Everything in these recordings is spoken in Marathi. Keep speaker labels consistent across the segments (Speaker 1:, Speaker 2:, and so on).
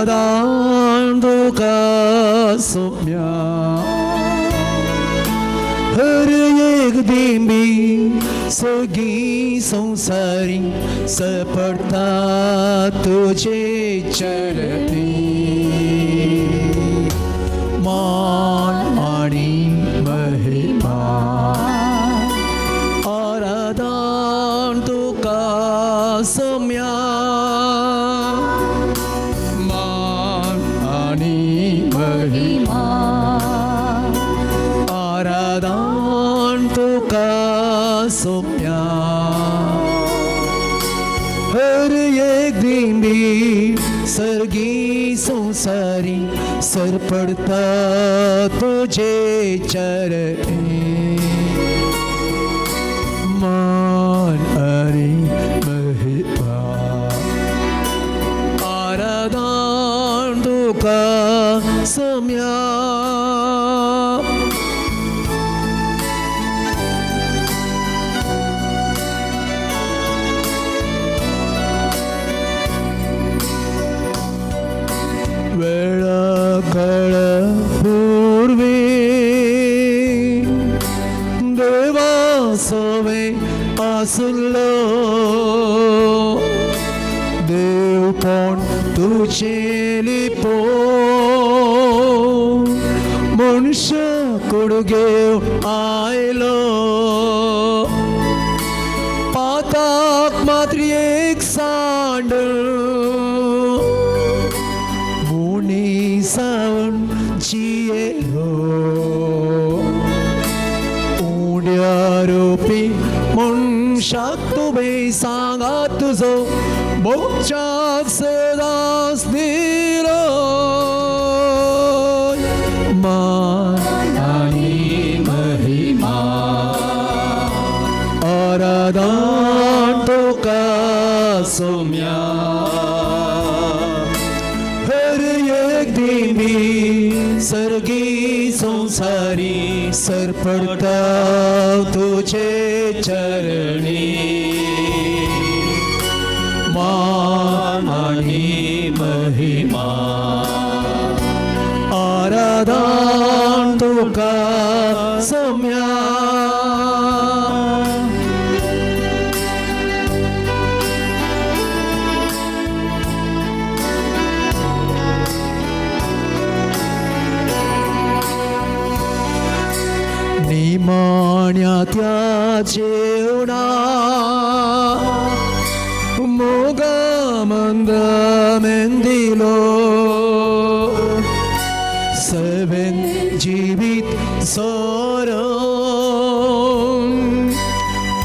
Speaker 1: 아라단도가 소며 हर एक दिन भी सगी संसारी सपड़ता तुझे चढ़ती मान आणि महिमा आराधन तुका सम्या मान आणि महिमा आराधन तुका सम्या हर एक दिन भी सर्गी संसारी सर पड़ता तुझे चरणी मान अरे महिमा आराधन तुका सम्या वेळाकाळ पूर्वी देवासवे आसुल्लो देव कोण तुझे लिपो मनुष्य कुडगे आयलो पाताक मात्र एक सांड सावन जियेलो उड्यारोपी मनशाक तुबे सांगा तुझो मोक्षाक सदांच दिलो मान आणि महिमा आराधन तुका सोम्या सर्गी संसारी सर पड़ता तुझे चरणी मान आणि महिमा आराधन तुका सम्या निमाण्या त्या जेवणा मोगा मंद मेंदिलो सवेन जीवित सोरण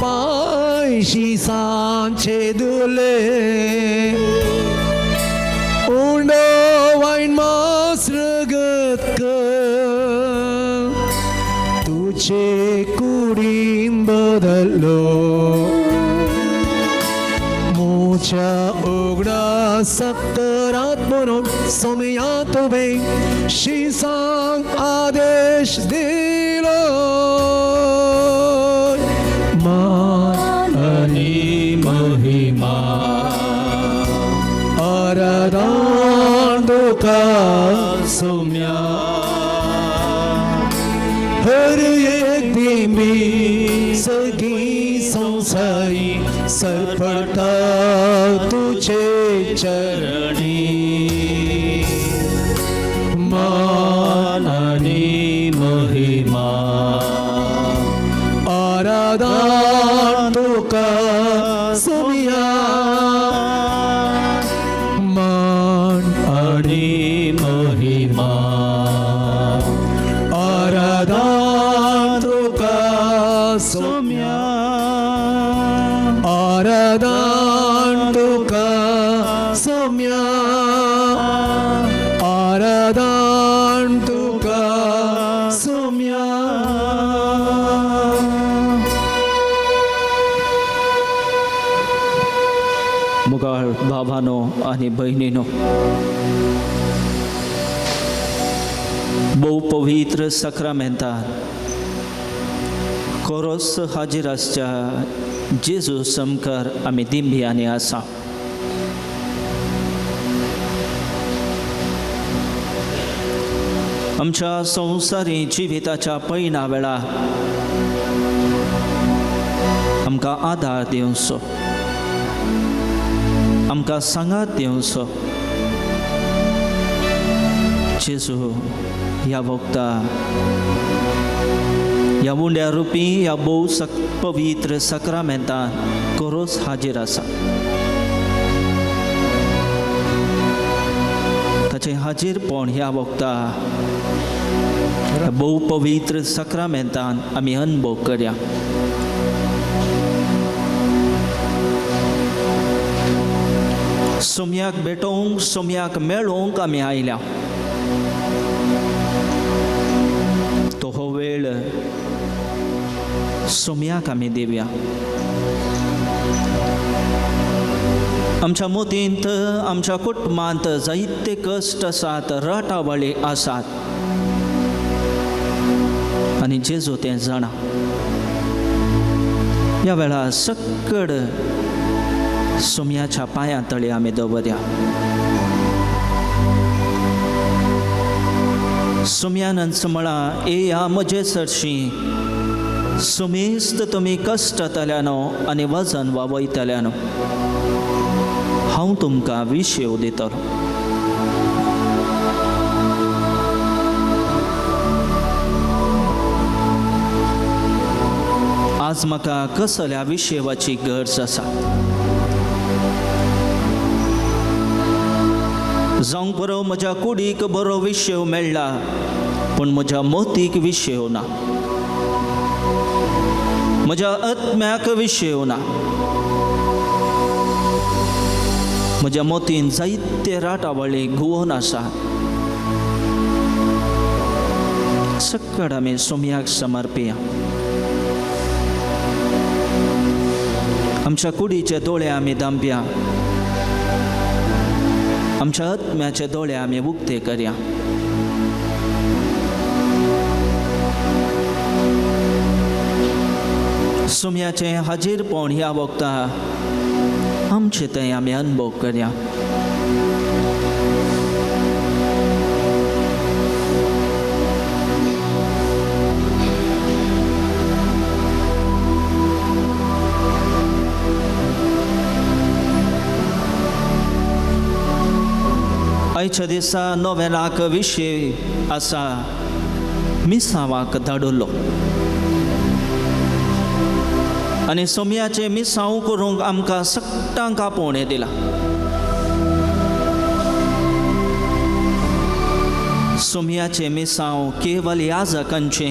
Speaker 1: पायशी सांचे दुले उंडो वाईन मास रगत तुझे कुडीम बदललो मोच्या उघडा सप्तरात म्हणून सोमया तुबे शिसांग आदेश दिलो मान आणि महिमा आराधन तुका सोम्या हर एक दिन भी सगी संसारी सर पड़ता तुझे चरणी मान आणि महिमा आराधन तुका सोम्या मान आणि महिमा आराधन तुका सोम्या आराधन तुका सोम्या आराधन तुका सोम्या
Speaker 2: मुगाळ भावानो आणि बहिणीनो बहु पवित्र सक्रमेंतान कोरोस हाजिरासच्या जेजू समकार आमी दिंबियांनी आसा आमच्या संवसारी जिविताच्या पैना वेळा आमकां आदार दिवचो, आमकां सांगात दिवचो. जेजू ह्या वक्ता ह्या उंड्या रुपी ह्या भोव पवित्र सक्रामेंतान खरोच हाजीर आसा. ताचें हाजीरपण ह्या वक्ता भोव पवित्र सक्रामेंतान आमी अनुभव करया. सोम्याक भेटोवंक, सोम्याक मेळोवंक आमी आयल्या. तो हो वेळ सोम्याक आमी दिवया. आमच्या मोतींत, आमच्या कुटुंबांत जायते कश्ट आसात, राटावळी आसात, आनी जेजू तें जाणा. ह्या वेळार सकड सोम्याच्या पांया तळी आमी दवरया. सोम्यानंच म्हळा, या म्हजे चडशी सुमेस्त तुमी कश्टांतल्यानो आनी वजन वा वयतल्यानो हांव तुमकां विशेव दितलो. आज म्हाका कसल्या विशेवाची गरज आसा. जावंक बरो म्हज्या कुडीक बरो विशेव मेळ्ळा, पूण म्हज्या मोतीक विशेव ना, म्हज्या आत्म्याक विशेव ना. म्हज्या मोतीन जायते राटावळी घुंवून आसा. सकड आमी सोम्याक समर्पिया. आमच्या कुडीचे दोळे आमी धांपया. आमच्या आत्म्याचे दोळे आमी उक्ते करया. सोम्याचे हाजीरपण ह्या वक्ता आमचे थंय आमी अनुभव करया. आयच्या दिसा नोवेलाक विशय आसा मिसावाक धाडुल्लो. आनी सोम्याचे मिसांव करूंक आमकां सगळ्यांक आपोवणें दिला. सोम्याचे मिसांव केवल याजकांचे,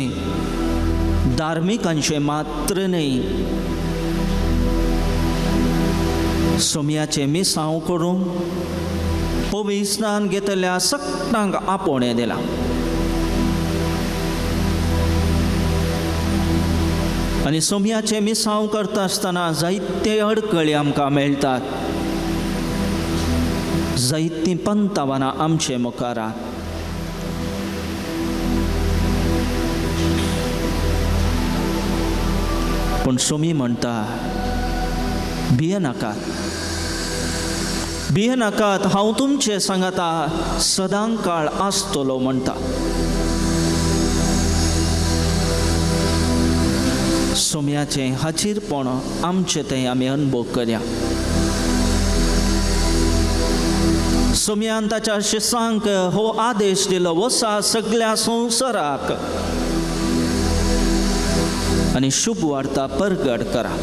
Speaker 2: धार्मिकांचे मात्र न्ही. सोम्याचे मिसांव करूंक पवित्र स्नान घेतल्या सगळ्यांक आपोवणें दिला. आनी सोम्याचे मिसांव करता आसतना जायते अडखळी आमकां मेळटात, जायतीं पंतावनां आमचे मुखारात. पूण सोमी म्हणटा, भियेनाकात, भियेनाकात, हांव तुमचे सांगता सदां काळ आसतलो म्हणटा. सोम्याचें हाजीरपण आमचे थंय आमी अनुभव करया. सोम्यान ताच्या शिसांक हो आदेश दिलो, वसा सगळ्या संवसाराक आनी शुभ वार्ता परगट करा.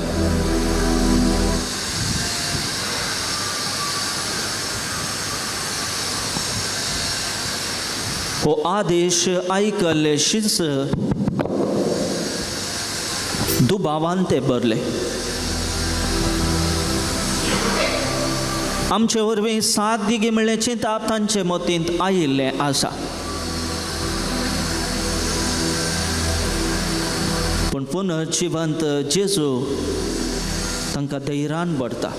Speaker 2: हो आदेश आयकल्ले शिस दुबावान ते भरले. आमचे वरवीं 7 दिगे मेळ्ळेचें ताप तांचे मतींत आयिल्लें आसा. पूण पुनर्जिवंत जेजू तांकां धैर्यान भरता.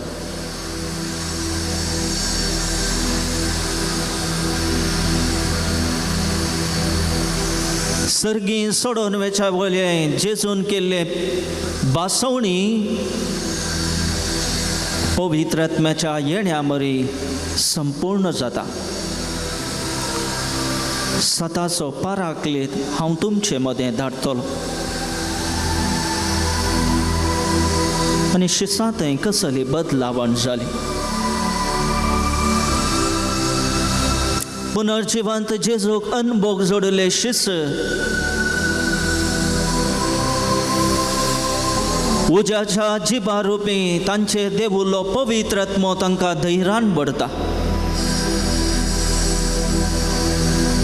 Speaker 2: सर्गी सोडून वेच्या वयले जेजून केल्ले बासवणी पवित्र आत्म्याच्या येण्या मरी संपूर्ण जाता. स्वताचो पाराक्लीत हांव तुमचे मदें धाडटलो आनी शिसांतय कसली बदलावण जाली. पुनर्जिवंत जेजूक अनभोग जोडले शिस उज्याच्या जिबा रुपी तांचे देवुलो पवित्र आत्मो तांकां धैर्यान भरता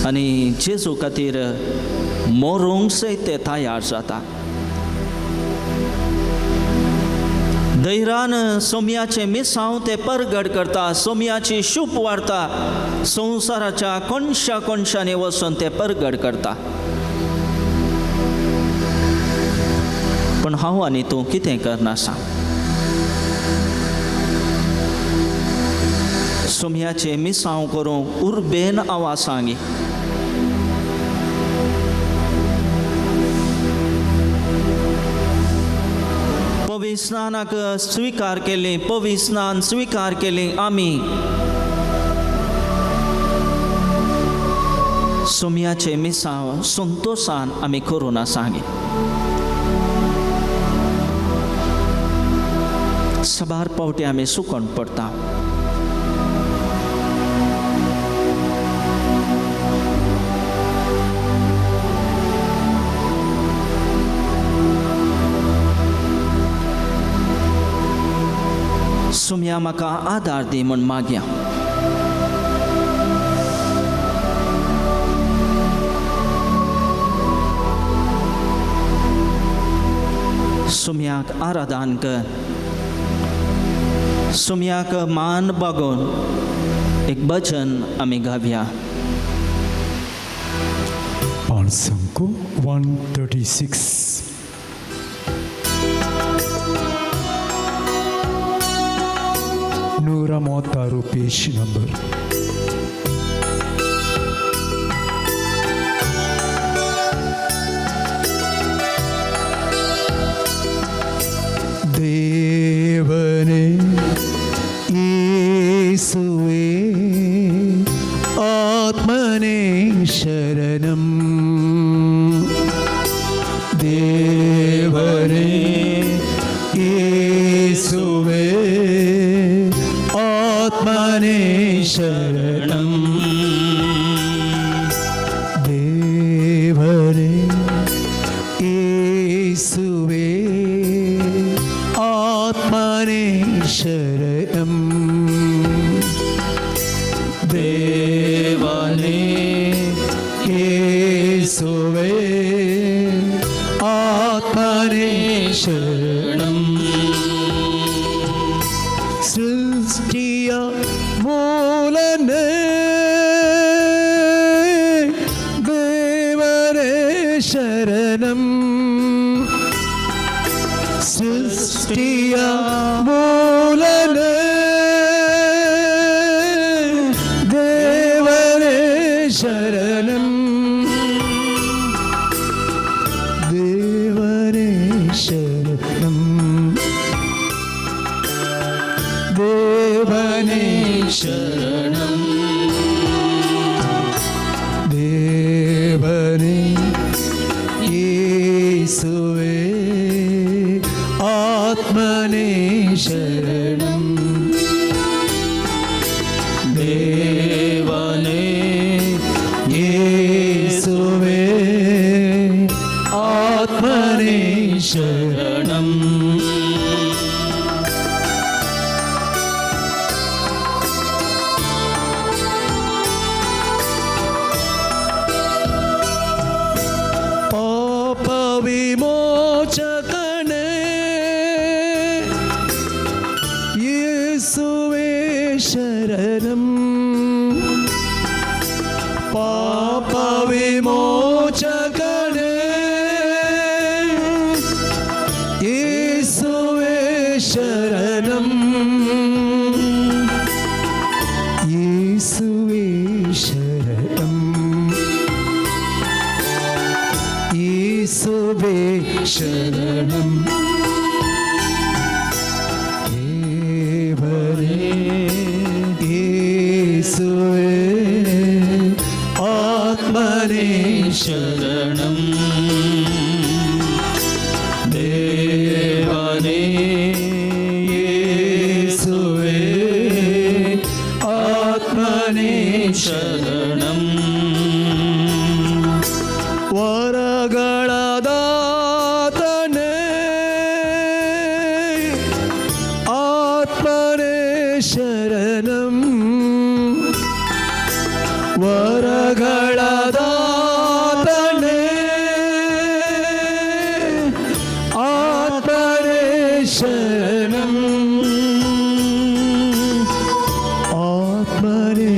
Speaker 2: आनी जेजू खातीर मोरूंक सयत ते तयार जाता. धैर्यान सोम्याचे मिसांव ते परगट करता, सोम्याची शूप वाडटा, संवसाराच्या कोणशा कोणशांनी वचून ते परगट करता. पण हांव आनी तूं कितें करना सांग. सोम्याचे मिसांव करूंक उर्बेन आवासांगी पविस्नानाक स्वीकार केली, पविस्नान स्वीकार केली आमी सोम्याचे मिसांव संतोषान आमी करून आसांगी. सबार पावटी आमी सुकोन पडटा. सोम्या म्हाका आदार दी म्हूण मागया. सोम्याक आराधन कर. सोम्याक मान बागोवन एक भजन आमी गावया.
Speaker 1: पानसंको 136. नूरा 136 पेज नंबर. देवने येसुवे आत्मने शरणम. देवने येसुवे आत्मने शरणम. देवने येसुवे आत्मने शरणम. देवने येसुवे आत्मने शरणम. सृष्टिया मूलने देवने शरणम. सृष्टिया मूलने देवने शरणम. देवने शरणम. देवने शरणम. देवने येसुवे आत्मने शरणम. देवने येसुवे आत्मने शरणम. पाप विमोचकने येसुवे शरणम. पाप विमोचकने येसुवे शरणम. येसुवे शरणम. येसुवे शरणम. देवने येसुवे आत्मा
Speaker 2: शरणं देवाने येसुवे आत्मने शरणं
Speaker 1: ವರಗಳದಾತನೇ ಆತ್ಮನೇ ಶರಣಂ ವರಗಳದಾತನೇ ಆತ್ಮನೇ ಶರಣಂ ಆತ್ಮನೇ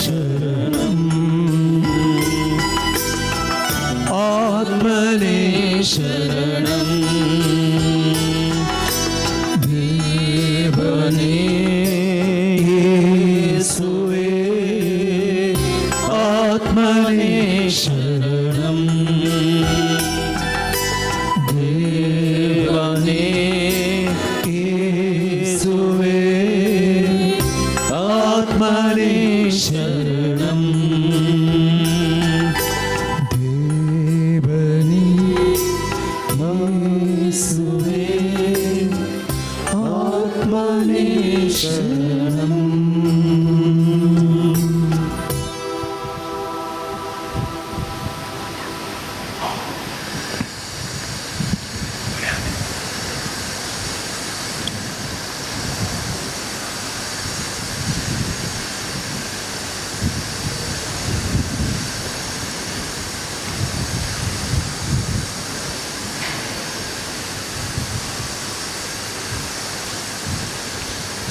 Speaker 1: ಶರಣಂ ಆತ್ಮನೇ
Speaker 2: शरणं देवने येसुवे आत्मने शरणं देवने येसुवे आत्मने शरणं
Speaker 1: ದೇವನೇ
Speaker 2: येसुवे आत्मने शरणं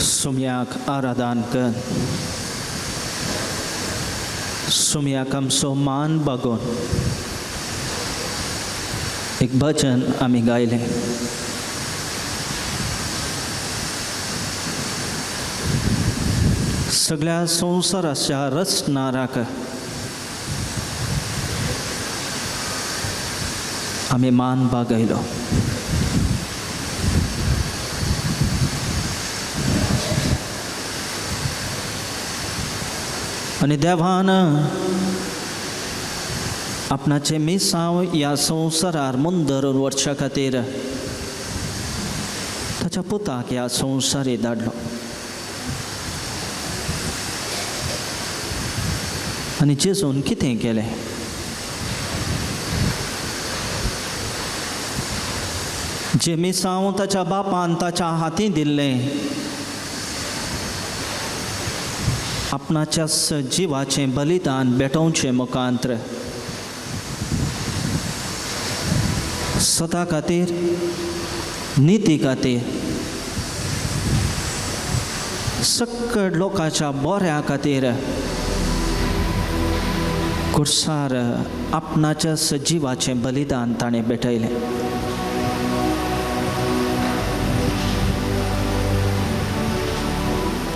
Speaker 2: सुमयाक आराधन कर सुमयाक आमचो मान बघून एक भजन आमी गायलें सगळ्या संवसाराच्या रचणाराक आमी मान बागयलो आणि देवान आपणाचे मिसांव ह्या संवसारार मुंदरून व्हरच्या खातीर ताच्या पुताक ह्या संवसारी धाडलो आनी जेजून कितें केलें जे मिसांव ताच्या बापान ताच्या हातीं दिल्लें आपणाच्या जिवाचें बलिदान भेटोवचे मुखांतर स्वता खातीर निती खातीर सकळ लोकांच्या बऱ्या खातीर कुर्सार आपणाच्या जिवाचें बलिदान ताणें भेटयलें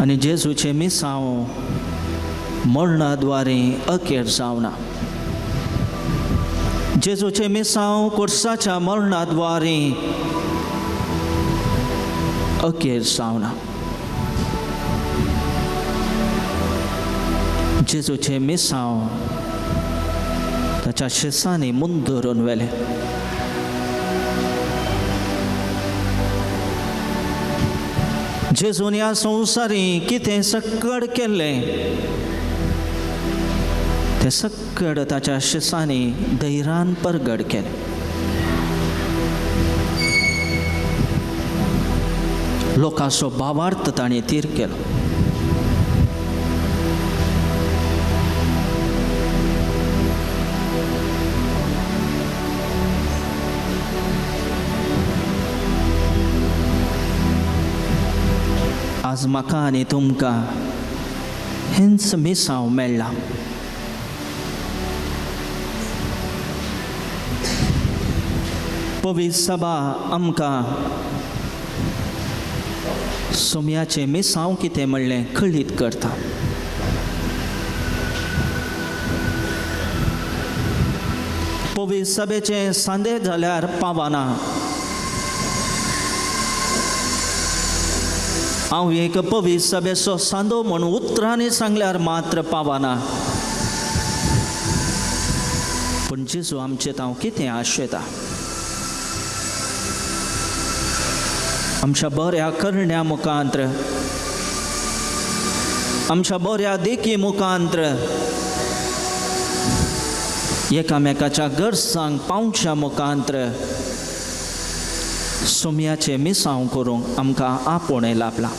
Speaker 2: आनी जेजूचें मिसांव मरणाद्वारे अखेर जावना जेजूचें मिसांव कुर्साच्या मरणाद्वारे अखेर जावना जेजूचें मिसांव ताच्या शिसांनी मुंदरून व्हेलें जेजून ह्या संवसारी कितें सकड केल्लें तें सकड ताच्या शिसांनी धैर्यान परगट केलें लोकांचो भावार्थ ताणें तीर केलो आज म्हाका आनी तुमकां हेंच मिसांव मेळ्ळां पवित्र सभा आमकां सुमयाचें मिसांव कितें म्हणलें कळीत करता पवित्र सभेचें सांदे जाल्यार पावना हांव एक पवित्र सभेचो सांदो म्हूण उतरांनी सांगल्यार मात्र पावना पूण जेजू आमचें हांव कितें आशेता आमच्या बऱ्या करण्या मुखांत्र आमच्या बऱ्या देखी मुखांत्र एकामेकाच्या गरजांक पावच्या मुखांत्र सुमयाचे मिसांव करूंक आमकां आपोणें लाभला.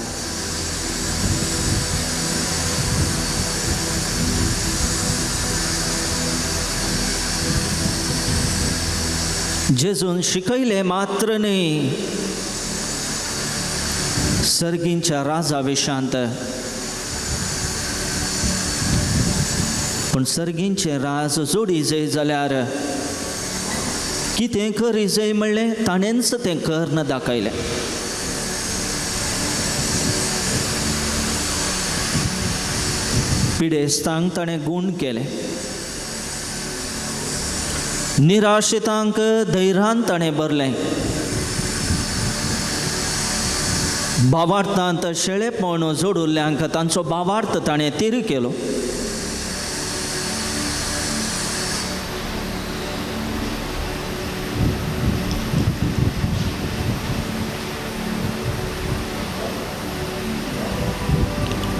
Speaker 2: जेजून शिकयलें मात्र न्ही सर्गींच्या राजा विशांत पूण सर्गींचें राज जोडी जाय जाल्यार कितें करी जाय म्हणलें ताणेंच तें कर्ण दाखयलें. पिडेस्तांक ताणें गूण केले, निराशितांक धैर्यान ताणें भरलें, भावार्थांत शेळेपण जोडुल्ल्यांक तांचो भावार्थ ताणें तिर केलो.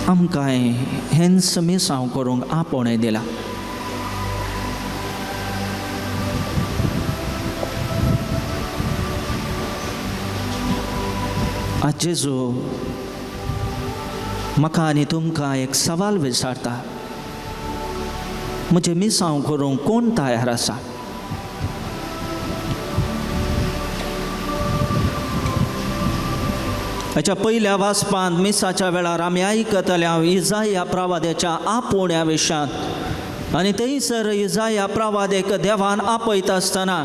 Speaker 2: आमकां हेंच मिसांव करूंक आपोणें दिला. आज जेजू म्हाका आनी तुमकां एक सवाल विचारता, म्हजें मिसांव करूंक कोण तयार आसा? हाच्या पयल्या वाचपांत मिसाच्या वेळार आमी आयकतल्या इजाया प्रवाद्याच्या आपोवण्या विशयांत आनी थंयसर इजाया प्रवादेक देवान आपयता आसतना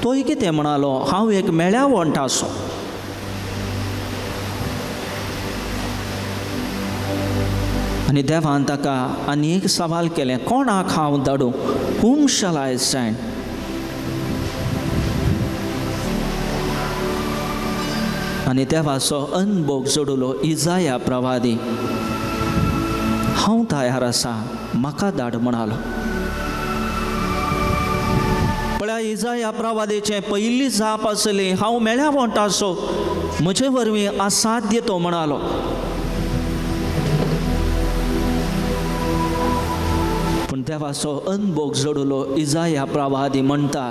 Speaker 2: तोय कितें म्हणालो, हांव एक मेळ्यावंट आसो. आनी देवान ताका आनी एक सवाल केलें, कोणाक हांव धाडूं? whom shall I send? आनी देवाचो अनभोग जोडलो इजाया प्रवादी, हांव तयार आसा, म्हाका धाड म्हणालो. पळय इजाया प्रवादेचें पयली जाप आसली, हांव मेळ्यावंट आसो, म्हजे वरवीं असाध्य तो म्हणालो. पूण देवाचो अनभोग जोडलो इजाया प्रवादी म्हणटा,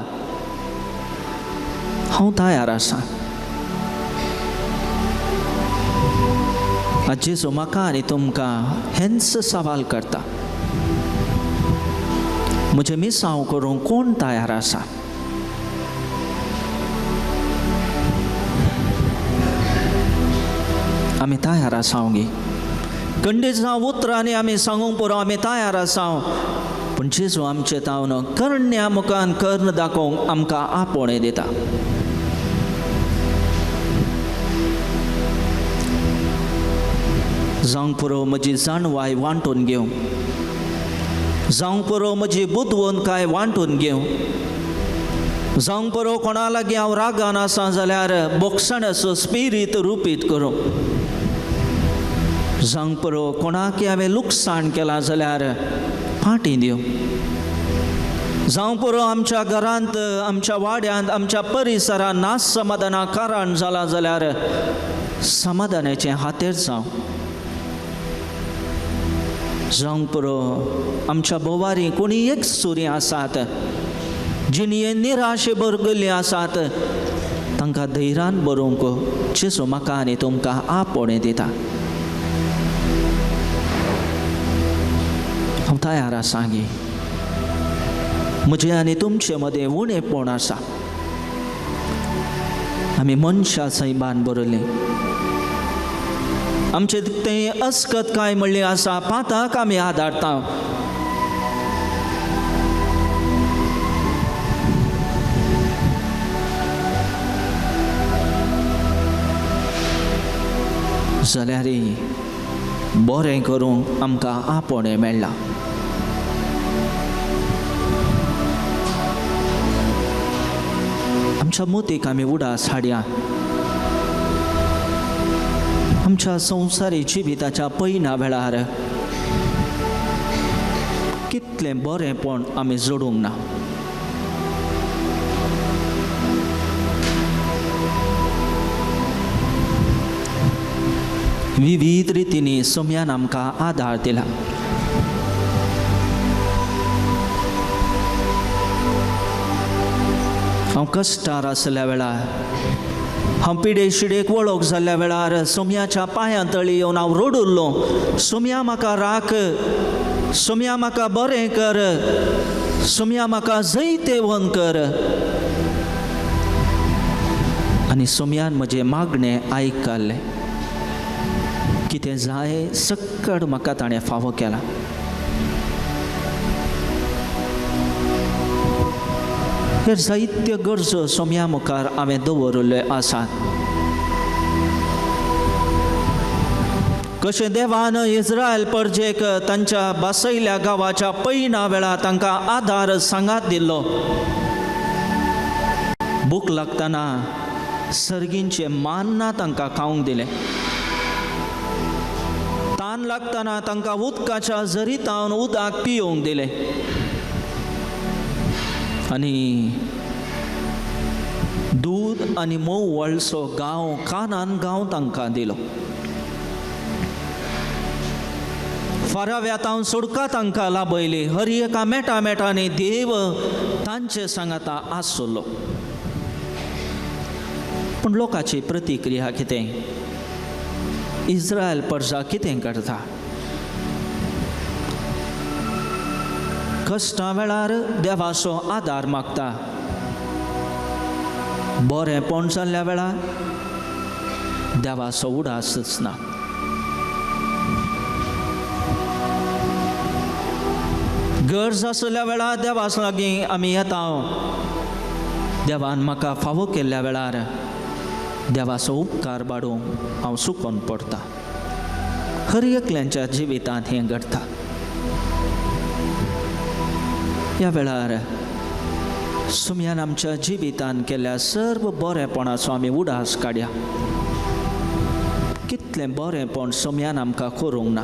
Speaker 2: हांव तयार आसा. आज जेजू म्हाका आनी तुमकां हेंच सवाल करता, म्हजें मिसांव करूंक कोण तयार आसा? आमी तयार आसांव गी, खंडीत जावं उतरांनी आमी सांगूंक पुरो आमी तयार आसांव. पूण जेजू आमचे तावन कर्ण्या मुखान कर्ण दाखोवंक आमकां आपोवणें दिता. जावंक पुरो म्हजी जाणवाय वांटून घेवं, जावंक पुरो म्हजी बुदवंतकाय वांटून घेवं, जावंक पुरो कोणा लागीं हांव रागान आसा जाल्यार बोगसणाचो स्पिरीत रुपीत करूं, जावंक पुरो कोणाक हांवें लुकसाण केलां जाल्यार फाटीं दिवं, जावंक पुरो आमच्या घरांत, आमच्या वाड्यांत, आमच्या परिसरांत नास समाधाना कारण जालां जाल्यार समाधानाचें हातेर जावं, जावंक पुरो आमच्या बोवारी कोणी एक सुरी आसात जिणी निराशे भरगल्ली आसात, तांकां धैर्यान बरोवंक जेजू म्हाका आनी तुमकां आपोवणें दिता. हांव तयार आसां गी, म्हजे आनी तुमचे मदें उणेपण आसा, आमी मनशा सैबान बरयलें, आमचे तें अस्कत काय म्हणली आसा, पाताक आमी आदारता. जाल्यार बरें करूंक आमकां आपोवणें मेळ्ळां. आमच्या मोतीक आमी उडास हाडया, आमच्या संवसारी जिविताच्या पैना वेळार कितलें बरेंपण आमी जोडूंक ना. विविध रितींनी सोम्यान आमकां आदार दिला. हांव कश्टार आसल्या वेळार, हांव पिडे शिडेक वळख जाल्ल्या वेळार सोम्याच्या पांयां तळी येवन हांव रडुल्लो, सोम्या म्हाका राख, सोम्या म्हाका बरें कर, सोम्या म्हाका जैतेवन कर. आनी सोम्यान म्हजें मागणें आयकल्लें. कितें जाय सक्कड म्हाका ताणें फावो केला. हेर जायत्यो गरजो सोम्या मुखार हांवें दवरल्यो आसात. कशें देवान इस्रायल परजेक तांच्या बासयल्या गांवाच्या पैना वेळार तांकां आदार सांगात दिल्लो. भूक लागतना सर्गींचे मान्ना तांकां खावंक दिलें. तान लागतना तांकां उदकाच्या झरीतावन उदक पियोवंक दिलें. आनी दूद आनी मोव वळसो गांव कानान गांव तांकां दिलो. फाराव्यातावन सुडका तांकां लाभयली. हर एका मेटा मेटांनी देव तांचे सांगाता आसलो. पूण लोकाची प्रतिक्रिया कितें? इस्रायल परजा कितें करता? कश्टा वेळार देवाचो आदार मागता. बरेंपण जाल्ल्या वेळार देवाचो उडासच ना. गरज आसल्या वेळार देवाच लागीं आमी येता. देवान म्हाका फावो केल्ल्या वेळार देवाचो उपकार बाडूंक हांव सुकोन पडटा. हर एकल्यांच्या जिवितांत हें घडटा. ह्या वेळार सोम्यान आमच्या जिवितांत केल्ल्या सर्व बरेपणाचो आमी उडास काडया. कितलें बरेपण सोम्यान आमकां करूंक ना.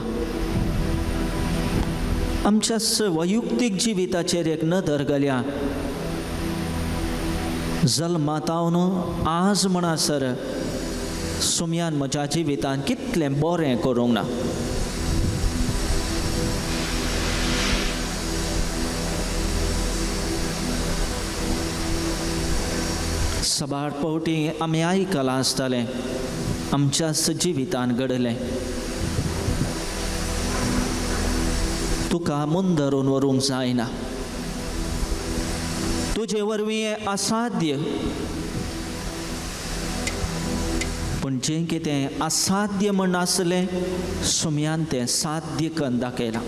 Speaker 2: आमच्या वैयक्तीक जिविताचेर एक नदर घालया. जल्मातावन आज म्हणसर सोम्यान म्हज्या जिवितांत कितलें बरें करूंक ना. सबार पावटी आमी आयकलां आसतलें, आमच्याच जिवितांत घडलें. तुका मुंदरून व्हरूंक जायना. तुजे वरवीं हें असाध्य. पूण जें कितें असाध्य म्हण आसलें सोम्यान तें साध्य करून दाखयलां.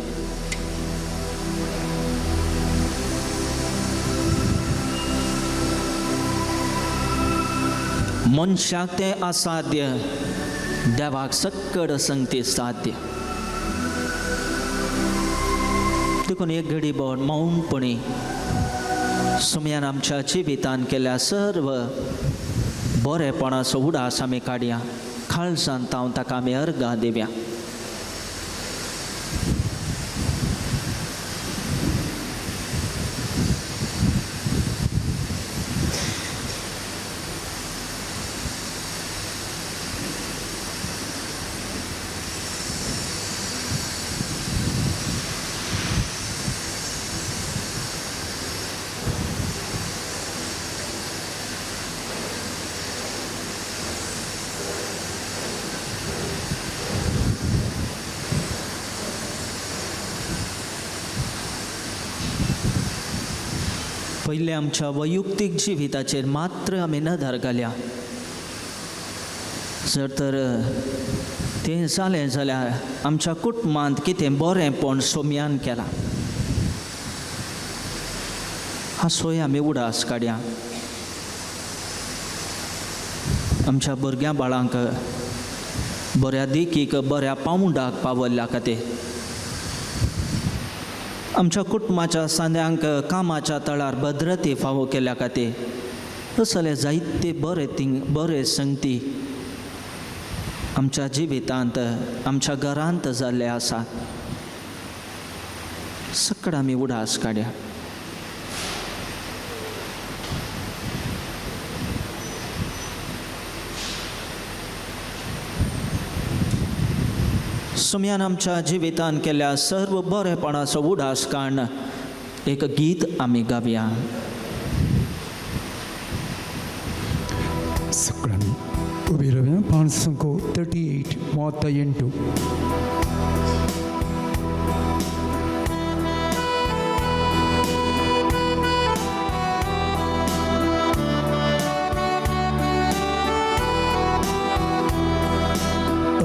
Speaker 2: मनशाक तें असाध्य, देवाक सक्कड संगती साध्य. देखून एक घडी बोड मौनपणी सोम्यान आमच्या जिवितांत केल्ल्या सर्व बरेपणाचो उडास आमी काडया. काळजांत तावन ताका आमी अर्गां दिवया. पयले आमच्या वैयक्तीक जिविताचेर मात्र आमी नदर घालया. जर तर तें जालें जाल्यार आमच्या कुटुंबांत कितें बरेंपण सोम्यान केलां हाचोय आमी उडास काडया. आमच्या भुरग्यां बाळांक बऱ्या देखीक बऱ्या पावंडाक पावल्ल्या खातीर, आमच्या कुटुंबाच्या सांद्यांक कामाच्या तळार भद्रते फावो केल्या खातीर असले जायते बरे संगती आमच्या जिवितांत आमच्या घरांत जाल्ले आसा. सकड आमी उडास काडया. सुम्यान आमच्या जिवितान केल्या सर्व बरेपणाचो उडास काण एक गीत आमी गावया.
Speaker 1: सगळ्यांनी उभी राहूया. पान संको 38 38.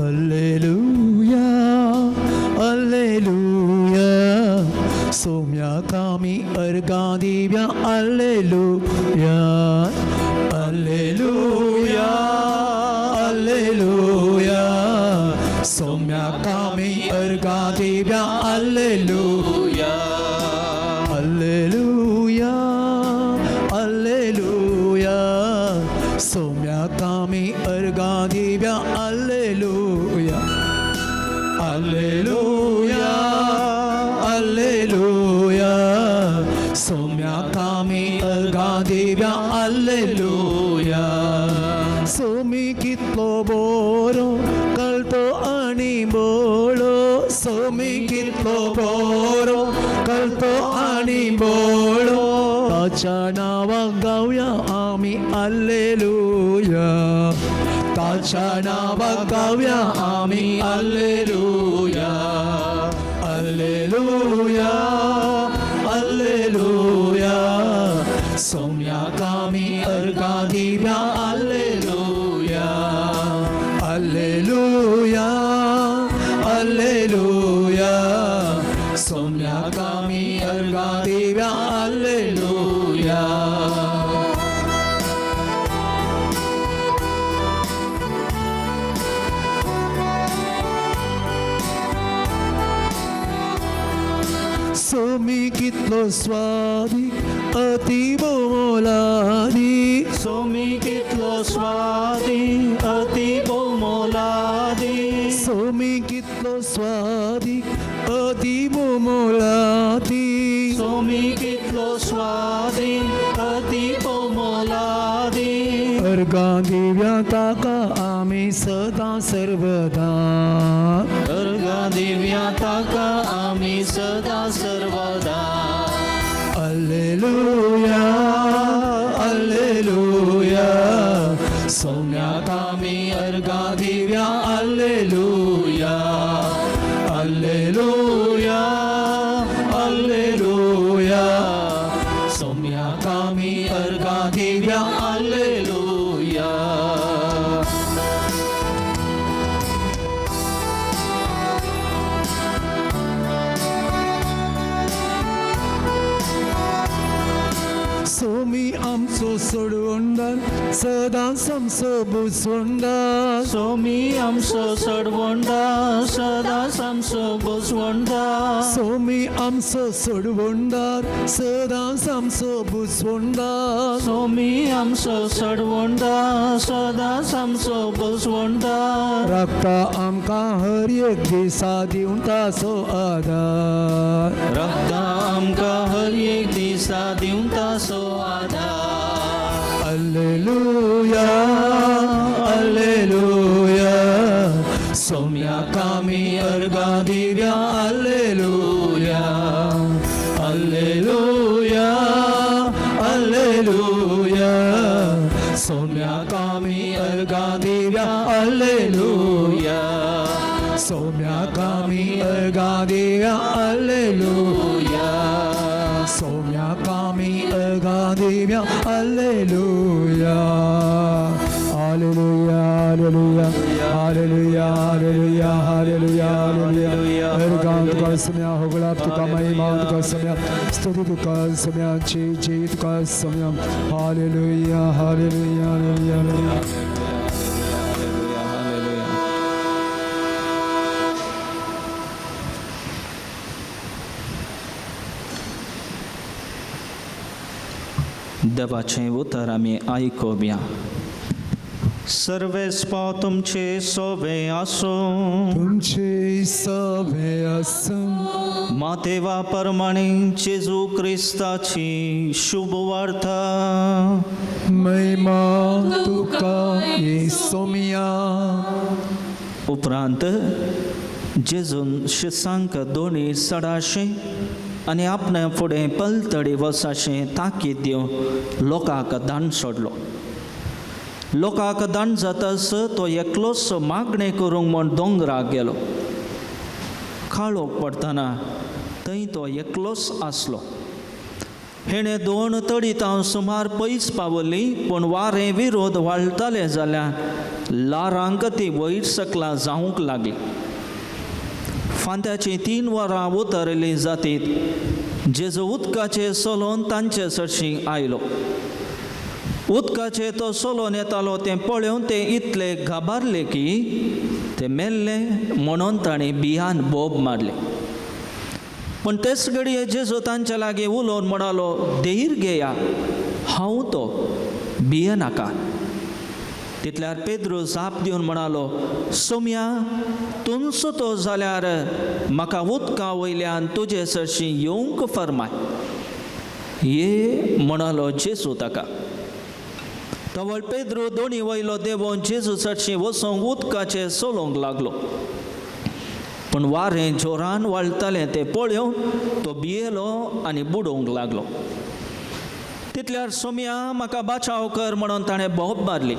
Speaker 1: Alleluia, Alleluia, Somya kami argadivya, Alleluia, Alleluia, Alleluia, Somya kami argadivya, Alleluia, Alleluia, Alleluia, Somya kami argadivya, Alleluia, Alleluia, Alleluia, Somya kami argadivya, Alleluia. Somi kitlo boro kalto ani bolo, Somi kitlo boro kalto ani bolo, ताच्या नावाक गावया आमी Alleluia, ताच्या नावाक गावया आमी Alleluia, Alleluia, Alleluia, सोम्याक आमी अर्घा दिवया Alleluia, Alleluia, Alleluia, सोम्याक आमी अर्घा दिवया Alleluia. सोमी कितलो स्वादी अति मोलादी,
Speaker 2: सोमी कितलो स्वादी अति मोलादी,
Speaker 1: सोमी कितलो स्वादी अति मोलादी,
Speaker 2: सोमी कितलो स्वादी अति मोलादी,
Speaker 1: अर्घा दिवया ताका आमी सदा सर्वदा,
Speaker 2: अर्घा दिवया ताका आमी सदा सर्वदा.
Speaker 1: Alleluia, Alleluia, सोम्याक आमी अर्घा दिवया Alleluia, Alleluia, Alleluia, सोम्याक आमी अर्घा दिवया Alleluia. सोमी आमचो सोडवंदार सदा समसो बुसवंदार,
Speaker 2: सोमी आमचो सोडवंडा सदा सामसो बुसवंडा,
Speaker 1: सोमी आमचो सोडवंदार सदा समसो बुसवंदार,
Speaker 2: सोमी आमचो सोडवंडा सदा सामसो बुसवंडा,
Speaker 1: राखता आमकां हर एक दिसा दिवन ताचो आदार,
Speaker 2: रक्ता आमकां हर एक दिसा दिवन ताचो आदार.
Speaker 1: Alleluia, Alleluia, सोम्याक आमी अर्घा दिवया Alleluia, Alleluia, Alleluia, सोम्याक आमी अर्घा दिवया Alleluia, सोम्याक आमी अर्घा दिवया Alleluia, सोम्याक आमी अर्घा दिवया Alleluia, Alleluia, Alleluia, Alleluia, Alleluia, Alleluia, Alleluia. अर्घां तुका सम्या होगळा तुका महिमा तुका सम्या स्तुती तुका सम्याची जी तुका सम्या Alleluia, Alleluia, Alleluia, Alleluia. देवाचें उतर आमी आयकोवया. सर्वे स्पाव तुमचे सोवे आसो, तुमचे सवे असं
Speaker 2: मातेवा परमाणे जेजू क्रिस्ताची शुभ वार्ता.
Speaker 1: महिमा तुका येसोमिया.
Speaker 2: उपरांत जेजून शिसांक दोनी सडाशें आनी आपणे फुडें पलतडी वसाशें ताकीद दिवन लोकांक दान सोडलो. लोकांक दान जातास तो एकलोच मागणें करूंक म्हूण दोंगराक गेलो. काळोख पडटना थंय तो एकलोच आसलो. हेणें 2 तडीतां सुमार पयस पावलीं, पूण वारें विरोध वाळटालें जाल्यार लारांक ती वयर सकला जावंक लागली. फांत्याची 3 वरां उतरलीं जातीत जेजू उदकाचे सोलोन तांचे सरशीं आयलो. उदकाचे तो सोलोन येतालो तें पळोवन ते इतले घाबरले की ते मेल्ले म्हणून ताणें भियान बोब मारले. पूण तेच घडये जेजू तांच्या लागीं उलोवन म्हणालो, धैर्य घेया, हांव तो, भियेनाका. तितल्यार पेद्रू जाप दिवन म्हणालो, सोम्या, तुमचो तो जाल्यार म्हाका उदका वयल्यान तुजे सरशीं येवंक फरमाय. ये म्हणालो जेजू ताका. तवळ पेद्रू दोनी वयलो देवोन जेजू सरशीं वचूंक उदकाचे सोलोंक लागलो. पूण वारें जोरान वाळटालें तें पळोवन तो भियेलो आनी बुडोवंक लागलो. तितल्यार सोम्या, म्हाका बचाव कर म्हणून ताणें बोब मारली.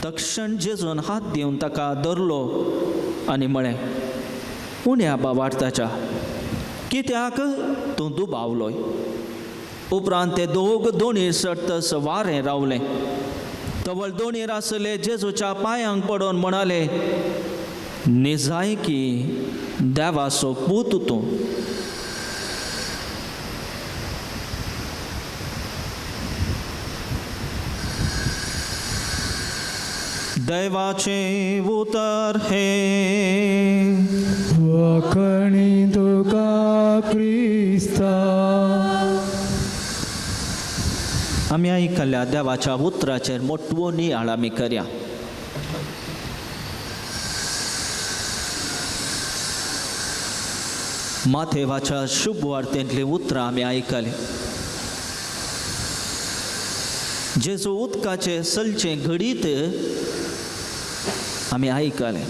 Speaker 2: तक्षण जेजून हात दिवन ताका धरलो आनी म्हळें, उण्या बावार्थाच्या, कित्याक तूं दुबावलोय. उपरांत ते दोनी सट्टस वारें रावलें. तवळ दोनीर आसले जेजूच्या पांयांक पडोवन म्हणाले, निजायकी देवाचो पूत तूं. दैवाचे उतर हे
Speaker 1: वखणी तुका क्रिस्ता.
Speaker 2: आमी आयकल्ल्या देवाच्या उतराचेर मोठवो नियाळ आमी करया. माथेवाच्या शुभ वार्तेंतली उतरां आमी आयकली. जेजू उदकाचे सलचे घडीत आमी आयकलें.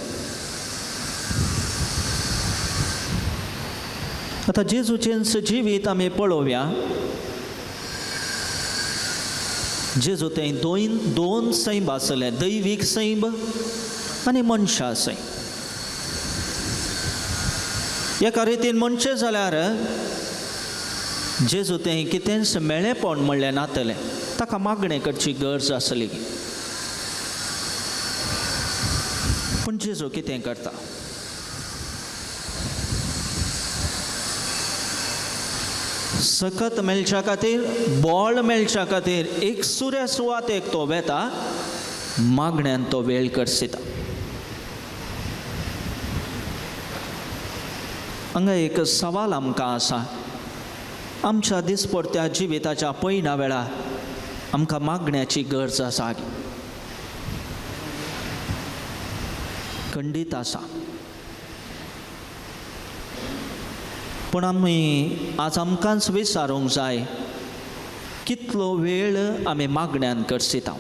Speaker 2: आतां जेजूचें जिवीत आमी पळोवया. जेजू तें दोन सैम आसले, दैवीक सैम आनी मनशा सैम. एका रितीन मनशे जाल्यार जेजू तें कितेंच मेळेपण म्हणलें नातलें, ताका मागणें करची गरज आसली. पूण जेजू कितें करता? सकत मेळच्या खातीर, बळ मेळच्या खातीर एक सुऱ्या सुवातेक तो वेता, मागण्यान तो वेळ करसिता. हांगा एक सवाल आमकां आसा. आमच्या दिसपट्ट्या जिविताच्या पयल्या वेळार आमकां मागण्याची गरज आसा? खंडीत आसा. पूण आमी आज आमकांच विचारूंक जाय, कितलो वेळ आमी मागण्यान करसिता?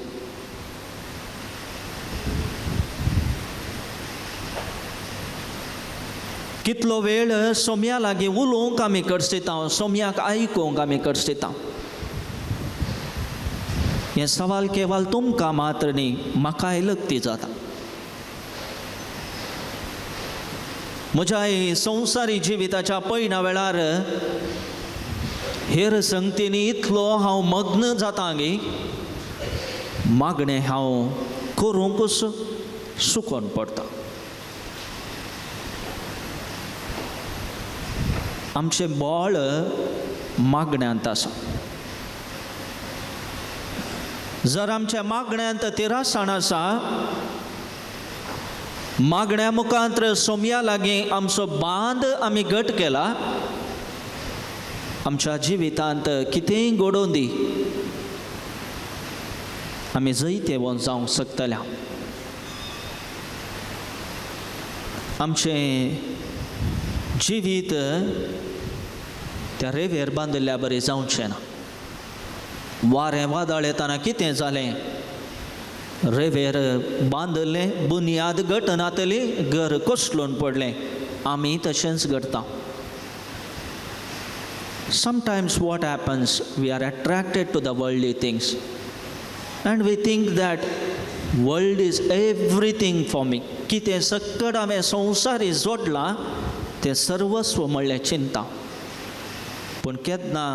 Speaker 2: कितलो वेळ सोम्या लागीं उलोवंक आमी करसिता, सोम्याक आयकूंक आमी करसिता? हें सवाल केवळ तुमकां मात्र न्ही, म्हाकाय लक्ती जाता. म्हज्या संवसारी जिविताच्या पयल्या वेळार हेर संगतींनी इतलो हांव मग्न जाता गे, मागणें हांव करूंकच सुकोन पडटा. आमचें बळ मागण्यांत आसा. जर आमच्या मागण्यांत तिरासाण आसा, मागण्या मुखांत्र सोम्या लागीं आमचो बांद आमी घट केला, आमच्या जिवितांत कितेंय घडोवन दी, आमी जैते वन जावंक शकतल्या. आमचें जिवीत त्या रेवेर बांदिल्ल्या बरें जावचें ना. वारें वादळ येताना कितें जालें, रेवेर बांदलें बुनियाद घटनातली घर कोसळून पडलें आमी तशेंच करता. Sometimes what happens, we are attracted to the worldly things and we think that world is everything for me. कितें सकट हांवें संवसारी जोडला तें सर्वस्व म्हणलें चिंता. पूण केन्ना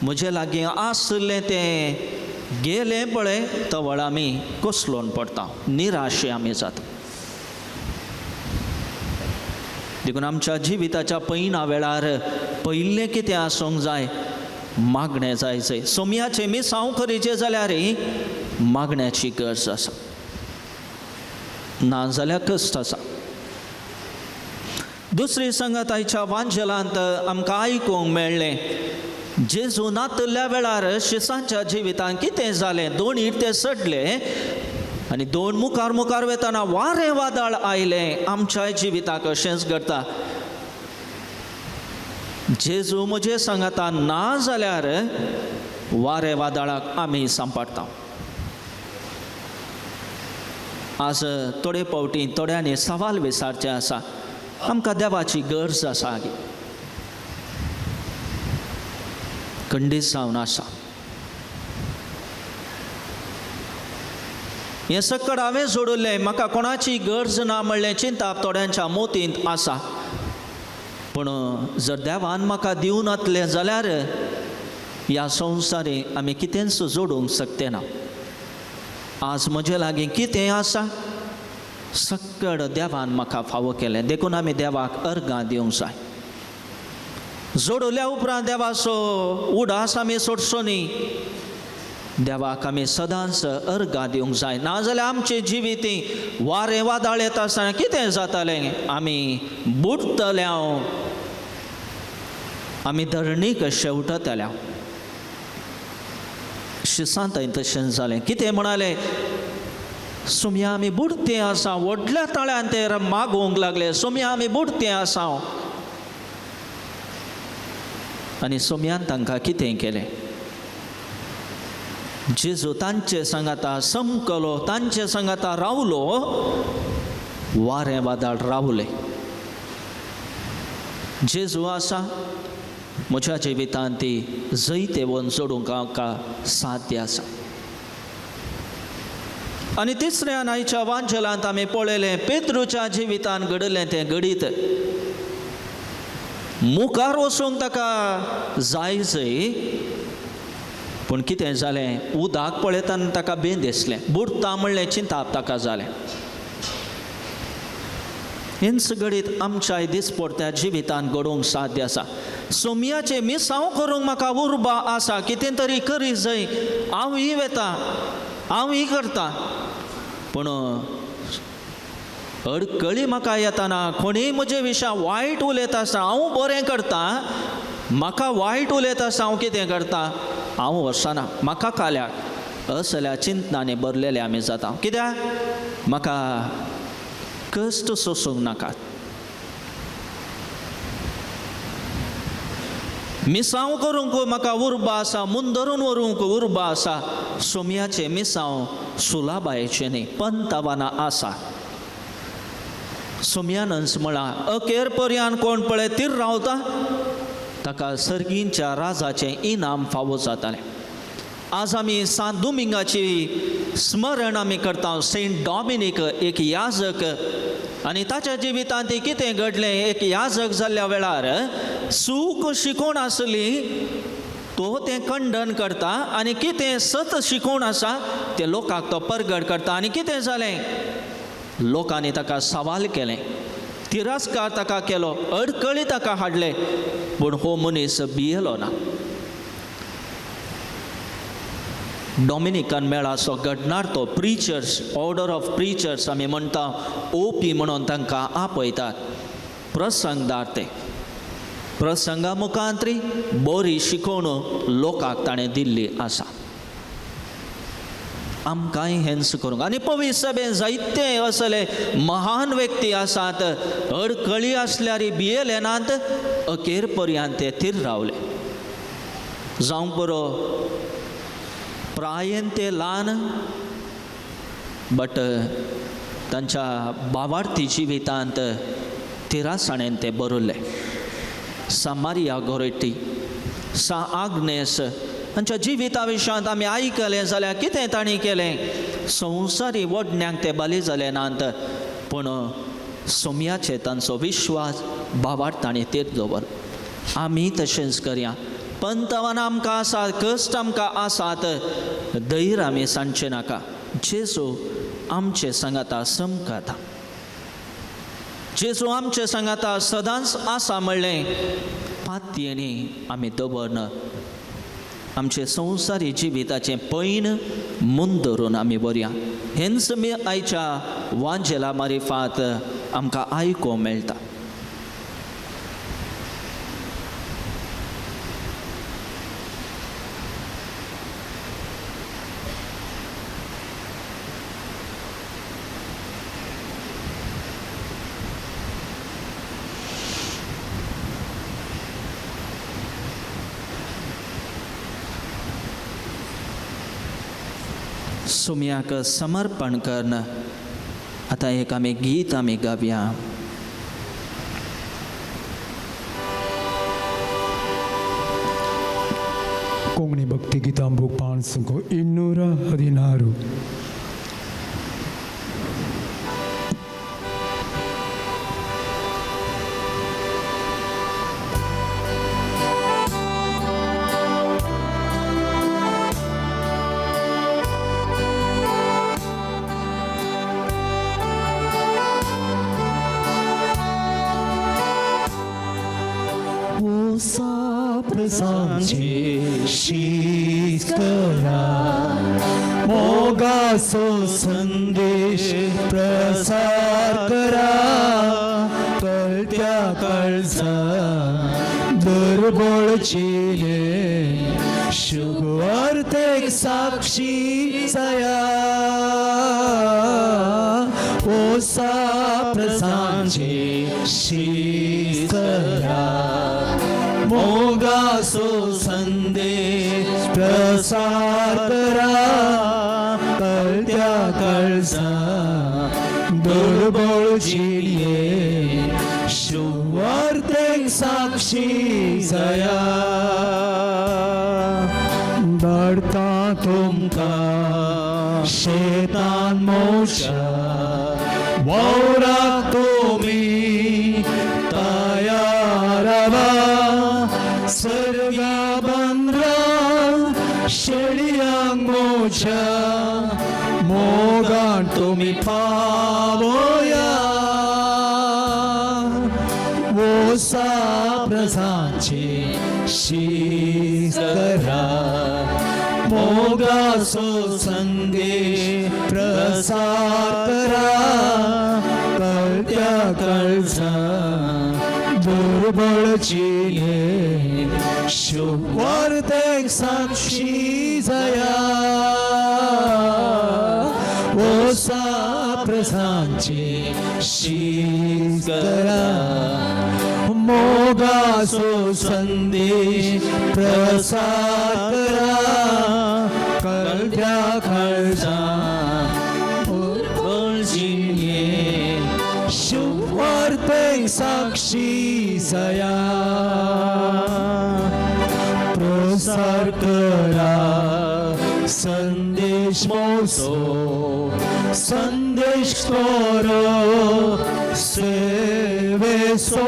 Speaker 2: म्हजे लागीं आसलें तें गेलें पळय तवळ आमी कोसळून पडटा, निराशे आमी जाता. देखून आमच्या जिविताच्या पैना वेळार पयलें कितें आसूंक जाय, मागणें जायचें. सोम्याचें मिसांव करीचें जाल्यार मागण्याची गरज आसा, ना जाल्यार कश्ट आसा. दुसरी संगत आयच्या वांजलांत आमकां आयकूंक मेळ्ळें, जेजू नातल्या वेळार शिसांच्या जिवितांत कितें जालें. दोनी ते सडले आनी दोन मुखार मुखार वेताना वारें वादळ आयलें. आमच्याय जिविताक अशेंच घडटा. जेजू म्हजे सांगाता ना जाल्यार वारें वादळाक आमी सांबाळटा. आज थोडे फावटी थोड्यांनी सवाल विचारचे आसा, आमकां देवाची गरज आसा गे? खंडीत जावन आसा. हें सकट हांवें जोडुल्लें, म्हाका कोणाची गरज ना म्हणलें चिंता थोड्यांच्या मोतींत आसा. पूण जर देवान म्हाका दिवन वतलें जाल्यार ह्या संवसारी आमी कितेंच जोडूंक शकते ना. आज म्हजे लागीं कितें आसा सकट देवान म्हाका फावो केलें. देखून आमी देवाक अर्गां दिवंक जाय. जोडल्या उपरांत देवाचो उडास आमी सोडचो न्ही. देवाक आमी सदांच अर्गां दिवंक जाय. नाजाल्यार आमचे जिविती वारें वादळ येता आसतना कितें जातालें, आमी बुडटले, आमी धरणीक शेवटतल्या. शिसांतय तशें जालें. कितें म्हणालें, सोम्या आमी बुडते आसा. व्हडल्या तळ्यान ते मागोवंक लागले, सोम्या आमी बुडते आसा. आनी सोम्यान तांकां कितें केलें, जेजू तांचे सांगाता समकलो, तांचे सांगाता रावलो, वारें वादळ रावलें. जेजू आसा म्हज्या जिवितांत ती जैते वन जोडूंक आमकां साध्य आसा. आनी तिसऱ्यान आयच्या वांजलांत आमी पळयलें, पेद्रूच्या जिवितांत घडलें तें घडीत. मुखार वचूंक ताका जायचंय, पूण कितें जालें, उदक पळयतना ताका बें दिसलें, बुडटा म्हणलें चिंताप ताका जालें. हेंच घडीत आमच्याय दिसपट्ट्या जिवितांत घडोवंक साध्य आसा. सोम्याचें मिसांव करूंक म्हाका उर्बा आसा, कितें तरी करी जंय, हांव ही वेता, हांव ही करता. पूण अडकळी म्हाका येताना, कोणीय म्हजे विशा वायट उलयता आसतना हांव बरें करता, म्हाका वायट उलयता आसतना हांव कितें करता, हांव वचना, म्हाका काल्याक असल्या चिंतनांनी भरलेले आमी जाता. कित्याक म्हाका कश्ट सोसूंक नाकात. मिसांव करूंक म्हाका उर्बा आसा, मुंदरून व्हरूंक उर्बा आसा. सोम्याचें मिसांव सुलाबायेचें न्ही, पंतवाना आसा. सोम्यानच म्हळां, अखेर पर्यान कोण पळय तीर रावता ताका सर्गींच्या राजाचें इनाम फावो जातालें. आज आमी सांत दोमिंगाची स्मरण आमी करता. सेंट डॉमिनीक एक याजक, आनी ताच्या जिवितांत कितें घडलें, एक याजक जाल्ल्या वेळार सूख शिकोवन आसली तो तें खंडन करता, आनी कितें सत शिकोवन आसा तें लोकांक तो परगट करता. आनी कितें जालें, लोकांनी ताका सवाल केलें, तिरस्कार ताका केलो, अडकळी ताका हाडले, पूण हो मनीस भियेलो ना. डॉमिनिकन मेळाचो घडणार तो प्रिचर्स, ऑर्डर ऑफ प्रिचर्स आमी म्हणटा, ओपी म्हणून तांकां आपयतात. प्रसंगदार ते प्रसंगा मुखांतरी बरी शिकवण लोकांक ताणें दिल्ली आसा. आमकांय हेंच करूंक. आनी पवित्र सभेन जायते असले महान व्यक्ती आसात, अडकळी आसल्यार भियेले नात, अखेर पर्यंत ते थीर रावले. जावं बरो प्रायेन ते ल्हान बट तांच्या भावार्थी जिवितांत 13 ते बरयल्ले. सामारिया गोरेटी, सा आग्नेस हांच्या जिविता विशयांत आमी आयकलें जाल्यार कितें तांणी केलें. संवसारी वडण्यांक ते बली जाले नात, पूण सोम्याचे तांचो विश्वास भावार ताणें तेर दवर. आमी तशेंच करया. पंतवान आमकां आसात, कश्ट आमकां आसात, धैर्य आमी सांडचे नाका. जेजू आमचे सांगाता समकाता. जेजू आमचे सांगाता सदांच आसा म्हणलें पातयेनी आमी दवरन आमचे संवसारी जिविताचें पैन मून धरून आमी बरया. हेंच मी आयच्या वांजेला मारिफात आमकां आयको मेळटा. सुम्याक समर्पण करन आता एक आमी गीत आमी गावया.
Speaker 1: कोंकणी भक्ती गितां बूक 516.
Speaker 3: सांचे शीस करा, मोगाचो संदेश प्रसार करा. कळत्या काळजा दुर्बळचेले शुभवार्तेक साक्षी जाया. ओसा प्रसांचे शीस करा, मोगाचो संदेश प्रसार करा. कळत्या काळजा दुर्बळ जिणे सुवार्तेक साक्षी जाया. धाडटा तुमकां शेतान मोक्षा, वावराक तुमी तयार रावा. सर्गा बंद्रा शेळयांक मोच्या, मोगान तुमी पावया. ओसा प्रसांचे शीस करा, मोगाचो संदेश प्रसार करा. कळत्या काळजा दुर्बळचेले शुभवार्तेक साक्षी जाया. ओसा प्रसांचे शीस करा, मोगाचो संदेश प्रसार करा. कळत्या काळजा दुर्बळचेले शुभवार्तेक साक्षी जाया. प्रसार करा संदेश मोसो, संदेश करो सेवेसो.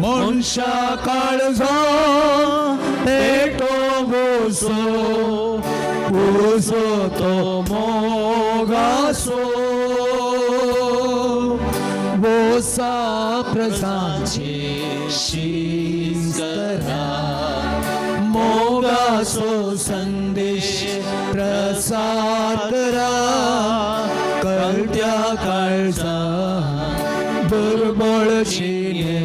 Speaker 3: मनशा काळजा पेटो गोसो, उजो तो मोगासो. ओसा प्रसांचे शीस करा, मोगाचो संदेश प्रसार करा. कळत्या काळजा दुर्बळचेले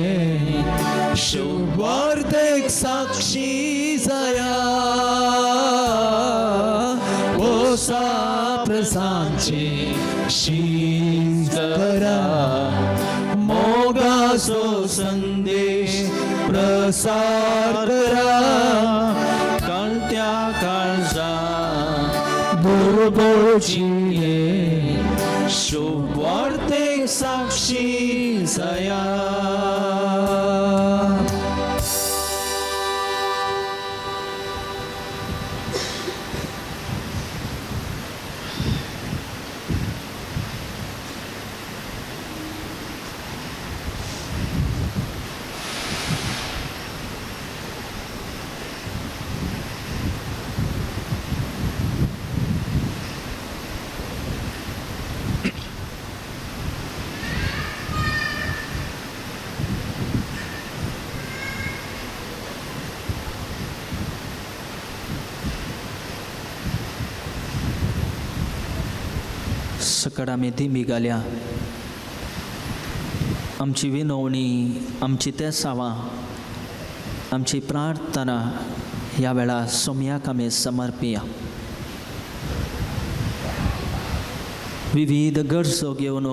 Speaker 3: शुभवार्तेक साक्षी जाया. ओसा प्रसांचे शीस करा, मोगाचो संदेश प्रसार करा.
Speaker 2: कळत्या काळजा
Speaker 3: पुरबोळचीये शुभवार्तेक साक्षी जाया.
Speaker 2: सकड आमी दिमी घाल्या. आमची विनवणी, आमची तेसावां, आमची प्रार्थना ह्या वेळा सोम्याक आमी समर्पिया. विविध गरजो घेवन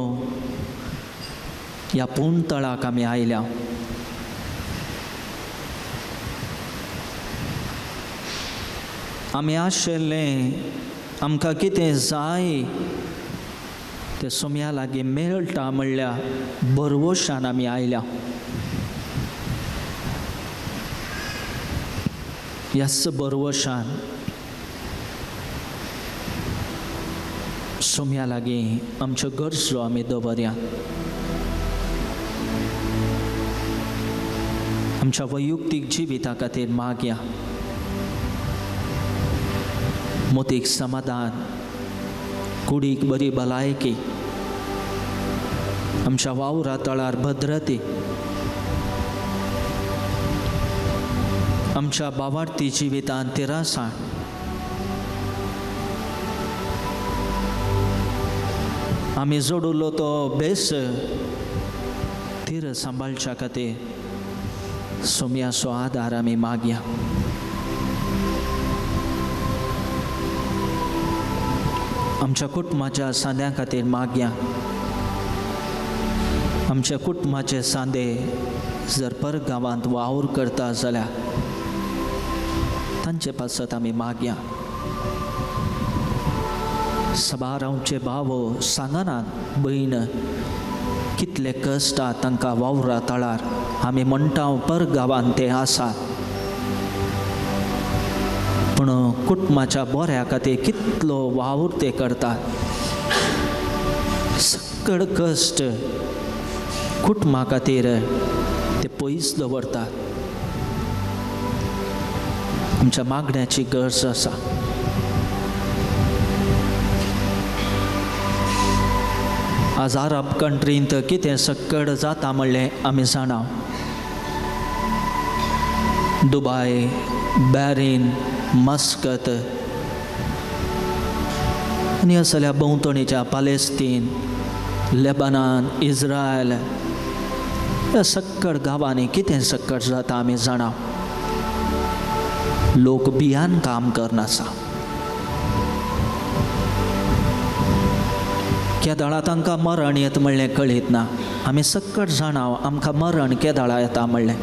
Speaker 2: ह्या पुणतळाक आमी आयल्या. आमी आशिल्लें आमकां कितें जाय ते सोम्या लागीं मेळटा म्हणल्या बरवशान आमी आयल्या. ह्याच बरवशान सोम्या लागीं आमच्यो गरजो आमी दवरया. आमच्या वैयक्तीक जिविता खातीर मागया. मोतीक समाधान, कुडीक बरी भलायकी, आमच्या वावरा तळार भद्रती, आमच्या भावार्थी जिवितांत तिरासाण, आमी जोडुल्लो तो बेस तीर सांबाळच्या खातीर सोम्याचो आदार आमी मागया. आमच्या कुटुंबाच्या सांद्या खातीर मागया. आमच्या कुटुंबाचे सांदे जर परगांवांत वावर करता जाल्यार तांचे पासत आमी मागया. सबारांवचे भाव सांगनात भयण कितले कश्ट तांकां वावरा तळार. आमी म्हणटा परगांवांत ते आसात, पूण कुटुंबाच्या बऱ्या खातीर कितलो वावर ते करतात. सकड कश्ट कुटुंबा खातीर ते पयस दवरतात. आमच्या मागण्याची गरज आसा. आज अरब कंट्रींत कितें सकड जाता म्हणलें आमी जाणा. दुबय, बॅरीन, मस्कत आनी असल्या भोंवतणीच्या पालेस्तीन, लेबनान, इज्रायल ह्या सकड गांवांनी कितें सकड जाता आमी जाणा. लोक बियान काम करनासा. केदाळा तांकां मरण येता म्हणलें कळीत ना. आमी सकड जाणा आमकां मरण केदाळा येता म्हणलें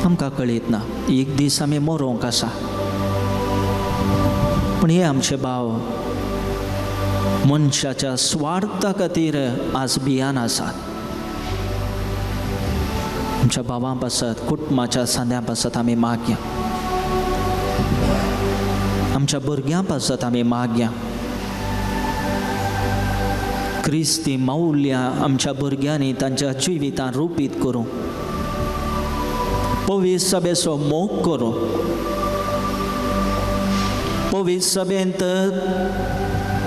Speaker 2: आमकां कळीत ना. एक दीस आमी मरोंक आसा. पूण हे आमचे भाव मनशाच्या स्वार्था खातीर आज बियान आसात. आमच्या भावां पासत, कुटुंबाच्या सांद्यां पासत आमी मागया. आमच्या भुरग्यां पासत आमी मागया. क्रिस्ती मौल्यां आमच्या भुरग्यांनी तांच्या जिवितांत रुपीत करूं. पवित्र सभेचो मोग करूं. पवित्र सभेंत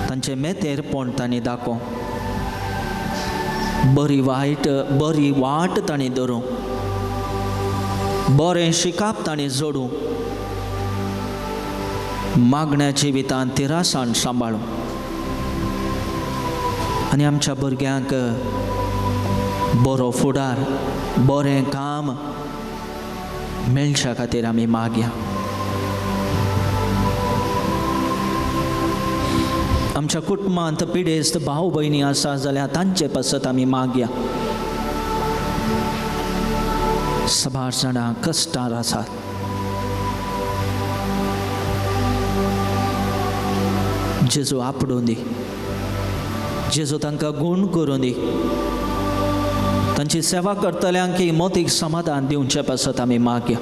Speaker 2: तांचे मेतेरपण तांणी दाखोवं. बरी वाट तांणी धरूं. बरें शिकाप तांणी जोडूं. मागण्या जिवितांत तिरासाण सांबाळूं. आनी आमच्या भुरग्यांक बरो फुडार, बरें काम मेळच्या खातीर आमी मागया. आमच्या कुटुंबांत पिडेस्त भाव भयणी आसा जाल्यार तांचे पासत आमी मागया. सबार जाणां कश्टार आसात. जेजू आपडून दी, जेजू तांकां गूण करून दी, तांची सेवा करतल्यांक मोतीक समाधान दिवचे पासत आमी मागया.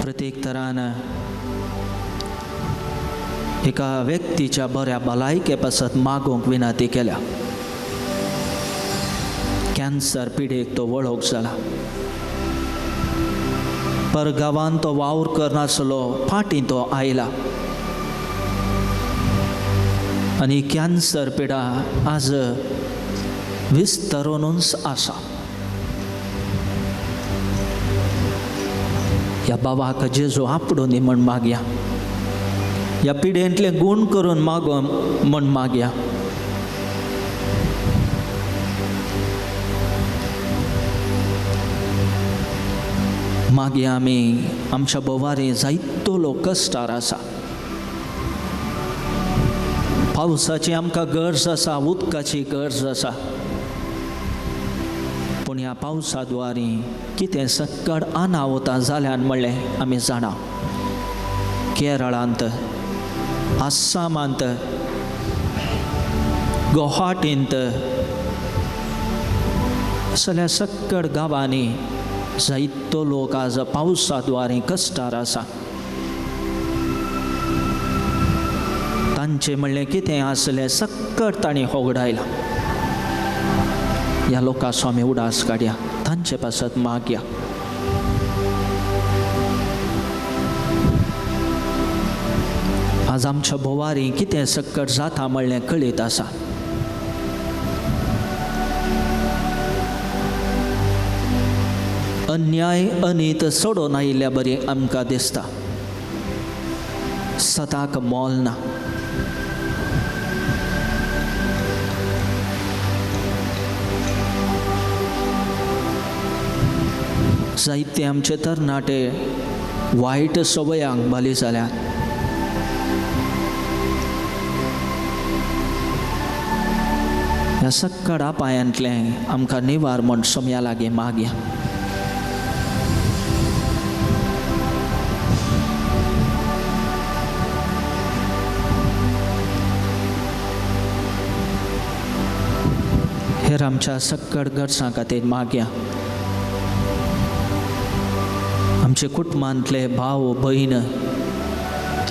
Speaker 2: प्रत्येक तरान एका व्यक्तीच्या बऱ्या भलायके पासत मागूंक विनंती केल्या. कॅन्सर पिडेक तो वळख जाला, पर गांवांत तो वावर करनासलो, फाटीं तो आयला आनी कॅन्सर पिडा आज विस्तरूनच आसा. ह्या बाबाक जेजू आपडून दी म्हण मागया. ह्या पिडेंतले गूण करून मागो म्हण मागया. मागया आमी आमच्या बोवारी जायतो लोक कश्टार आसा. पावसाची आमकां गरज आसा, उदकाची गरज आसा, पूण ह्या पावसा द्वारी कितें सक्कड अनाहुतां जाल्यान म्हणलें आमी जाणा. केरळांत, आसामांत, गुवाहाटींत असल्या सक्कड गांवांनी जायतो लोक आज पावसा द्वारे कश्टार आसा. तांचे म्हणलें कितें आसलें सक्कड तांणी होगडायलां. ह्या लोकांचो आमी उडास काडया, तांचे पासत मागया. आज आमच्या बोवारी कितें सक्कड जाता म्हणलें कळीत आसा. अन्याय अनीत सोडून आयिल्ल्या बरी आमकां दिसता. सदांच मोल ना. जायते आमचे तरणाटे वायट सवयांक बली जाल्यात. ह्या सक्कड आपायांतलें आमकां निवार म्हण सोम्या लागीं मागया. हेर आमच्या सक्कड गरजां खातीर मागया. आमचे कुटुंबांतले भाव भयण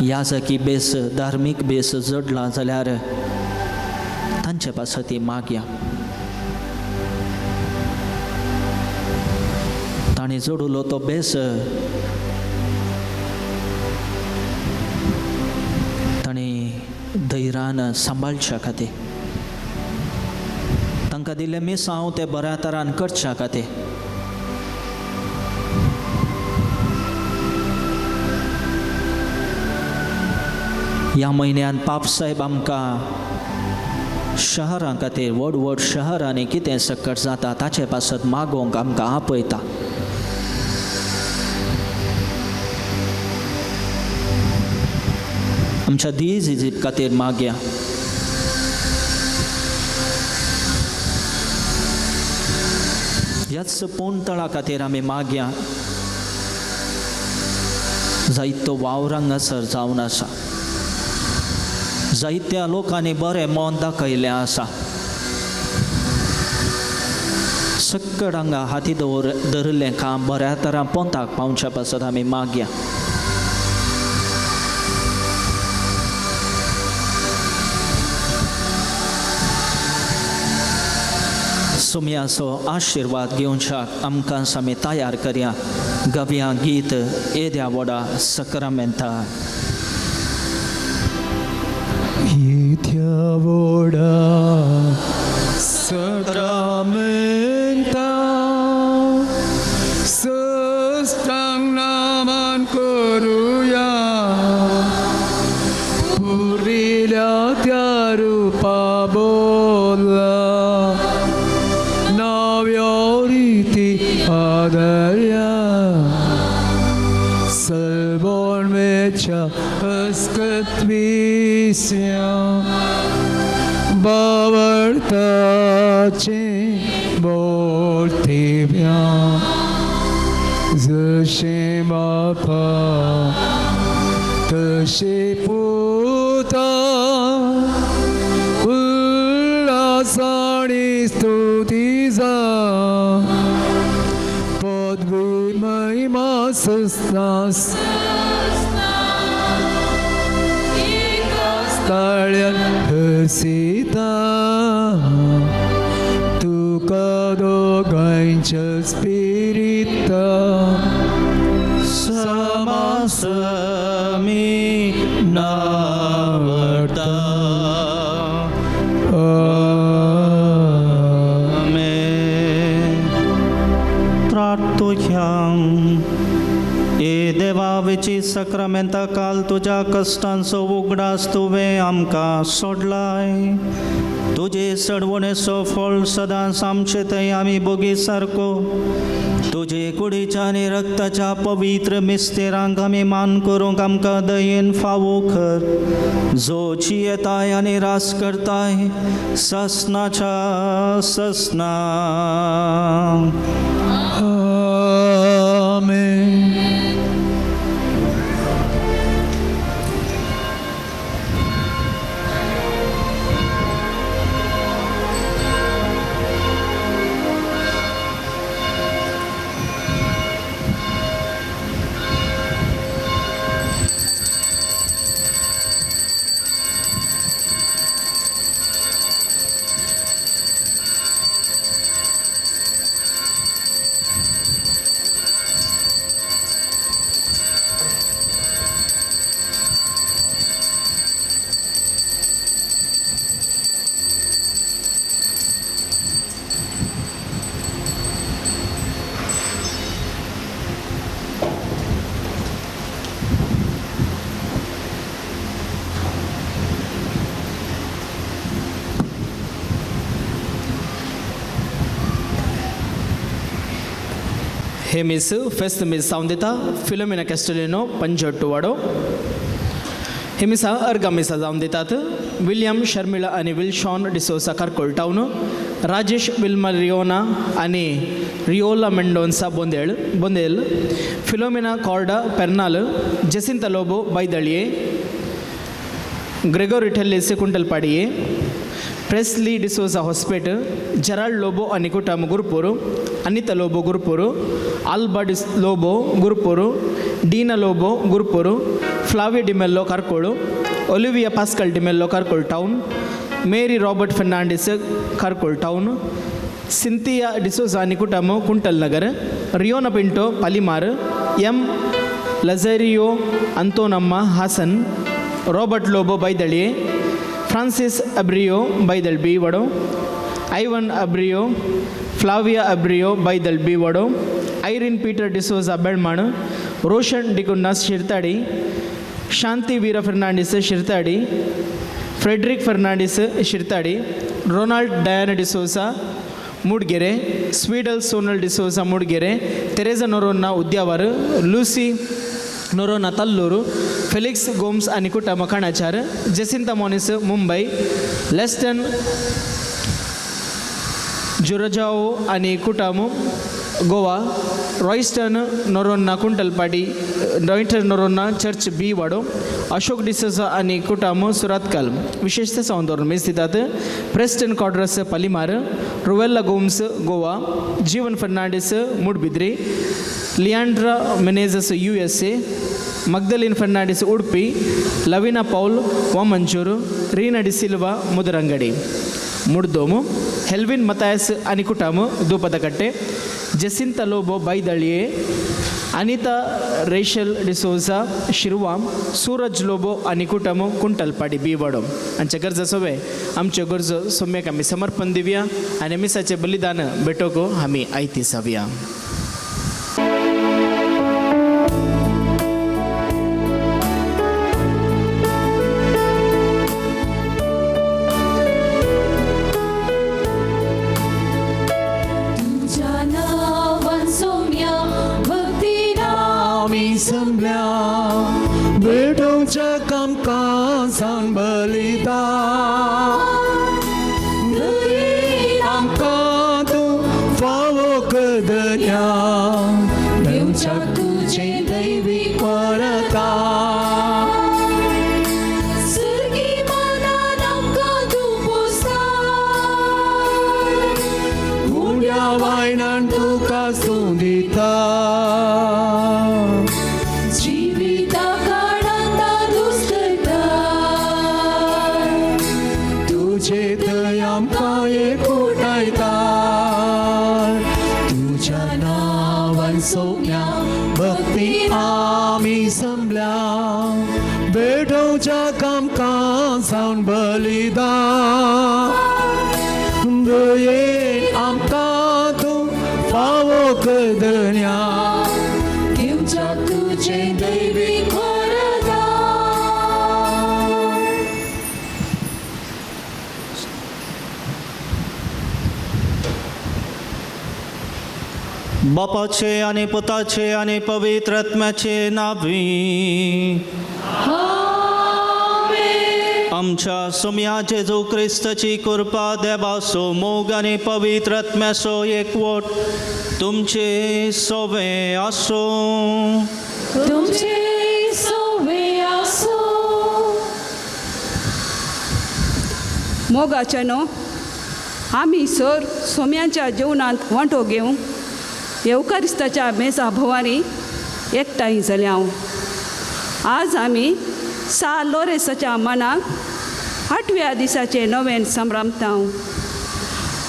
Speaker 2: याजकी बेस, धार्मीक बेस जोडला जाल्यार तांचे पासत मागया. ताणें जोडुलो तो बेस ताणें धैर्यान सांबाळच्या खातीर, तांकां दिल्लें मिसांव ते बऱ्या तरान करच्या खातीर ह्या म्हयन्यान पाप साहेब आमकां शहरां खातीर, व्हड व्हड शहरांनी कितें सक्कट जाता ताचे पासत मागोवंक आमकां आपयता. आमच्या दीस इजिप्त खातीर मागया. ह्याच पोंतळा खातीर आमी मागया. जायतो वावरांक असर जावन आसा. जायत्या लोकांनी बरें मोन दाखयलें आसा. सक्कड हांगा हाती धरिल्लें काम बऱ्या तरान पोंताक पावच्या पासत आमी मागया. सुमयाचो आशिर्वाद घेवच्याक आमकां आमी तयार करया. गव्या गीत येद्या वडा सक्रामेंता.
Speaker 1: येद्या वडा सक्रामेंता सस्तांग नामान करूया. पुरिल्या त्या रूपा बोला आदर्या salvonmecha ascatvisya bavartace mortivya zashemapa तशीपुता उल्हासाने स्तुतीचा पदवी महिमा सस्तास तळ्यात हसिता तुका दोघांच्या स्पिरित
Speaker 2: समासमी नावता प्रार्थुह्यां ए देवा विची सक्रामेंता काल तुझ्या कष्टांचो उगडास तुवें आमकां सोडलाय तुजे सडवणेचो फळ सदांच आमचे थंय आमी बोगी सारको तुजे कुडीच्या आनी रक्ताच्या पवित्र मिस्तेरांक आमी मान करूंक आमकां दयेन फावो कर जोची येताय आनी रास करताय ससनाच्या ससना
Speaker 1: आमेन.
Speaker 3: हे मिस फेस्ट मिस जावन दिता फिलोमिना कॅस्टेलिनो पंचोट्टू वाडो हे मिसा अर्गा मिसा जावन दितात विलियम शर्मिला आनी Wilshon D'Souza Karkal town Rajesh Wilma Riona आनी Riola Mendonca Bondel Philomena Corda Pernal Jacinta Lobo बैदळिये ग्रेगोरी ठेल्लेसे कुंटलपाडिये Presley D'Souza Hospet Gerald Lobo आनी कुटाम Gurupur Anita Lobo Gurupur Alba Lobo Gurupur Dina Lobo Gurupur Flavia D'Mello Karkal Olivia Pascal D'Mello Karkal town Mary Robert Fernandes Karkal town Cynthia D'Souza आनी कुटाम Kuntal Nagar Riona Pinto Palimar M Lazario Antonamma Hassan Robert Lobo बैदळिये Francis Abreo Baidal B वडो Ivan Abreo Flavia Abreo Baidal B ವಡೋ Irene Peter D'Souza Belman Roshan ಡಿಕುನ್ನಾಸ್ Shirtady Shanti Veera Fernandes Shirtady Frederick Fernandes Shirtady Ronald Diana D'Souza Moodgere Sweedal Sonal D'Souza Moodgere Tereza Noronha Udyavar Lucy Noronha Tallur Felix Gomes ಅನಿಕುಟ ಮಖಾಣಾಚಾರ್ ಜಸಿಂತಾ ಮೋನಿಸ್ ಮುಂಬೈ ಲೆಸ್ಟನ್ जुरजाओ आनी कुटामू Goa Royston Noronha Kuntalpady Royston Noronha church B वाडो अशोक डिसोजा आनी कुटामू सुरातकल विशेषतः सौंदर्य मेस दितात प्रेस्टन कॉड्रस पलिमार रुवेल्ला गोम्स गोवा जीवन फर्नांडिस मूडबिद्री लियांड्रा मेनेजस USA मग्दलिन फर्नांडिस उडुपी लविना पौल वामंचूರು ರೀನಾ ಡಿಸಿಲ್ವಾ ಮುದರಂಗಡಿ ಮುಡ್ದೋಮು ಹೆಲ್ವಿನ್ ಮತಾಯಸ್ ಅನಿಕುಟಾಮು ದೂಪದಕಟ್ಟೆ ಜಸಿಂತಾ ಲೋಬೋ ಬೈದಳಿಯೇ ಅನಿತಾ ರೇಷಲ್ ಡಿಸೋಜಾ शिरवाम सूरज लोबो आणि कुटुंब कुंटलपाडी बी वडो आमच्या गरजा सोबे आमच्यो गरजो सोम्याक आमी समर्पण दिवया आनी मिसाचें बलिदान भेटोको आमी आयती सावया.
Speaker 1: भेटोच्या कामकाजान बलिदान आमकां तूं फावो करदया देवच्या तुजें दैवीक वरदान सोम्या भक्ती आमी संभल्या बेठवच्या कामकाजान बलिदान दयेन आमकां तूं फावो करदन्या दिवच्या तुजें दैवीक वरदान.
Speaker 2: बापाचे आणि पुताचे आणि पवित्र आत्म्याचे नावी. आमच्या सोम्या जेजू क्रिस्ताची कृपा देवाचो मोग आणि पवित्र आत्म्याचो एकवट तुमचे सोवे आसो.
Speaker 4: तुमचे सोवे आसो.
Speaker 5: मोगाच्या न्हू आमी सर सोम्याच्या जेवणांत वांटो घेवंक येवकारिस्ताच्या मेजा भोवारी एकठांय जाल्या. आज आमी सा लोरेसाच्या मनाक 8व्या दिसाचे नोवेन संभ्रमता.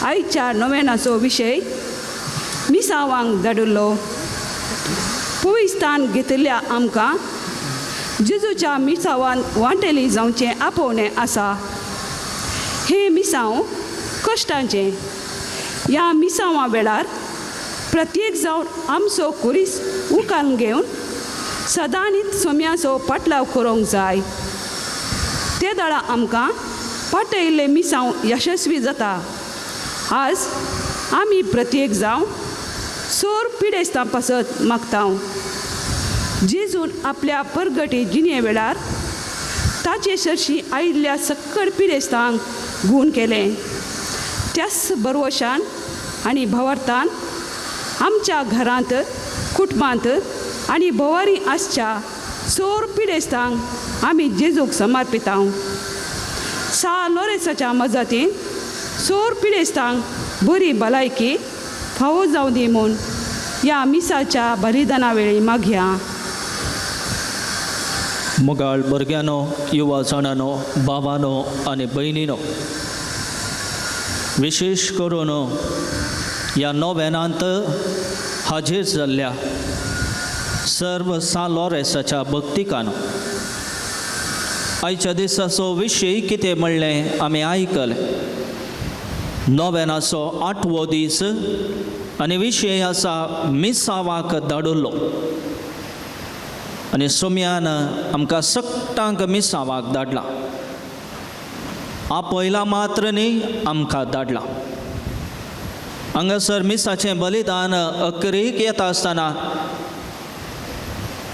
Speaker 5: आयच्या नोवेनाचो विशय मिसावांक धाडिल्लो. पवित्रान घेतिल्ल्या आमकां जेजूच्या मिसावान वांटेली जावचें आपोवणें आसा. हे मिसांव कश्टांचें. ह्या मिसांवा वेळार प्रत्येक जावन आमचो कुरीस उखान घेवन सदांच सोम्याचो पाटलाव करूंक जाय. ते दाळा आमकां पाटयल्ले मिसांव यशस्वी जाता. आज आमी प्रत्येक जावन सोर पिडेस्तां पासत मागता. जेजून आपल्या परगटे जिणे वेळार ताचे सरशी आयिल्ल्या सक्कड पिडेस्तांक गूण केलें. त्याच बरवशान आनी भवार्थान आमच्या घरांत कुटुंबांत आनी भोवारी आसच्या सोर पिडेस्तांक आमी जेजूक समर्पिता. सा लोरेसाच्या मजतीन सोर पिडेस्तांक बरी भलायकी फावो जावं दी म्हूण ह्या मिसाच्या बलिदाना वेळी मागया.
Speaker 2: मोगाळ भुरग्यानो, युवा जाणांनो, भावांनो आनी भयणीनो, विशेश करून ह्या नोवेनांत हाजीर जाल्ल्या सर्व सा लोरेसाच्या भक्तिकांनो, आयच्या दिसाचो विशय कितें म्हणलें आमी आयकलें. नोवेनाचो 8वो दीस आनी विशय आसा मिसावाक धाडिल्लो. आनी सोम्यान आमकां सक्टांक मिसावाक धाडला. आपयला मात्र न्ही, आमकां धाडला. हांगासर मिसाचें बलिदान अकरेक येता आसतना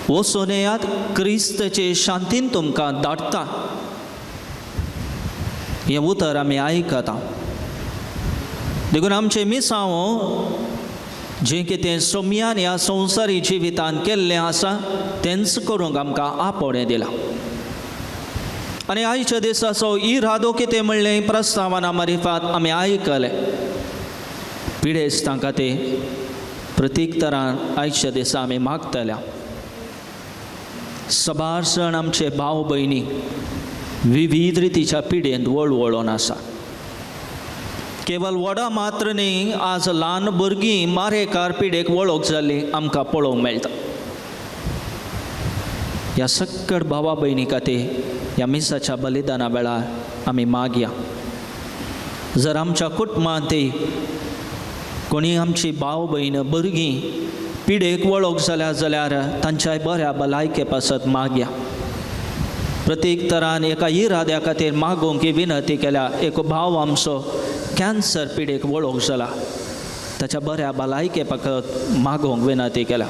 Speaker 2: वचून येयात, क्रिस्ताचे शांतीन तुमकां धाडटा. हें उतर आमी आयकता. देखून आमचें मिसांव जें कितें सोम्यान ह्या संवसारी जिवितान केल्लें आसा तेंच करूंक आमकां आपोवणें दिलां. आनी आयच्या दिसाचो इरादो कितें म्हणलें प्रस्तावना मारिफात आमी आयकलें. पिडेस्तां खातीर प्रत्येक तरान आयच्या दिसा आमी मागतल्या. सबार सण आमचे भाव भयणी विविध रितीच्या पिडेंत वळवळून आसा. केवळ वडा मात्र न्ही, आज ल्हान भुरगीं मारेकार पिडेक वळख जाल्ली आमकां पळोवंक मेळटा. ह्या सक्कड भावा भयणी खातीर ह्या मिसाच्या बलिदाना वेळार आमी मागया. जर आमच्या कुटुंबांत कोणी आमची भाव भयण भुरगीं पिडेक वळख जाल्यार तांच्या बऱ्या भलायके पासत मागया. प्रत्येक तरान एका इराद्या खातीर मागोवंक विनंती केल्या. एक भाव आमचो कॅन्सर पिडेक वळख जाला, ताच्या बऱ्या भलायके पासत मागोवंक विनंती केल्या.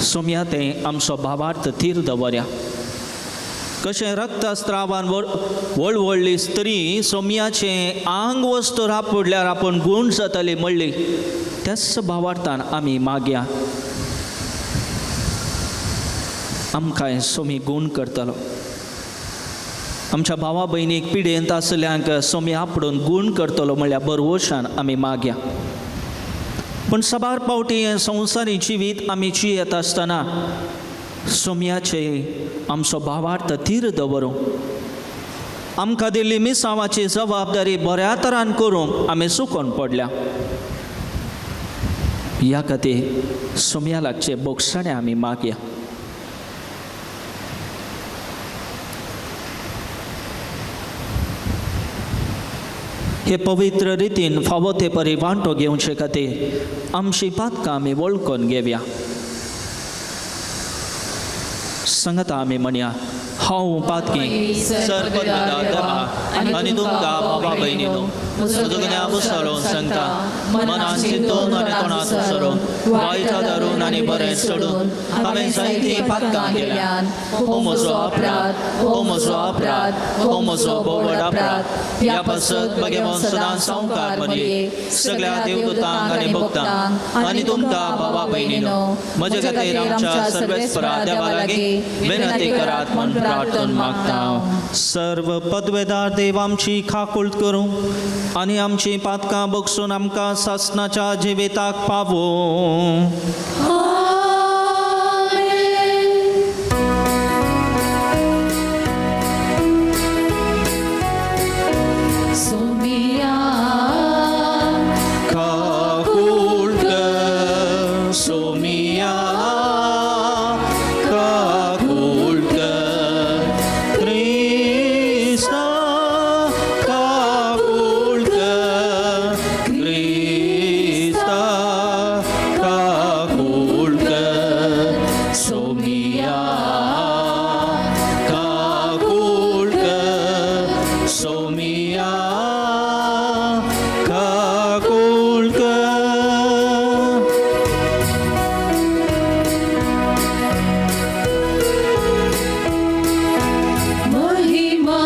Speaker 2: सोम्या तें आमचो भावार्थ थीर दवरया. कशें रक्तस्त्रावान वळवळली स्त्री सोम्याचें आंग वस्तू रापडल्यार आपूण गूण जातली म्हणली, त्याच भावार्थान आमी मागया. आमकां सोमी गूण करतलो. आमच्या भावा भयणीक पिडेंत आसल्यांक सोमी आपडून गूण करतलो म्हणल्यार बरवशान आमी मागया. पूण सबार पावटी हें संवसारी जिवीत आमी जियेत आसतना सोम्याचे आमचो भावार्थ थीर दवरूं, आमकां दिल्ली मिसावाची जबाबदारी बऱ्या तरान करूंक आमी चुकोवन पडल्या. या खातीर सुम्या लागचे बोगसाणे आमी मागया. हे पवित्र रितीन फावो ते परी वांटो घेवचे खातीर आमची पातकां आमी वळखून घेवया. सांगता आमी म्हणया, हांव पातकी सरपदवेदार देवा आनी तुमकां बाबा भयणीनो झगड्या मुसळून सांगता, मनान चिंतून आनी तोंडात उसळून वायट धरून आनी बरें सोडून हांवें जायतीं पातकां केल्यान. हो म्हजो अपराध, हो म्हजो अपराध, हो म्हजो बोवड अपराध. ह्या पासत भगवान सदां संवकार मदीं सगळ्या देवदूतांक आनी भक्तांक आनी तुमकां बाबा भयणीनो म्हजे खातीर आमच्या सर्वेस्परा देवा लागीं विनंती करात म्हूण प्रार्थना मागता. सर्व पदवेदार देव आमची खाकुळट करूं आनी आमची पातकां बगसून आमकां सासणाच्या जिविताक पावूं.
Speaker 4: Sumia,
Speaker 2: खाकुळट कर सोमिया, खाकुळट कर क्रिस्ता, खाकुळट कर क्रिस्ता, खाकुळट कर सोमिया, खाकुळट कर सोमिया, खाकुळट कर.
Speaker 4: Mahima,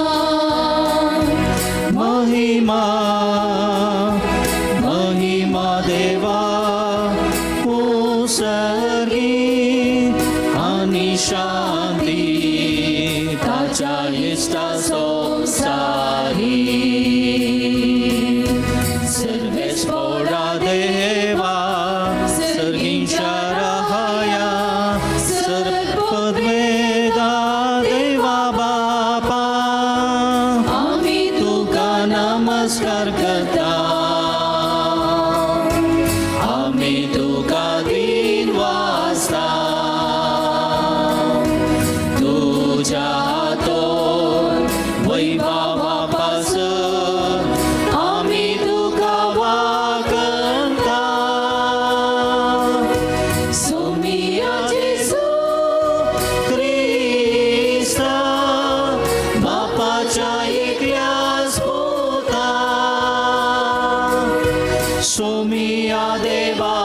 Speaker 2: महिमा महिमा देवा उसर्गी आणि शांती ताच्या इष्टा संसारी. सर्वेस्परा देवा सर्गींच्या रहाया सर्वपदवेदा देवा बापा.
Speaker 4: Ami
Speaker 2: तुका नमस्कार करता, आमी तुका दिन वाजता. तुझ्या हातून वैभवा पासत आमी तुका वागता.
Speaker 4: Sumia Jesu,
Speaker 2: क्रिस्ता बापाच्या एकल्याच पोता. सोमिया देवा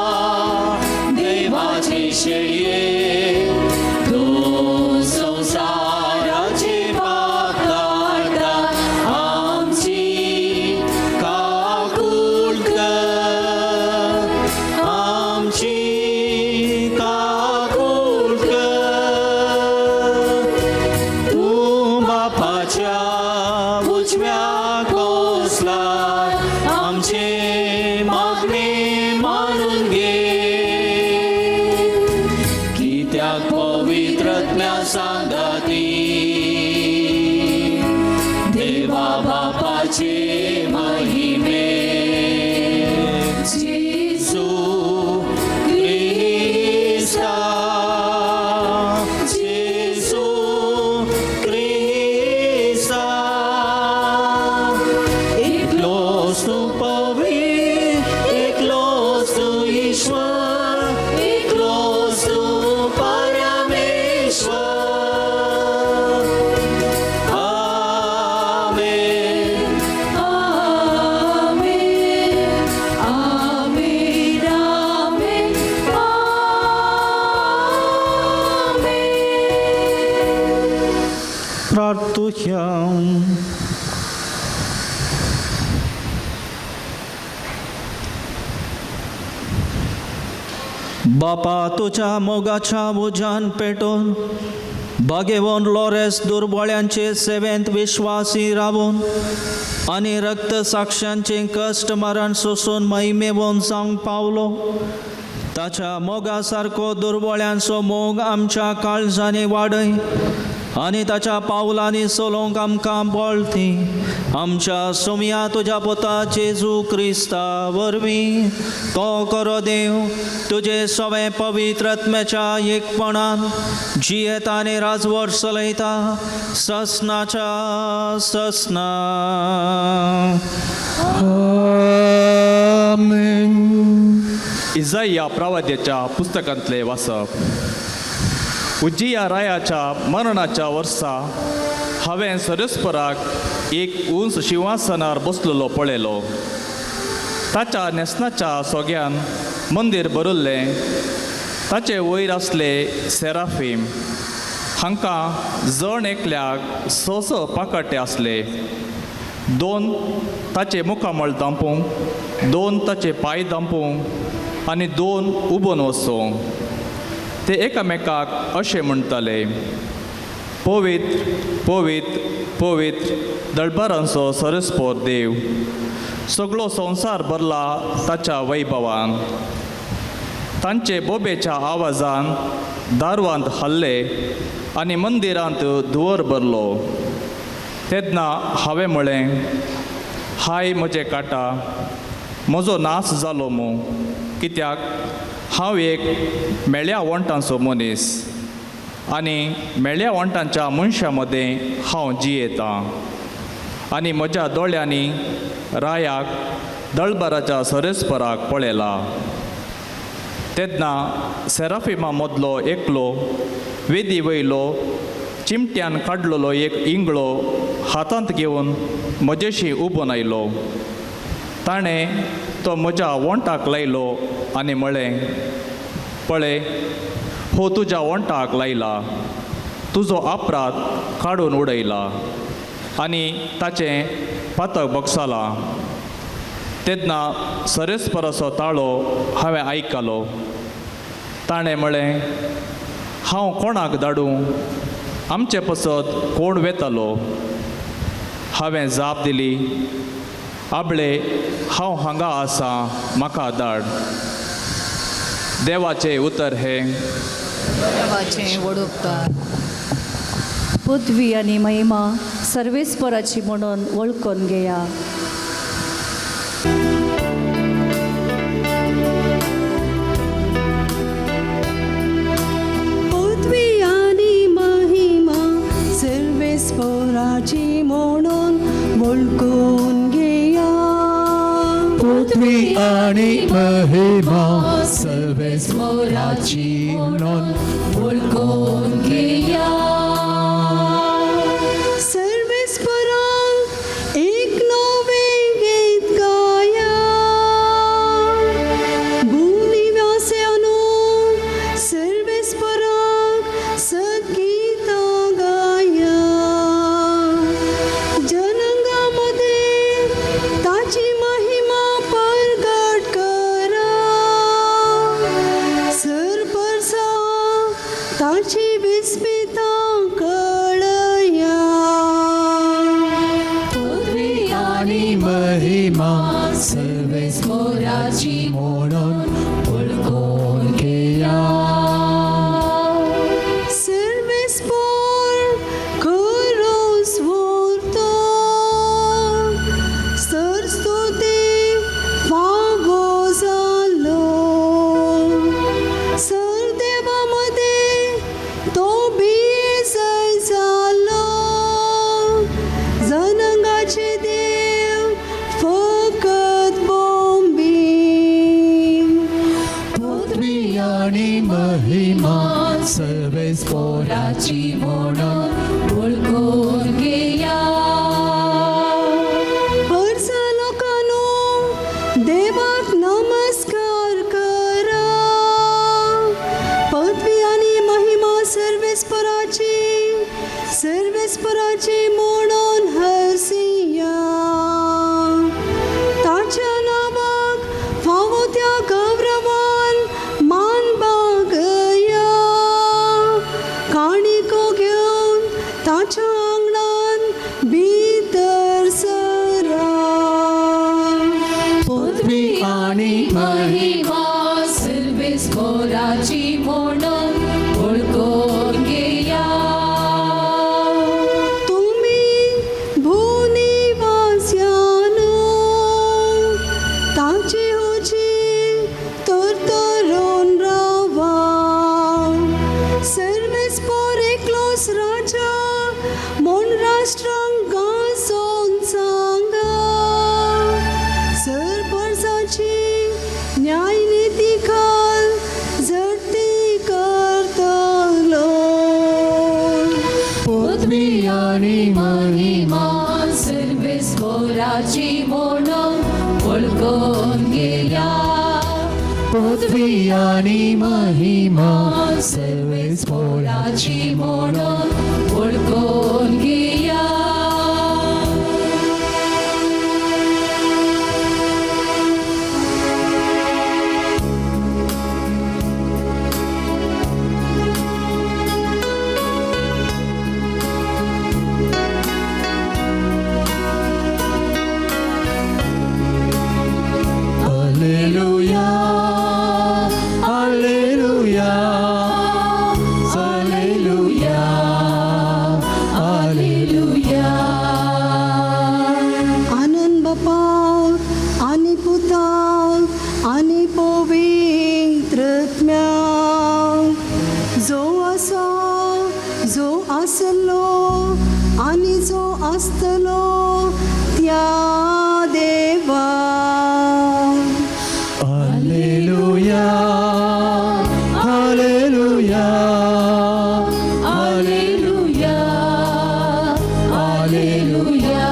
Speaker 2: देवाची शेळये तू संसाराची पाप काढता. आमची खाकुळट कर, आमची खाकुळट कर. तू बापाच्या उजव्या कोसलार आमचे मागणे मानून घे. कित्याक पवित्रत्म्या सांगती देवा बापाचे महिमे. जेसू क्रिस्ता, जेसू क्रिस्ता. एकलोच तू पवित्र, एकलोच तू ईश्वर, एकलोच तू परमेश्वर. आमेन.
Speaker 4: Amen, Amen, Amen, Amen.
Speaker 2: प्रार्थुया. बापा तुझ्या मोगाच्या उजान पेटून भाग्यवान लॉरेस दुर्बळ्यांचे सेवेंत विश्वासी रावून आनी रक्त साक्षांचे कश्ट मरण सोसून महिमेवून जावंक पावलो. ताच्या मोगा सारको दुर्बळ्यांचो मोग आमच्या काळजांनी वाडय आनी ताच्या पावलांनी चलोवंक आमकां बळती आमच्या सोमया तुज्या पुता जेजू क्रिस्ता वरवीं तो करो देव तुजे सवे पवित्र आत्म्याच्या एकपणान जियेता आनी राजवट चलयता ससनाच्या ससना.
Speaker 1: आमेन.
Speaker 6: इजाया प्रवाद्याच्या पुस्तकांतले वाचप. उज्जिया रायाच्या मरणाच्या वर्सा हांवें सरस्पराक एक उंच शिंवासनार बसलेलो पळयलो. ताच्या नेसनाच्या सोग्यान मंदीर भरिल्लें. ताचे वयर आसले सेराफीम. हांकां जण एकल्याक स पाकाटे आसले. 2 ताचे मुखामळ दांपूंक, 2 ताचे पांय दांपूंक आनी 2 उबोन वचूंक. ते एकामेकाक अशें म्हणटाले, पवित्र पवित्र पवित्र दळबारांचो सरस्पोर देव, सगळो संवसार भरला ताच्या वैभवान. तांचे बोबेच्या आवाजान दारवांत हल्ले आनी मंदिरांत धुंवर भरलो. तेन्ना हांवें म्हळें, हाय म्हजे काटा, म्हजो नाश जालो मू, कित्याक हांव एक मेळ्या वंटांचो मनीस आनी मेळ्या वंटांच्या मनशां मदें हांव जियेतां. आनी म्हज्या दोळ्यांनी रायाक दळबाराच्या सरस्पराक पळयला. तेन्ना सेराफिमा मदलो एकलो वेदी वयलो चिमट्यान काडलेलो एक इंगळो हातांत घेवन म्हजेशी उबोन आयलो. ताणें तो म्हज्या वंटाक लायलो आनी म्हळें, पळय, हो तुज्या वंटाक लायला, तुजो अपराध काडून उडयला आनी ताचें पातक बगसालां. तेन्ना सरस्पराचो ताळो हांवें आयकलो. ताणें म्हळें, हांव कोणाक धाडूं? आमचे पसत कोण वेतालो? हांवें जाप दिली, आबळे, हांव हांगा आसा, म्हाका धाड. देवाचें उतर हें,
Speaker 7: देवाचें वडोवकार. पदवी आनी महिमा सर्वेस्पराची म्हणून वळखून घेया.
Speaker 5: पदवी आनी महिमा सर्वेस्पराची म्हणून वळखून घेया.
Speaker 1: पृथ्वी आणि महिमा सर्वेस्पराची म्हणून
Speaker 4: वळखून घेया.
Speaker 5: सर्वेस्पराक एक नवें गीत गाया. भूनिवास्यांनो सर्वेस्पराक सद्गीतां गाया. जनांगांमध्ये ताची महिमा प्रगट करा. सरपरसा ताची विस्मितां कळया.
Speaker 4: पृथ्वी आणि
Speaker 1: महिमा सर्वेस्पराची
Speaker 4: मोराची
Speaker 1: म्हणून
Speaker 4: वळखून घेया.
Speaker 5: सर्वेस्पर खरो स्वर्तो सरस्तुती फावो जालो. सरदेवामध्ये तो बेजय जालो. जनांगाचे देव फकत बोंबी.
Speaker 1: पृथ्वी आणि महिमा सर्वेस्पराची म्हणून
Speaker 4: वळखून घेया.
Speaker 5: वर्सा लोकांनो देवाक नमस्कार करा. पदवी आणि महिमा सर्वेस्पराची म्हणून हरसिया. ताच्या नावाक फावो त्या गौरवान मान बागया. काणिको घेवन ताच्या आंगणान भितर सरा.
Speaker 1: पृथ्वी आणि
Speaker 4: महिमा सर्वेस्पराची म्हणून वळखून घेया.
Speaker 1: पृथ्वी आणि महिमा सर्वेच
Speaker 4: पोराची म्हणून ओळखून घेया.
Speaker 1: Alleluia, Alleluia, Alleluia,
Speaker 4: hallelujah.
Speaker 5: आनंद बापा आणि पुता आणि पवित्रत्म्या जो असा जो असलो आणि जो असतलो त्या देवा.
Speaker 1: Alleluia, Alleluia,
Speaker 4: hallelujah. हालेलुया.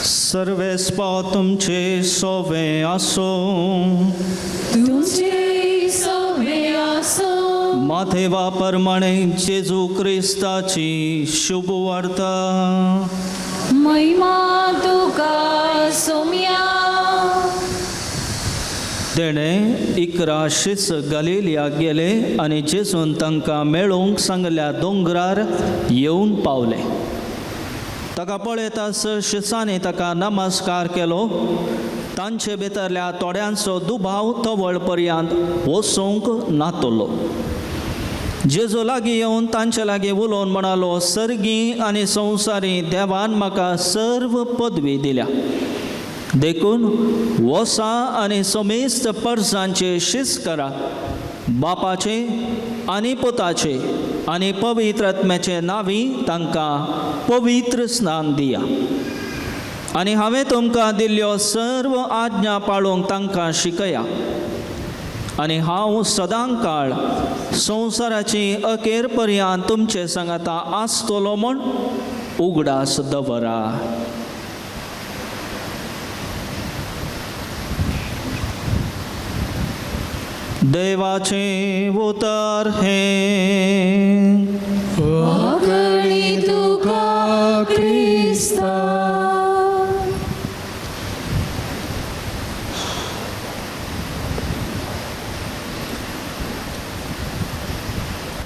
Speaker 2: सर्वे स्पाव तुमचे सोवे असो.
Speaker 4: तुमचे सवे असो.
Speaker 2: माथेवाप्रमाणे जेजू ख्रिस्ताची शुभ वार्ता.
Speaker 4: महिमा तुका सोम्या.
Speaker 2: तेणे इकराशीस गलिलिया गेले आणि जेजून तांकां मेळूंक सांगल्या दोंगरार येवन पावले. ताका पळयताच शिसांनी ताका नमस्कार केलो. तांचे भितरल्या थोड्यांचो दुबाव तवळ पर्यंत वचूंक नातलो. जेजू लागीं येवन तांचे लागीं उलोवन म्हणालो, सर्गी आनी संवसारी देवान म्हाका सर्व पदवी दिल्या. देखून वसा आनी समेस्त परसांचे शिस करा. बापाचे आनी पुताचे आनी पवित्र आत्म्याचे नांवी तांकां पवित्र स्नान दिया. आनी हांवें तुमकां दिल्ल्यो सर्व आज्ञा पाळूंक तांकां शिकया. आनी हांव सदां काळ संवसाराची अखेर पर्यंत तुमचे सांगाता आसतलो म्हूण उगडास दवरा. देवाचे उतर हे.
Speaker 4: वगळी तुका ख्रिस्ता.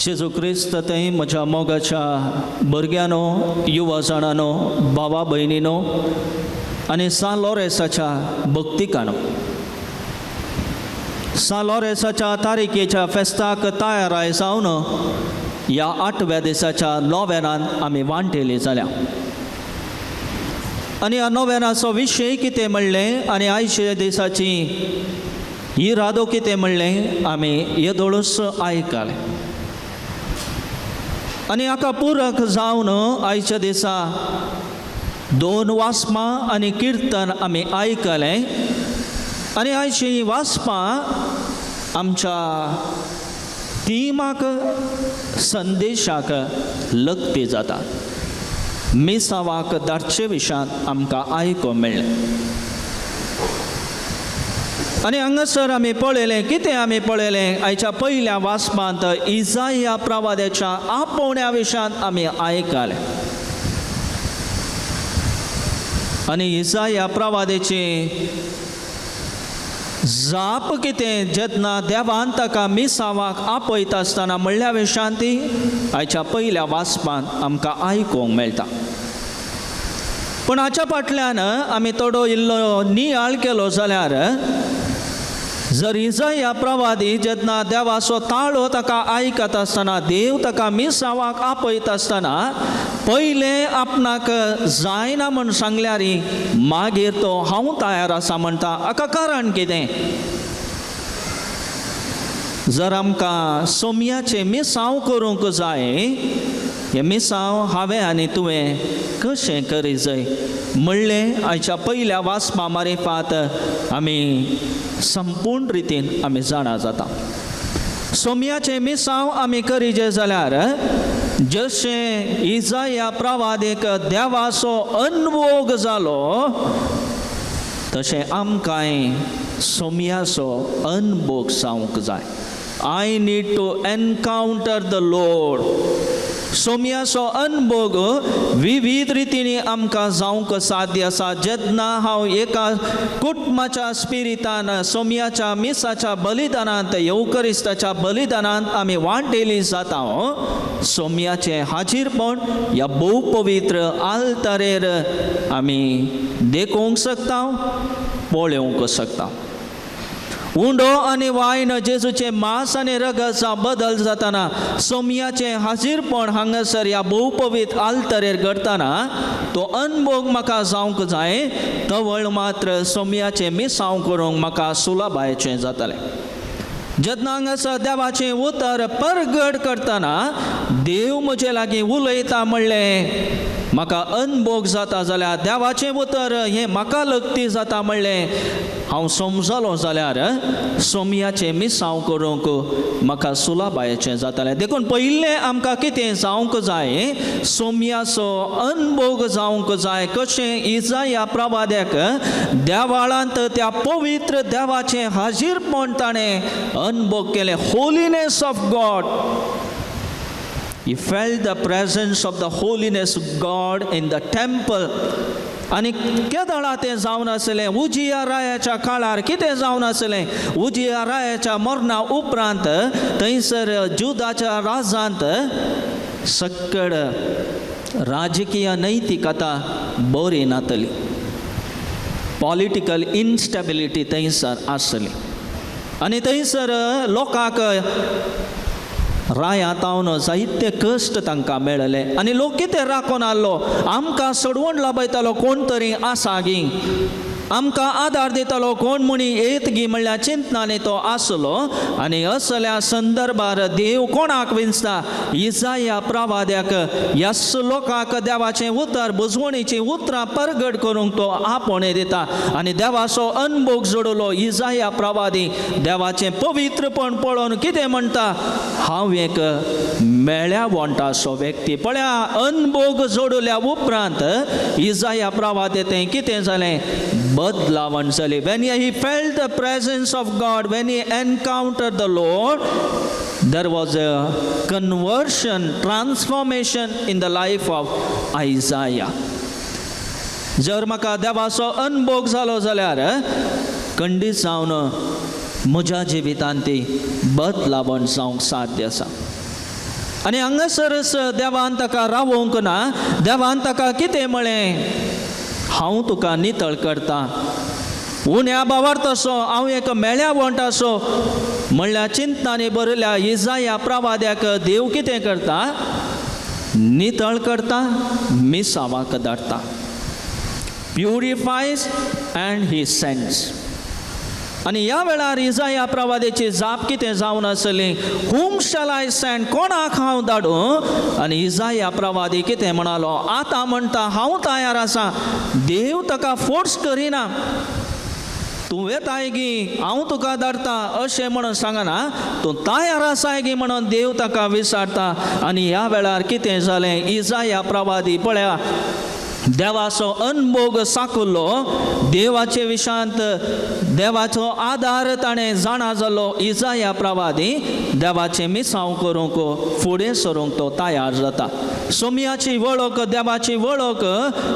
Speaker 2: जेजू क्रिस्त थंय म्हज्या मोगाच्या भुरग्यानो, युवा जाणांनो, भावा भयणीनो आनी सान लॉरेन्साच्या भक्तिकानो, सान लॉरेन्साच्या तारीखेच्या फेस्ताक तयाराय जावन ह्या 8व्या दिसाच्या नोवेनांत आमी वांटेली जाल्या. आनी ह्या नोवेनाचो विशय कितें म्हणलें आनी आयच्या दिसाची ही रादो कितें म्हणलें आमी येदोळूच आयकलें. आनी हाका पुरक जावन आयच्या दिसा 2 वास्पां आनी किर्तन आमी आयकलें. आनी आयची वास्पां आमच्या तिमाक संदेशाक लक्ती जाता. मिसावाक धाडचे विशयांत आमकां आयको मेळ्ळें. आनी हांगासर आमी पळयलें, कितें आमी पळयलें आयच्या पयल्या वास्पांत इसाया प्रवाद्याच्या आपोवण्या विशयांत आमी आयकलें. आनी इसाया प्रवाद्याची जाप कितें जेन्ना देवान ताका मिसावाक आपयता आसतना म्हणल्या विशयांत ती आयच्या पयल्या वास्पांत आमकां आयकूंक मेळटा. पूण हाच्या फाटल्यान आमी थोडो इल्लो नियाळ केलो जाल्यार जर इसाया प्रवादी जेन्ना देवाचो ताळो ताका आयकत आसतना, देव ताका मिसावाक आपयता आसतना पयलें आपणाक जायना म्हूण सांगल्यार मागीर तो हांव तयार आसा म्हणटा. हाका कारण कितें? जर आमकां सोमयाचें मिसांव करूंक जाय, हें मिसांव हांवें आनी तुवें कशें करी जाय म्हणलें आयच्या पयल्या वास्पा मारिफात आमी संपूर्ण रितीन आमी जाणा जाता. सोमयाचें मिसांव आमी करी जे जाल्यार जशे इजाया प्रवादेक देवाचो अनुभव जालो तशें आमकांय सोमयाचो अनुभव जावंक जाय. I need to encounter the Lord. सोमयाचो अनुभव विविध रितींनी आमकां जावंक साध्य आसा. जेन्ना हांव एका कुटुंबाच्या स्पिरितान सोमयाच्या मिसाच्या बलिदानांत येवकरिस्ताच्या बलिदानांत आमी वांटेली जाता. सोमयाचें हाजीरपण ह्या भोव पवित्र आल्तारेर आमी देखूंक शकता, पळोवंक शकता. उंडो आनी वायन जेजूचे मांस आनी रगतचा बदल जाताना सोमयाचें हाजीरपण हांगासर ह्या भोव पवित्र आल्तारेर घडताना तो अनुभव म्हाका जावंक जाय. तवळ मात्र सोमयाचें मिसांव करूंक म्हाका सुलभायचें जातालें. जेन्ना हांगासर देवाचें उतर परगट करतना देव म्हजे लागीं उलयता म्हणलें म्हाका अनुभव जाता जाल्यार देवाचें उतर हें म्हाका लक्ती जाता म्हणलें हांव समजलो जाल्यार सोमयाचें मिसांव करूंक म्हाका सुलभायचें जातालें. देखून पयलें आमकां कितें जावंक जाय, सोमयाचो अनुभव जावंक जाय. कशें इजाया प्रवाद्याक देवाळांत त्या पवित्र देवाचें हाजीरपण ताणें अनुभव केलें. Holiness of God. He felt the presence of the holiness of God in the temple. आनी केदळा तें जावन आसलें. उजिया रायाच्या काळार कितें जावन आसलें, उजिया रायाच्या मरणा उपरांत थंयसर जुदाच्या राजांत सक्कड राजकीय नैतिकता बरी नातली. पॉलिटिकल इन्स्टेबिलिटी थंयसर आसली आनी थंयसर लोकांक राया तावन जायते कश्ट तांकां मेळले आनी लोक कितें राखून आसलो, आमकां सोडवून लाभयतालो कोण तरी आसा गी, आमकां आदार दितालो कोण मुणी येत गी म्हणल्यार चिंतनांनी तो आसलो. आनी असल्या संदर्भार देव कोणाक विंचता, इजाया प्रवाद्याक ह्या लोकांक देवाचें उतर बुजवणीचीं उतरां परगट करूंक तो आपणे दिता. आनी देवाचो अनुभव जोडलो. इजाया प्रवादी देवाचें पवित्रपण पळोवन कितें म्हणटा, हांव एक मेळ्या वोंटाचो व्यक्ती. पळया, अनुभव जोडल्या उपरांत इजाया प्रवादें कितें जालें, बदलावण जाली. When he felt the presence of God, when he encountered the Lord, there was a conversion, transformation in the life of Isaiah. जर म्हाका देवाचो अनुभव जालो जाल्यार खंडीत जावन म्हज्या जिवितांत ती बदलावण जावंक साध्य आसा. आनी हांगासरच देवान ताका रावोंक ना. देवान ताका कितें म्हळें, हांव तुका नितळ करता. उण्या भावार तसो हांव एक मेळ्या वोंटाचो म्हणल्यार चिंतनांनी बरयल्या इजाया प्रवाद्याक देव कितें करता, नितळ करता, मिसावाक धाडटा. प्युरिफायज अँड ही सेंड्स. आनी ह्या वेळार इजाया प्रवादेची जाप कितें जावन आसली, हूम शॅल आय सेंड, कोणाक हांव धाडूं. आनी इजाया प्रवादी कितें म्हणालो, आतां म्हणटा हांव तयार आसा. देव ताका फोर्स करिना, तूं येताय गी हांव तुका धाडटा अशें म्हणून सांगना, तूं तयार आसाय गी म्हणून देव ताका विचारता. आनी ह्या वेळार कितें जालें, इजाया प्रवादी पळया देवाचो अनुभव साकुल्लो. देवाचे विशांत देवाचो आदार ताणें जाणा जालो. इजाया प्रवादी देवाचें मिसांव करूंक फुडें सरूंक तो तयार जाता. सोमयाची वळख, देवाची वळख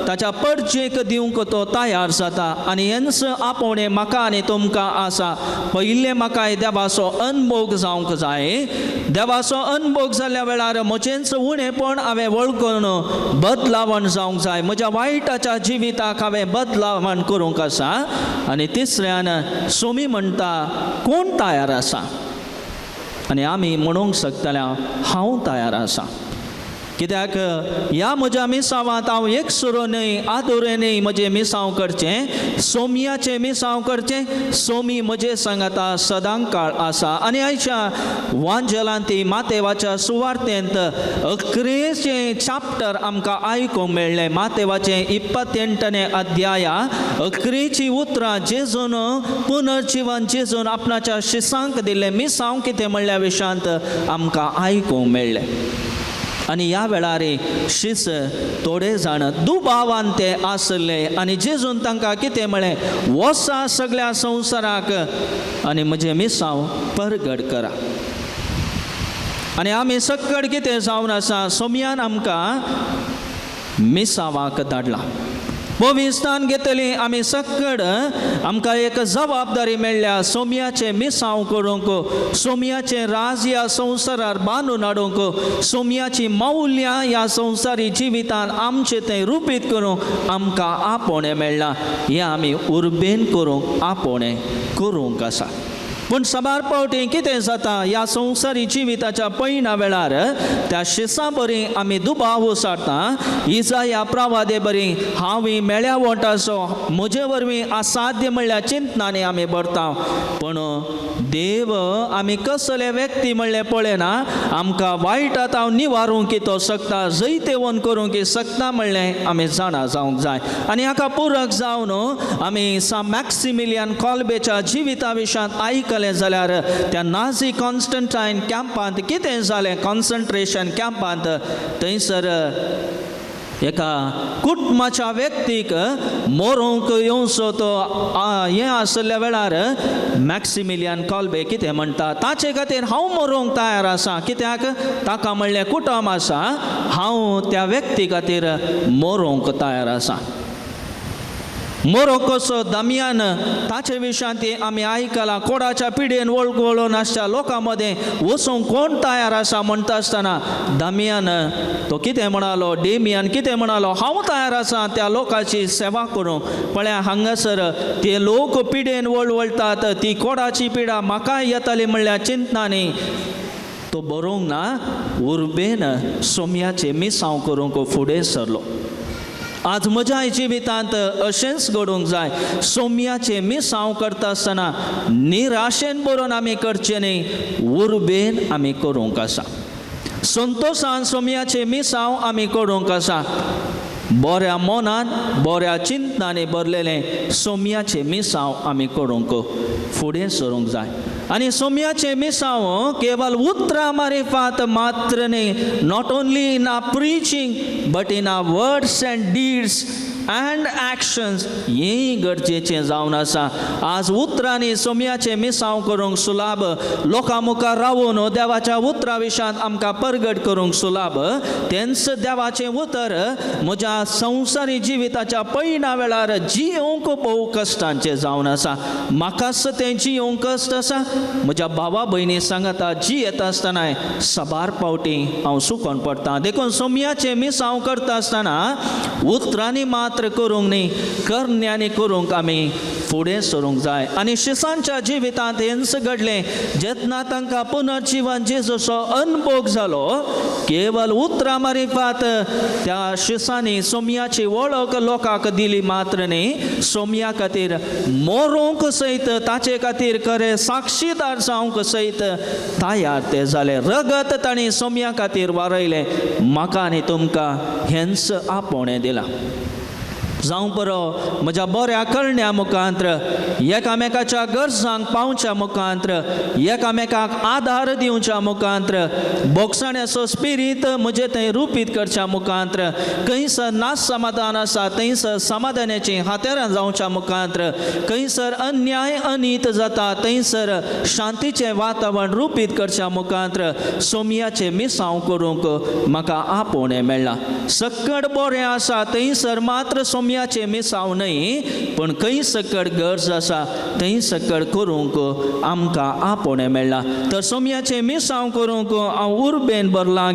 Speaker 2: ताच्या परजेक दिवंक तो तयार जाता. आनी हेंच आपोवणें म्हाका आनी तुमकां आसा. पयलें म्हाकाय देवाचो अनुभव जावंक जाय. देवाचो अनुभव जाल्ल्या वेळार म्हजेंच उणेपण हांवें वळखून बदलावण जावंक जाय. म्हज्या वायटाच्या जिविताक हांवें बदलावण करूंक आसा. आनी तिसऱ्यान सोमी म्हणटा कोण तयार आसा. आनी आमी म्हणूंक शकतले हांव तयार आसा. कित्याक ह्या म्हज्या मिसावांत हांव एक सुरोनय आदोरेनय म्हजें मिसांव करचें, सोमयाचें मिसांव करचें. सोमी म्हजे सांगाता सदां काळ आसा. आनी आयच्या वांजेलांत मातेवाच्या सुवार्थेंत 11वें चॅप्टर आमकां आयकूंक मेळ्ळें. मातेवाचें 28वें अध्याया 11ची उतरां जेजून पुनर्जीवन जेजून आपणाच्या शिसांक दिल्लें मिसांव कितें म्हणल्या विशांत आमकां आयकूंक मेळ्ळें. आनी ह्या वेळार शिस थोडे जाण दुबावान ते आसले आनी जेजून तांकां कितें म्हळें, वसा सगळ्या संवसाराक आनी म्हजें मिसांव परगट करा. आनी आमी सकट कितें जावन आसा, सोमयान आमकां मिसावाक धाडला. भोविस्तान घेतली आमी सकट आमकां एक जबाबदारी मेळ्ळ्या, सोमयाचें मिसांव करूंक, सोमयाचें राज ह्या संवसारार बांदून हाडूंक, सोमयाची मौल्यां ह्या संवसारी जिवितान आमचें तें रुपीत करूंक आमकां आपोवणें मेळ्ळां. हें आमी उर्बेन करूंक आपोवणें करूंक आसा. पूण सबार पावटी कितें जाता, ह्या संवसारी जिविताच्या पयल्या वेळार त्या शिसा बरी आमी दुबाव सारता. इजाया प्रवादे बरी, हांव मेळ्या वोटाचो, म्हजे वरवीं असाध्य म्हणल्यार चिंतनांनी आमी भरता. पूण देव आमी कसले व्यक्ती म्हणलें पळयना, आमकां वायटात हांव निवारूंक तो शकता, जैतेवन करूंक शकता म्हणलें आमी जाणा जावंक जाय. आनी हाका पुरक जावन आमी मॅक्सिमिलियन कॉल्बेच्या जिविता विशयांत आयकलें जाल्यार त्या नाझी कॉन्स्टंटायन कॅम्पांत कितें जालें, कॉन्सन्ट्रेशन कॅम्पांत, थंयसर एका कुटुंबाच्या व्यक्तीक मोरूंक येवचो तो हें आसल्या वेळार मॅक्सिमिलियन कॉल्बे कितें म्हणटा, ताचे खातीर हांव मरूंक तयार आसा. कित्याक ताका म्हणलें कुटुंब आसा, हांव त्या व्यक्ती खातीर मरूंक तयार आसा. मोरोकोचो दमियान, ताचे विशयांत आमी आयकलां, कोडाच्या पिडेन वळखवळो नासच्या लोकां मदें वचूंक कोण तयार आसा म्हणटा आसतना दमियान तो कितें म्हणालो, डेमियान कितें म्हणालो, हांव तयार आसा त्या लोकांची सेवा करूंक. पळया हांगासर ते लोक पिडेन वळवळटात, ती कोडाची पिडा म्हाका येताली म्हणल्यार चिंतनांनी तो बरोवंक ना, उर्बेन सोमयाचें मिसांव करूंक फुडें सरलो. आज म्हज्या जिवितांत अशेंच घडोवंक जाय. सोमयाचें मिसांव करता आसतना निराशेन बरोवन आमी करचें न्ही, उर्बेन आमी करूंक आसा. संतोशान सोमयाचें मिसांव आमी करूंक आसा. बऱ्या मोनान बऱ्या चिंतनांनी भरलेलें सोमयाचें मिसांव आमी करूंक फुडें सरूंक जाय. आनी सोमयाचें मिसांव केवल उतरां मारिफात मात्र न्ही, not only in a preaching but in a words and deeds and actions, हेंय गरजेचें जावन आसा. आज उतरांनी सोमयाचें मिसांव करूंक सुलाभ, लोकां मुखार रावून देवाच्या उतरा विशयांत आमकां परगट करूंक सुलाभ. तेंच देवाचें उतर म्हज्या संवसारी जिविताच्या पयल्या वेळार जियोंक भोव कश्टांचें जावन आसा. म्हाकाच तें जियोंक कश्ट आसा. म्हज्या भावा भयणी सांगता, जियेता आसतना सबार पावटी हांव सुकोन पडटां. देखून सोमयाचें मिसांव करता आसतना उतरांनी मात्र करूंक न्ही, करण्यांनी करूंक आमी फुडें सरूंक जाय. आनी शिसांच्या जिवितांत हेंच घडलें. जेन्ना तांकां पुनर्जीवन जेजूचो अनुभव जालो, केवल उतरां मारिफात त्या शिसांनी सोमयाची वळख लोकांक दिली मात्र न्ही, सोमया खातीर मरूंक सयत, ताचे खातीर खरें साक्षीदार जावंक सयत तयार ते जाले. रगत तांणी सोमया खातीर वारयलें. म्हाका आनी तुमकां हेंच आपोवणें दिलां. जावं बरो म्हज्या बऱ्या करण्या मुखांत्र, एकामेकाच्या गरजांक पावच्या मुखांत्र, एकामेकाक आदार दिवच्या मुखांत्र, बोगसाण्याचो स्पिरीत म्हजें थंय रुपीत करच्या मुखांत्र, खंयसर नास समाधान आसा थंयसर समाधानाची हातेरां जावच्या मुखांत्र, खंयसर अन्याय अनीत जाता थंयसर शांतीचें वातावरण रुपीत करच्या मुखांत्र सोमयाचें मिसांव करूंक म्हाका आपोवणें मेळ्ळां. सकट बरें आसा थंयसर मात्र सोमयाचें मिसांव न्हय, पण खंय सकट गरज आसा थंय सकट करूंक आमकां आपोवणें मेळ्ळां. तर सोमयाचें मिसांव करूंक हांव उर्बेन भरलां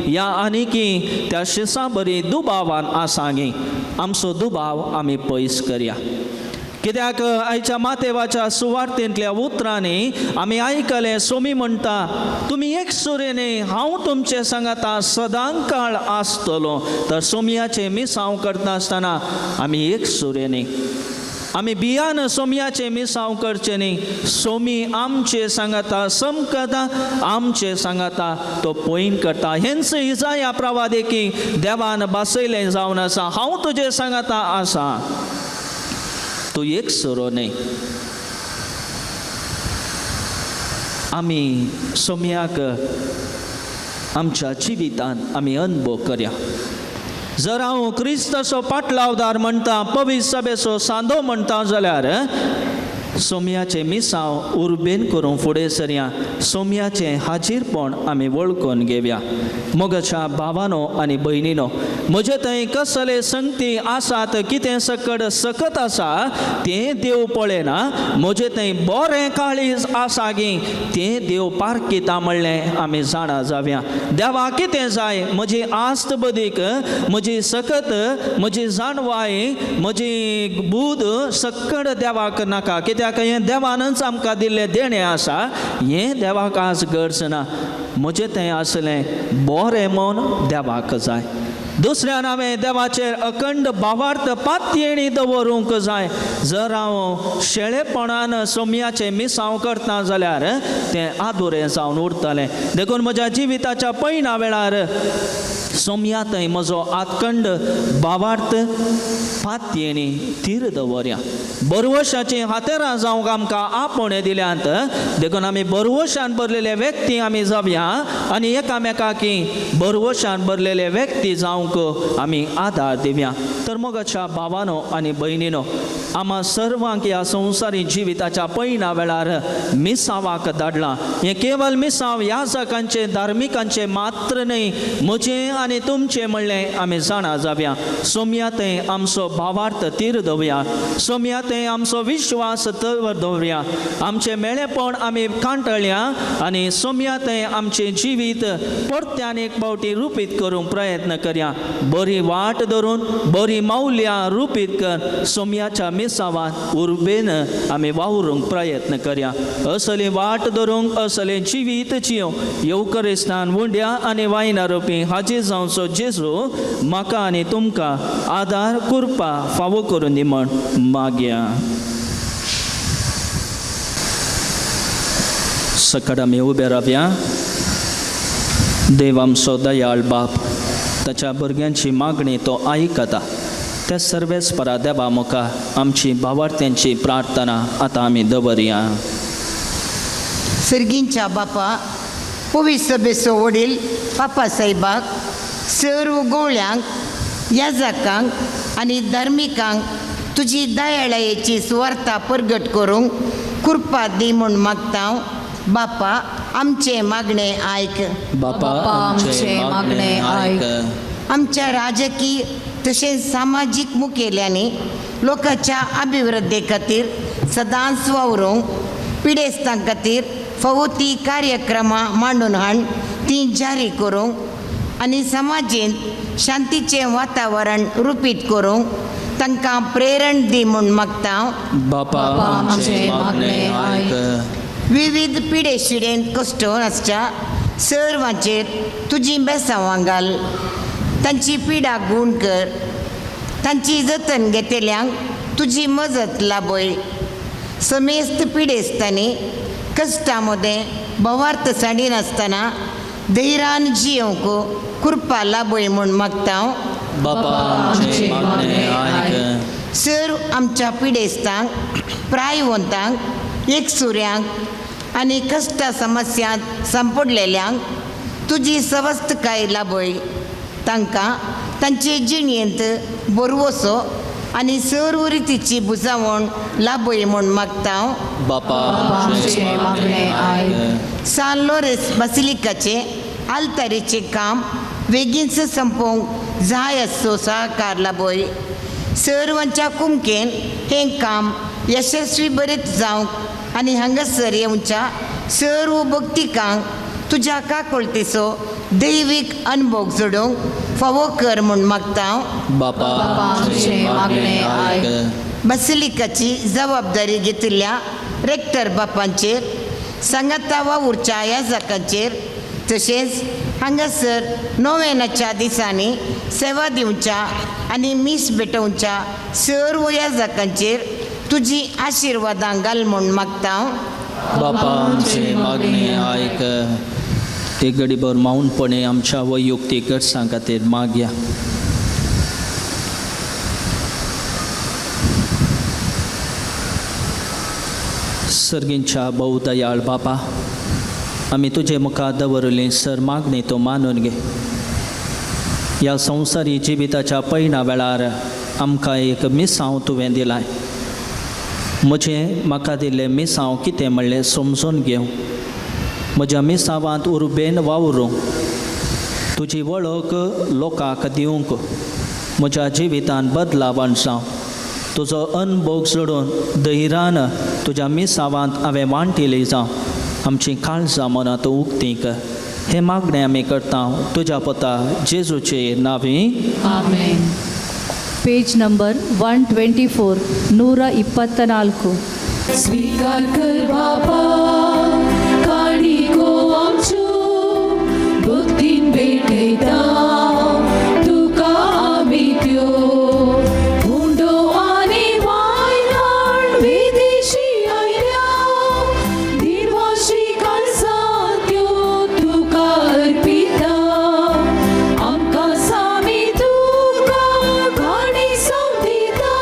Speaker 2: या आनीकी त्या शिसा बरी दुबावान आसांगी. आमचो दुबाव आमी पयस करया. कित्याक आयच्या मातेवाच्या सुवार्थेंतल्या उतरांनी आमी आयकलें, सोमी म्हणटा, तुमी एक सुरेने हांव तुमचे सांगता सदां काळ आसतलो. तर सोमयाचें मिसांव करता आसतना आमी एक सुरेने, आमी भियान सोमयाचें मिसांव करचें न्ही. सोमी आमचे सांगता समकता, आमचे सांगता तो पॉयंट करता. हेंच इजाया प्रवादिकी देवान बसयलें जावन आसा. हांव तुजें सांगता आसा, तूं एक सुरो न्ही. आमी सोमयाक आमच्या जिवितांत आमी अनुभव करया. जर हांव क्रिस्ताचो पाटलावदार म्हणटा, पवित्र सभेचो सांदो म्हणटा जाल्यार सोमयाचे मिसांव उर्बेन करून फुडें सरया. सोमयाचें हाजीरपण आमी वळखून घेवया. मोगाच्या भावानो आनी भयणीनो, म्हजे थंय कसले संगती आसात, कितें सकट सकत आसा तें देव पळयना. म्हजे थंय बरें काळीज आसा गी तें देव पारखिता म्हणलें आमी जाणा जावया. देवा कितें जाय, म्हजी आस्त बदीक, म्हजी सकत, म्हजी जाणवाय, म्हजी बूद सकट देवाक नाका. कित्याक हें देवानच आमकां दिल्लें देणें आसा. हें देवाक आज गरज ना. म्हजें तें आसलें बरें मन देवाक जाय. दुसऱ्या हांवें देवाचेर अखंड भावार्थ पातयेणी दवरूंक जाय. जर हांव शेळेपणान सोमयाचें मिसांव करता जाल्यार तें आदुरें जावन उरतलें. देखून म्हज्या जिविताच्या पैना वेळार सोमया थंय म्हजो अखंड भावार्थ पातयेणी तीर दवरया. बरवशाची हातेरां जावंक आमकां आपणे दिल्यांत. देखून आमी बरवशान भरलेले व्यक्ती आमी जावया आनी एकामेकाकी बरवशान भरलेले व्यक्ती जावंक आमी आदार दिवया. तर मोगाच्या भावानो आनी भयणीनो, आम्हा सर्वांक ह्या संवसारी जिविताच्या पैना वेळार मिसावाक धाडलां. हें केवळ मिसांव याजकांचे धार्मिकांचे मात्र न्ही, म्हजें आनी तुमचें म्हणलें आमी जाणा जावया. सोमया थंय आमचो भावार्थ तीर दवया. सोमया थंय आमचो विश्वास दवरया. आमचें मेळेपण आमी कांटळया आनी सोमया थंय आमचें जिवीत परत्यान एक फावटी रुपीत करूंक प्रयत्न करया. बरी वाट धरून बरी मौल्यां रुपीत कर. सोमयाच्या मिसावांत उर्बेन आमी वावरूंक प्रयत्न करया. असली वाट धरूंक असलें जिवीत जियो. येवकरिस्तान वुंड्या आनी वायना रुपी हाजी जावचो जेजू म्हाका आनी तुमकां आदार कृपा फावो करून दी म्हण मागया. सकट आमी उबे रावया. देव आमचो दयाळ बाप, ताच्या भुरग्यांची मागणी तो आयकता. त्या सर्वेस्परा देवा मुखार आमची भावार्थ्यांची प्रार्थना आतां आमी दवरया.
Speaker 8: सर्गींच्या बापा, पवित्र सभेचो वडील पापा साहेबाक, सर्व गोळ्यांक, याजकांक आनी धार्मिकांक तुजी दयाळायेची सुवार्ता परगट करूंक कृपा दी म्हूण मागता. बापा, आमचे मागणे आयक.
Speaker 2: बापा, आमचे मागणे आयक.
Speaker 8: आमच्या राजकीय तशेंच सामाजीक मुखेल्यांनी लोकांच्या अभिवृद्धी खातीर सदांच वावरूंक, पिडेस्तां खातीर फवती कार्यक्रमां मांडून हाड ती जारी करूंक आनी समाजींत शांतीचें वातावरण रुपीत करूंक तांकां प्रेरण दी म्हूण मागता.
Speaker 2: बापा, आमचे मागणे आयक.
Speaker 8: विविध पिडेशिडेंत कश्टून आसच्या सर्वांचेर तुजी बेसांवां घाल. तांची पिडा गूण कर. तांची जतन घेतल्यांक तुजी मजत लाबय. समेस्त पिडेस्तांनी कश्टां मदें भवार्थ साडिनासतना धैर्यान जियोंक कृपा लाबय म्हूण मागता.
Speaker 2: बापा, आमचे मागणे आयक.
Speaker 8: सर्व आमच्या पिडेस्तांक, प्रायवंतांक, एकसुऱ्यांक आनी कश्टा समस्यांत सांपडलेल्यांक तुजी सवस्तकाय लाबय. तांकां तांचे जिणेंत बरवसो आनी सर्व रितीची बुजावण लाबय म्हूण मागता.
Speaker 2: बापा, आमचे मागणे आयक.
Speaker 8: सान लोरेस बासिलिकाचें आल्तारीचें काम बेगीनच संपोवंक जाय असो सहकार लाबय. सर्वांच्या कुमकेन हें काम यशस्वी बरेंच जावंक आनी हांगासर येवच्या सर्व भक्तिकांक तुज्या काकुळतेचो दैवीक अनुभव जोडूंक फावो कर म्हूण मागता.
Speaker 2: बापा, आमचे मागणे आयक.
Speaker 8: बासिलिकाची जबाबदारी घेतिल्ल्या रेक्टर बापांचेर, सांगाता वावुरच्या याजकांचेर, तशेंच हांगासर नोवेनाच्या दिसांनी सेवा दिवच्या आनी मीस भेटोवच्या सर्व याजकांचेर तुजी आशिर्वादां घाल म्हूण मागता.
Speaker 2: बापा, आमचे मागणे आयक. एक घडीभर मौनपणे आमच्या वैयक्तीक गरजां खातीर मागया. सर्गींच्या बहुदयाळ बापा, आम्ही तुझे मुखात दवरली सर मागणी तो मानून घे. या संवसारी जिविताच्या पैना वेळार आमकां एक मिसांव तुवें दिलाय. म्हजें म्हाका दिल्लें मिसांव कितें म्हणलें समजून घेवं. म्हज्या मिसांवांत उर्बेन वावरूं, तुजी वळख लोकांक दिवंक, म्हज्या जिवितांत बदलावण जावं. तुजो अनभोग सोडून धैर्यान तुज्या मिसांवांत हांवें वांटिली जावं. आमची काळजां मनांत उक्ती कर. हे मागणें आमी करता तुज्या पुता जेजूचे नांवी.
Speaker 7: ಆಮೆನ್. Page number 124 124.
Speaker 4: स्वीकार कर बाबा काणिको आमच्यो भक्तीन भेटयता तुका आमी त्यो. हुंडो आनी वायनाण विदेशी आयल्या दिनवाशी काळजां त्यो तुका अर्पिता. आमकां सामी तुका काणी संवदिता.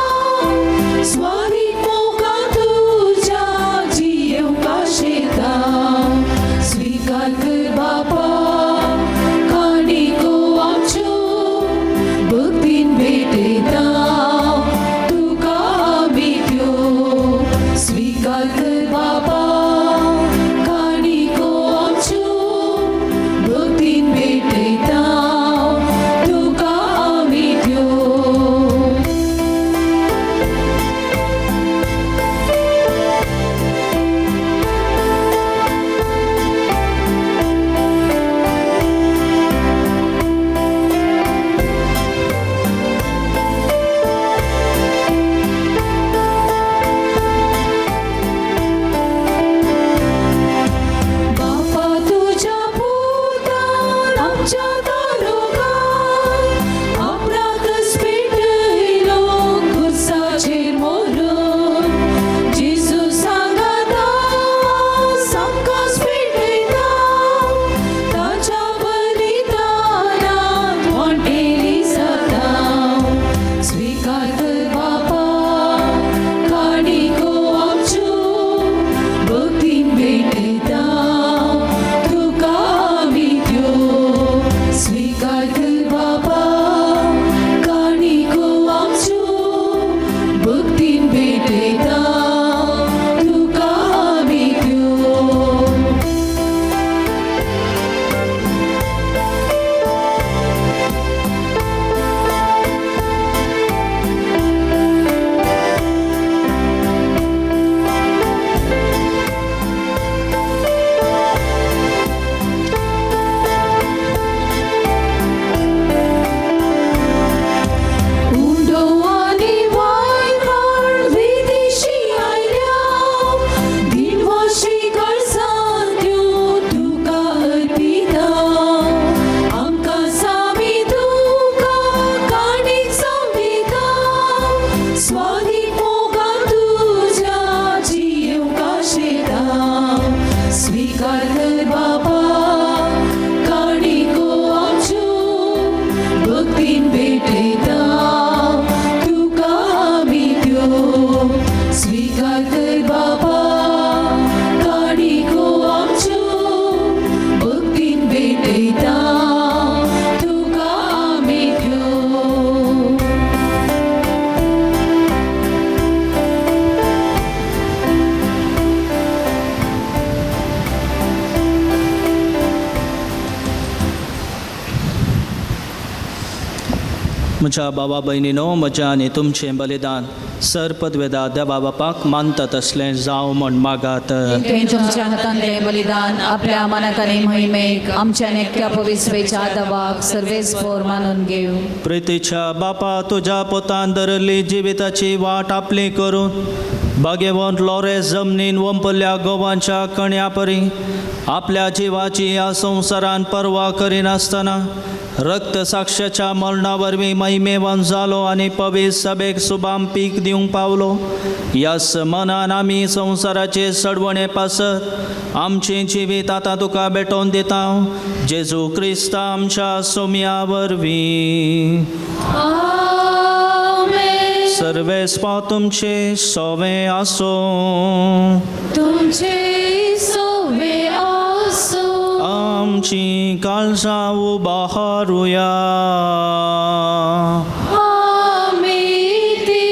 Speaker 4: स्वादीक मोगान तुज्या जियेवंका शेता. स्वीकार कर बाबा काणिको आमच्यो भक्तीन भेटयता तुका आमी त्यो. स्वीकार कर बाबा काणिको आमच्यो भक्तीन भेटयता तुका आमी त्यो. बापा तुझ्या पुतान आमच्या दारोगार आपणाकच पेटयलो खुर्साचेर मरून. जेजू सांगाता आमकांच पेटयता. ताच्या बलिदानांत वांटेली जाता. स्वीकार कर बापा काणिको आमच्यो भक्तीन भेटयता तुका आमी त्यो. स्वीकार कर बाबा काणिको आमच्यो भक्तीन भेटयता तुका आमी त्यो. हुंडो आनी वायनाण विदेशी आयल्या दिनवाशी काळजां त्यो तुका अर्पिता. आमकां सामी तुका काणीक संवदिता. स्वादीक मोगान तुज्या जियेवंका शेता. स्वीकार कर बाबा काणिको आमच्यो भक्तीन भेटयता तुका आमी त्यो. स्वीकार कर बाबा काणिको आमच्यो भक्तीन भेटयता तुका आमी त्यो.
Speaker 2: म्हज्या भावा भयणीनो, म्हज्या आनी तुमचें बलिदान सर पदवेदार देवा बापाक मानता तसलें जावं म्हण मागात.
Speaker 7: तुवें तुमच्या हातांतलें बलिदान आपल्या मनात आनी महिमेक आमच्या नेक्या पवित्रेच्या दवाक सर्वेस्पोर मानून घेव.
Speaker 2: प्रितीच्या बापा, तुज्या पोतान धरली जिविताची वाट आपली करून भाग्यवंत लोरे जमनीन वंपल्ल्या गोवांच्या कण्या परी आपल्या जिवाची ह्या संवसारान पर्वा करिनासतना रक्त साक्षाच्या मरणा वरवीं महिमेवान जालो आनी पवित्र सभेक सुबाम पीक दिवंक पावलो. ह्याच मनान आमी संवसाराचे सडवणे पासत आमचें जिवीत आतां तुका भेटोवन दिता. जेजू क्रिस्त आमच्या सोम्या वरवीं.
Speaker 4: आमेन.
Speaker 2: सर्वेस्पा तुमचे सोवे आसो.
Speaker 4: तुमचे सोवे आसो.
Speaker 2: आमची काळजा उबारूया.
Speaker 4: आम्ही ती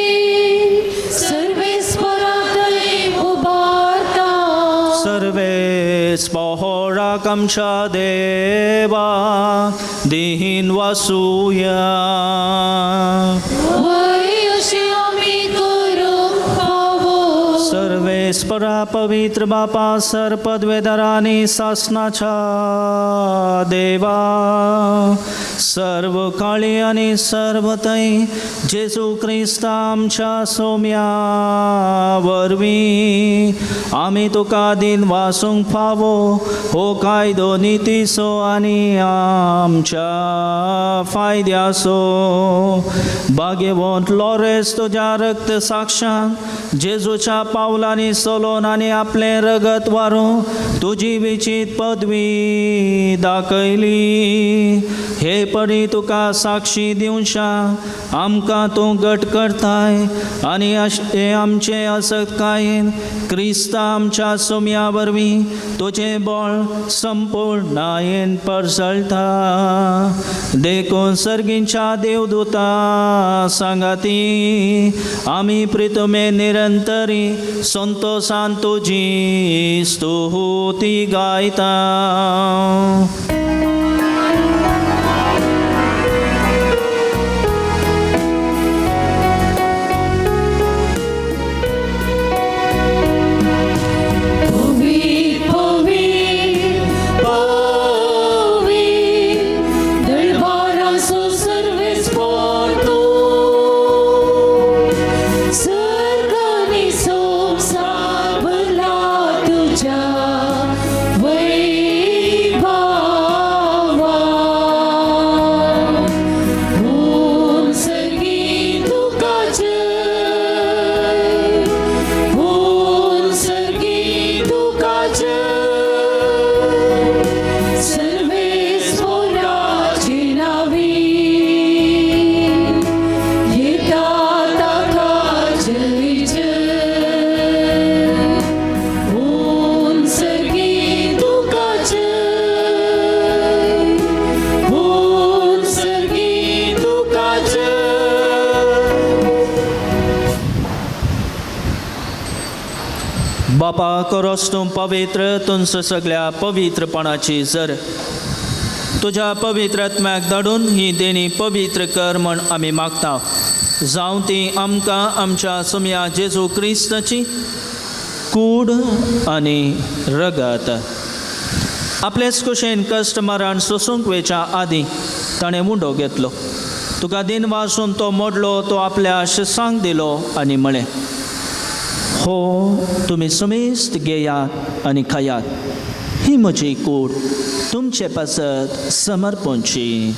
Speaker 4: सर्वेस्परातले उभारता.
Speaker 2: सर्वेस पहोराक आमच्या देवा दीन वासूया.
Speaker 4: वय अशी आम्ही करूंक फावो.
Speaker 2: सर्वेस परा पवित्र बापा सरपदवेदर आणि शासनाच्या देवा सर्व काळी आणि सर्व तै जेजू ख्रिस्त आमच्या सौम्या वरवी आम्ही तुका दिन वासूंक फावो. हो कायदो नितीसो आणि आमच्या फायद्यासो. भाग्यवंत लॉरेस तुझ्या रक्त साक्षात जेजूच्या पावलांनी सोलोन आणि आपले रगत वारो तुझी विचित पदवी दाखयली. हे परी तुका साक्षी दिवशा आमकां तूं घट करताय आणि अशे आमचे असत कायन क्रिस्त आमच्या सोम्या वरवीं तुझे बळ संपूर्णायेन परसळटा. देखून सर्गींच्या देवदूता सांगाती आमी प्रितमे निरंतरी संतोषान तुझी स्तुती गायता. बापा करोस तूं पवित्र तुमचं सगळ्या पवित्रपणाची जर तुझ्या पवित्र आत्म्याक धाडून ही देणी पवित्र कर म्हण आमी मागता. जावं ती आमकां आमच्या सोम्या जेजू क्रिस्ताची कूड आनी रगत आपलेच कुशेन कश्ट मरण सोसूंक वेच्या आदीं ताणें मुंडो घेतलो. तुका दिन वासून तो मोडलो तो आपल्या शिसांक दिलो आनी म्हळें हो तुम्ही समेस्त घेयात आनी खायात. ही म्हजी कूड तुमचे पासत समर्पणची.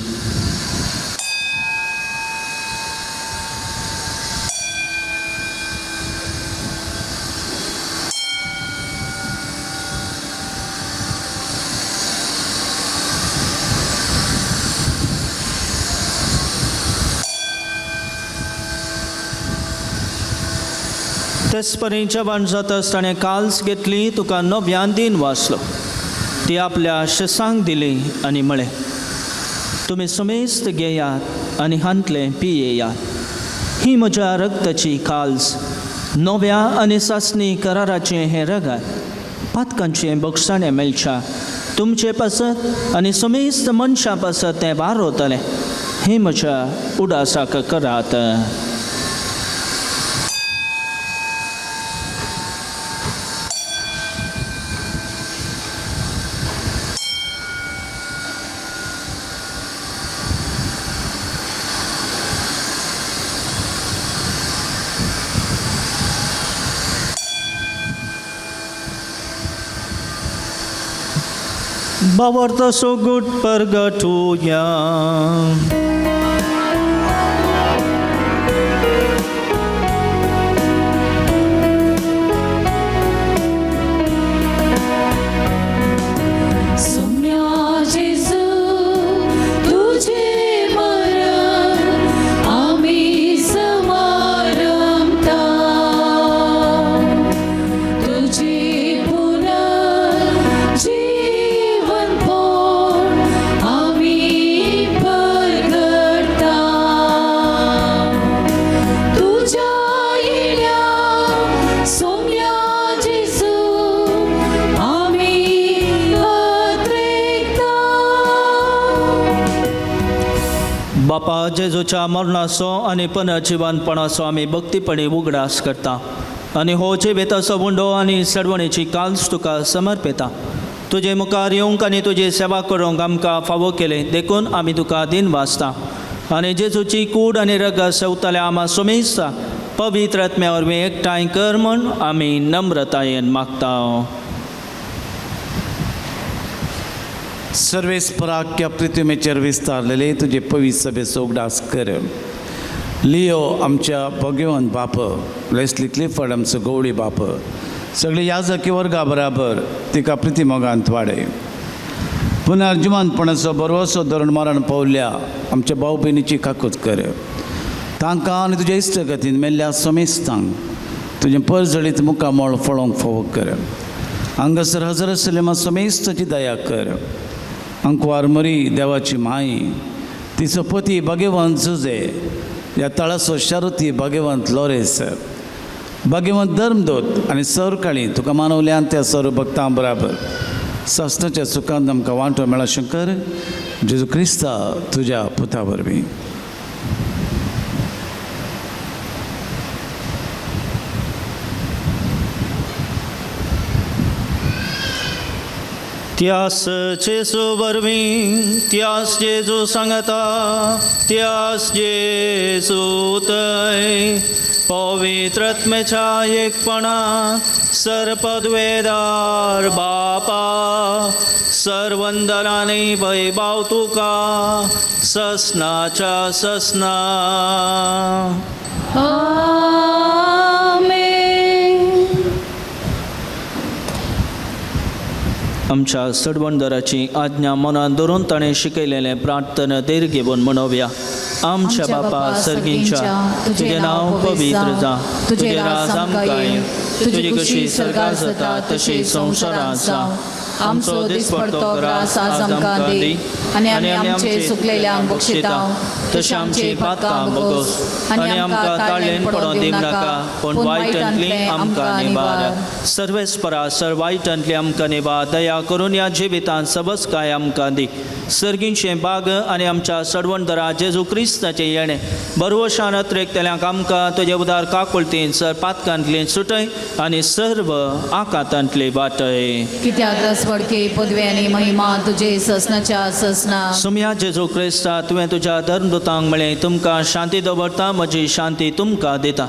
Speaker 2: तेच जेवण जाताच ताणें काल्स घेतली तुका नव्यान दिन वाचलो. ती आपल्या शिसांक दिली आनी म्हळें तुमी समेस्त घेयात आनी हांतले पियेयात. ही म्हज्या रक्ताची काल्स नव्या आनी सासणी कराराचें हें रगत पातकांचें बक्षाणें मेळच्या तुमचे पासत आनी समेस्त मनशां पासत तें वारोतलें. हें म्हज्या उडासाक करात. Bawarta so good purgatoria.
Speaker 4: जीवन
Speaker 2: बापा जेजूच्या मरणाचो आनी पुनर्जिवनपणाचो आमी भक्तीपणी उगडास करता आनी हो जिवेताचो बुंडो आनी सडवणेची काल्स तुका समर्पिता. तुजे मुखार येवंक आनी तुजी सेवा करूंक आमकां फावो केले देखून आमी तुका दिन वाचता आनी जेजूची कूड आनी रगत सेवतले आमा सुमेस्ता पवित्र आत्म्या वरवीं एकठांय कर म्हूण आमी नम्रतायेन मागता.
Speaker 9: सर्वेस्पराक्या पृथ्वीमेचेर विस्तारलेले तुजे पवित्र सभेचो उगडास कर. लियो आमच्या भगवंत बाप, लेस्ली क्लिफर्ड आमचो गवळी बाप, सगळे याजकी वर्गा बराबर तिका प्रितीमोगांत वाडय. पुनर्जिवनपणाचो बरोसो धरून मरण पावल्या आमच्या भाव भयणीची काकूत कर. तांकां आनी तुज्या इश्टगतीन मेल्ल्या समेस्तांक तुजें परजळीत मुखामोळ फळोवंक फावो कर. हांगासर हजर आशिल्ल्या समेस्ताची दया कर. अंकुवार मरी देवाची माई, तिचो पती भगवंत जुजे, ह्या तळाचो शारुती भगवंत लोरेस, भगवंत धर्मदूत आनी सरकाळी तुका मानवल्यान त्या सर्व भक्तां बराबर सस्नाच्या सुखांत आमकां वांटो मेळा शंकर जेजू क्रिस्ता तुज्या पुता वरवीं.
Speaker 2: त्यास जेजू वरवीं, त्यास जेजू सांगता, त्यास जेजू थंय पवित्र आत्म्याच्या एकपणान सरपदवेदार बापा सर्वंदनांनी वैभव तुका ससनाच्या ससना.
Speaker 4: आमेन.
Speaker 2: आमच्या सडवणदाराची आज्ञा मनात धरून ताणें शिकयलेलें प्रार्थना देर घेवन म्हणोवया. आमच्या बापा सर्गींच्या, तुजें नांव पवित्र जा, तुजें राज आमकां येवं, तुजी कशी स्वर्गांत जाता तशी संवसारांत जावं.
Speaker 7: आमचो दिसपडतो ग्रास आज आमकां दी आनी आमी आमचे सुकलेल्यांक बक्षितांव तशें आमची पातकां बगोस आनी आमकां ताळेन पडोवन दिवं नाका पूण वायटांतली आमकां निवार.
Speaker 2: सर्वेस्परा सर्वायटांतली आमकां निवार. दया करून ह्या जिवितांत सबस काय आमकां दी. सर्गींचें बाग आनी आमच्या सडवणदरा जेजू क्रिस्ताचें येणें बरवशान अत्रेकतेल्यांक आमकां तुजे उदार काकुळतीन सर पातकांतली सुटय आनी सर्व आकांतांतली वाटय.
Speaker 7: कित्याक रसपडके पदवे आनी महिमा तुजे ससनाच्या ससना.
Speaker 2: सुम्या जेजू क्रिस्ता तुवें तुज्या धर्मदुतांक म्हळें तुमकां शांती दवरता, म्हजी शांती तुमकां दिता.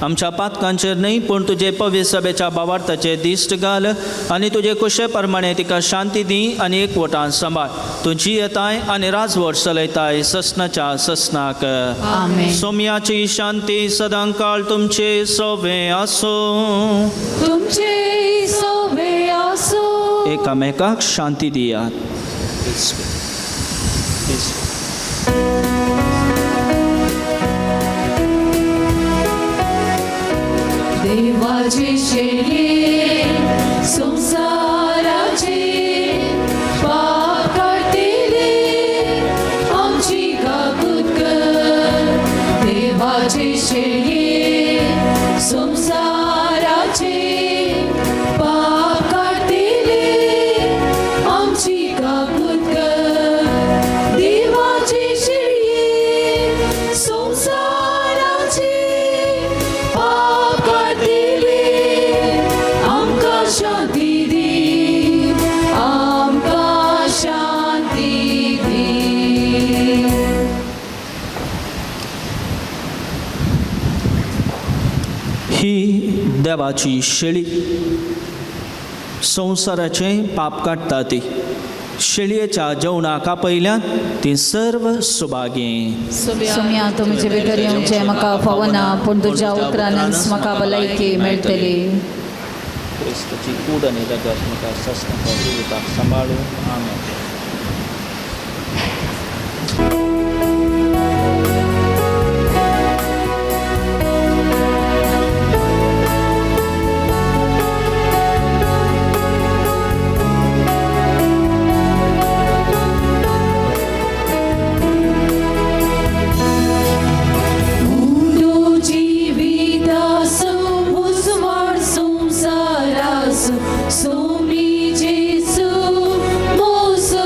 Speaker 2: आमच्या पातकांचेर न्हय पूण तुजे पवित्र सभेच्या भावार्थाचेर दिश्ट घाल आनी तुजे कुशे प्रमाणे तिका शांती दी आनी एकवटान सांबाळ. तुजी येताय आनी राजवट चलयताय ससनाच्या ससनाक.
Speaker 7: आमेन.
Speaker 2: सोम्याची शांती सदां काळ तुमचे सोबे आसूं.
Speaker 4: तुमचे सोबे आसूं.
Speaker 2: एकामेकाक शांती दियात.
Speaker 4: देवाचे शेळे संसाराचे पाप काढलेले आमची काकूत कर. देवाचे शेळे संसाराचे पाप काढलेले आमची काकूत कर. देवाचे शेळे संसाराचे पाप काढलेले आमकां शांती दी, आमकां शांती दी.
Speaker 2: ही देवाची शेळी संसाराचें पाप काडटा ती. शेळयेच्या जेवणाक आपयल्यात ती सर्व सुभागी.
Speaker 7: सुम्या तुमचे भितर येवचें म्हाका फावना पूण तुज्या उतरांनीच म्हाका भलायकी मेळटली.
Speaker 2: क्रिस्ताची कूड आनी रगत म्हाका ससनाच्या जिविताक सांबाळूं. आमेन.
Speaker 4: संसारास सोमी जेसू मोसो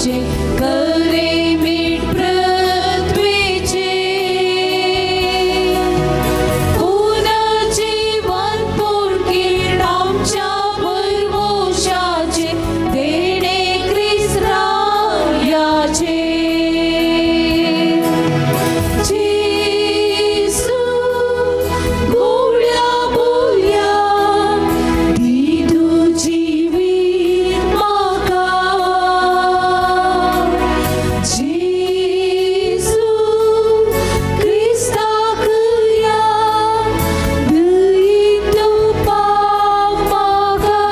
Speaker 4: पापाचे करे मीठ पृथ्वीचे पुनचे वनपूर किरण आमच्या परमोशाचे देणे ख्रिस्त रायाचे जेसू गोळ्या बोल्या दिदू जीवीत म्हाका जेसू क्रिस्ताक या दयेन तूं पाव मागा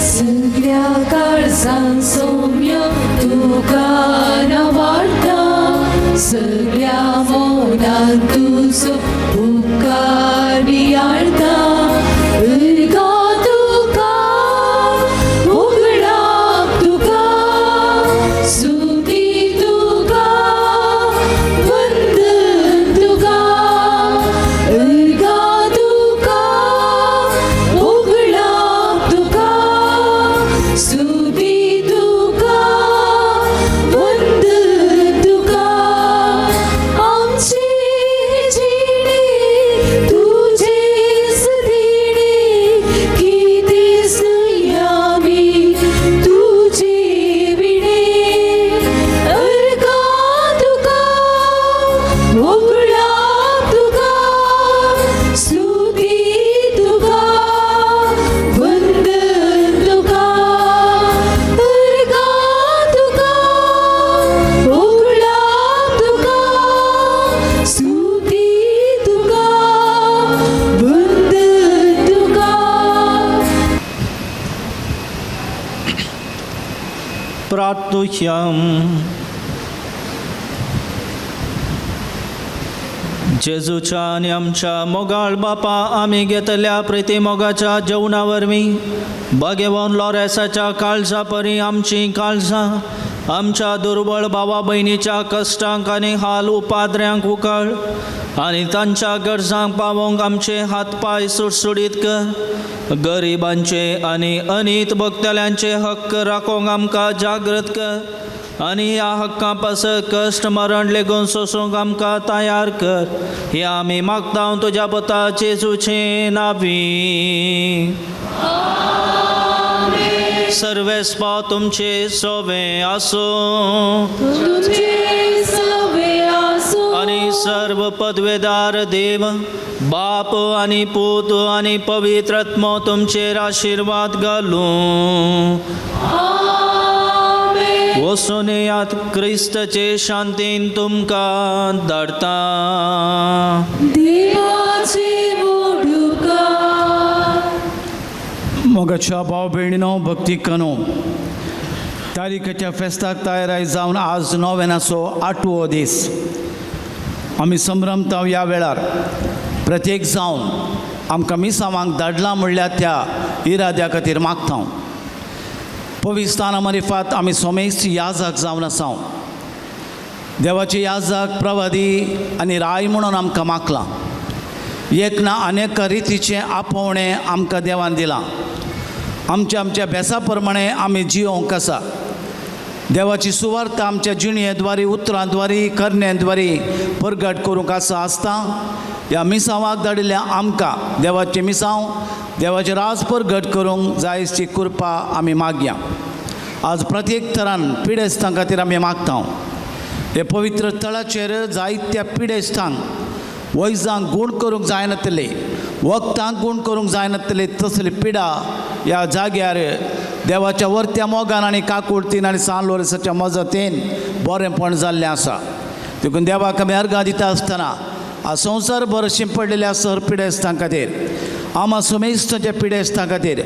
Speaker 4: सगळ्या काळजांत सौम्य तुका वाडटा सगळ्या मौनांत तुजो उपकार नियाळटा उर्गा तुका उगडाक तुका स्तुती तुका वंदन तुका उर्गा तुका उगडाक तुका स्तुती तुका वंदन तुका आमचे जिणे तुजेच देणे कितेंच नाही आमी तुजे विणे अर्गा तुका उगडाक तुका स्तुती तुका वंदन तुका अर्गा तुका उगडाक तुका स्तुती तुका वंदन तुका
Speaker 2: प्रार्थुष्यम जेजूच्या आणि आमच्या मोगाळ बापा आम्ही घेतल्या प्रिती मोगाच्या जेवणावरवी भगवान लॉरेसाच्या काळजा परी आमची काळजां आमच्या दुर्बळ भावा बहिणीच्या कश्टांक आनी हाल उपाद्र्यांक उकळ आनी तांच्या गरजांक पावोवंक आमचे हातपाय सुटसुडीत कर गरिबांचे आनी अनीत भोगतल्यांचे हक्क राखोवंक आमकां जागृत कर आनी ह्या हक्कां पासत कश्ट मरण लेगून सोसूंक आमकां तयार कर हे आमी मागता तुज्या पुता जेजूचे नांवी सर्वेस्पा तुमचे सोवे आसूं
Speaker 4: तुझे सवे आसूं
Speaker 2: आणि सर्व पदवेदार देव बाप आणि पूत आणि पवित्र आत्मा तुमचेर आशीर्वाद घालूं
Speaker 4: आमेन
Speaker 2: वचून येयात क्रिस्ताचे शांतीन तुमकां धाडटा
Speaker 4: देवाचे मोडुका
Speaker 9: मोगाच्या भाव भयणीनो भक्ती कनो तारीखेच्या फेस्ताक तयाराय जावन आज नोवेनाचो 8वो दीस आमी संभ्रमता ह्या वेळार प्रत्येक जावन आमकां मिसावांक धाडलां म्हणल्यार त्या इराद्या खातीर मागता पवित्राना मरिफात आमी सोमेस्त याजाक जावन आसा देवाचे याजाक प्रवादी आनी राय म्हणून आमकां मागलां एक ना अनेक रितीचें आपोवणें आमकां देवान दिलां आमच्या भेसा प्रमाणे आमी जियोंक आसा देवाची सुवार्थ आमच्या जिणयेद्वारी उतरांद्वारी करण्याद्वारी प्रगट करूंक आसता ह्या मिसावाक धाडिल्ल्या आमकां देवाचें मिसांव देवाचें राज प्रगट करूंक जायची कृपा आमी मागया आज प्रत्येक तरान पिडेस्तां खातीर आमी मागता हे पवित्र तळाचेर जायत्या पिडेस्तांक वैजांक गूण करूंक जायनातले वखदांक गूण करूंक जायनातले तसली पिडा ह्या जाग्यार देवाच्या वर्त्या मोगान आनी काकुळतीन आनी सान लोरेसाच्या मजतीन बरेंपण जाल्लें आसा देखून देवाक आमी अर्गां दिता आसतना आ संवसार भर शिंपडलेल्या सर पिडेस्तां खातीर आमा सुमेस्तांच्या पिडेस्तां खातीर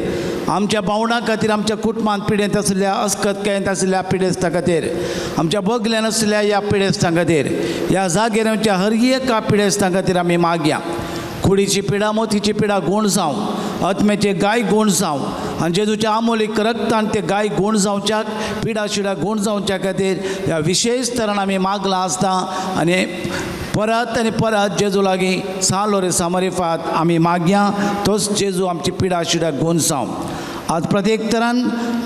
Speaker 9: आमच्या भावंडां खातीर आमच्या कुटुंबांत पिडेंत आशिल्ल्या अस्खतकायेंत आशिल्ल्या पिडेस्तां खातीर आमच्या बगल्यान आशिल्ल्या ह्या पिडेस्तां खातीर ह्या जागेर आमच्या हर एका पिडेस्तां खातीर आमी मागया कुडीची पिडा मोतीची पिडा गूण जावं आत्म्याचे गाय गूण जावं आनी जेजूच्या आमोलीक रक्तान ते गाय गूण जावच्याक पिडा शिडा गूण जावच्या खातीर ह्या विशेश तरान आमी मागलां आसता आनी परत आनी परत जेजू लागीं सालोरे सामरिफात आमी मागया तोच जेजू आमची पिडा शिडा गोनसांव. आज प्रत्येक तरान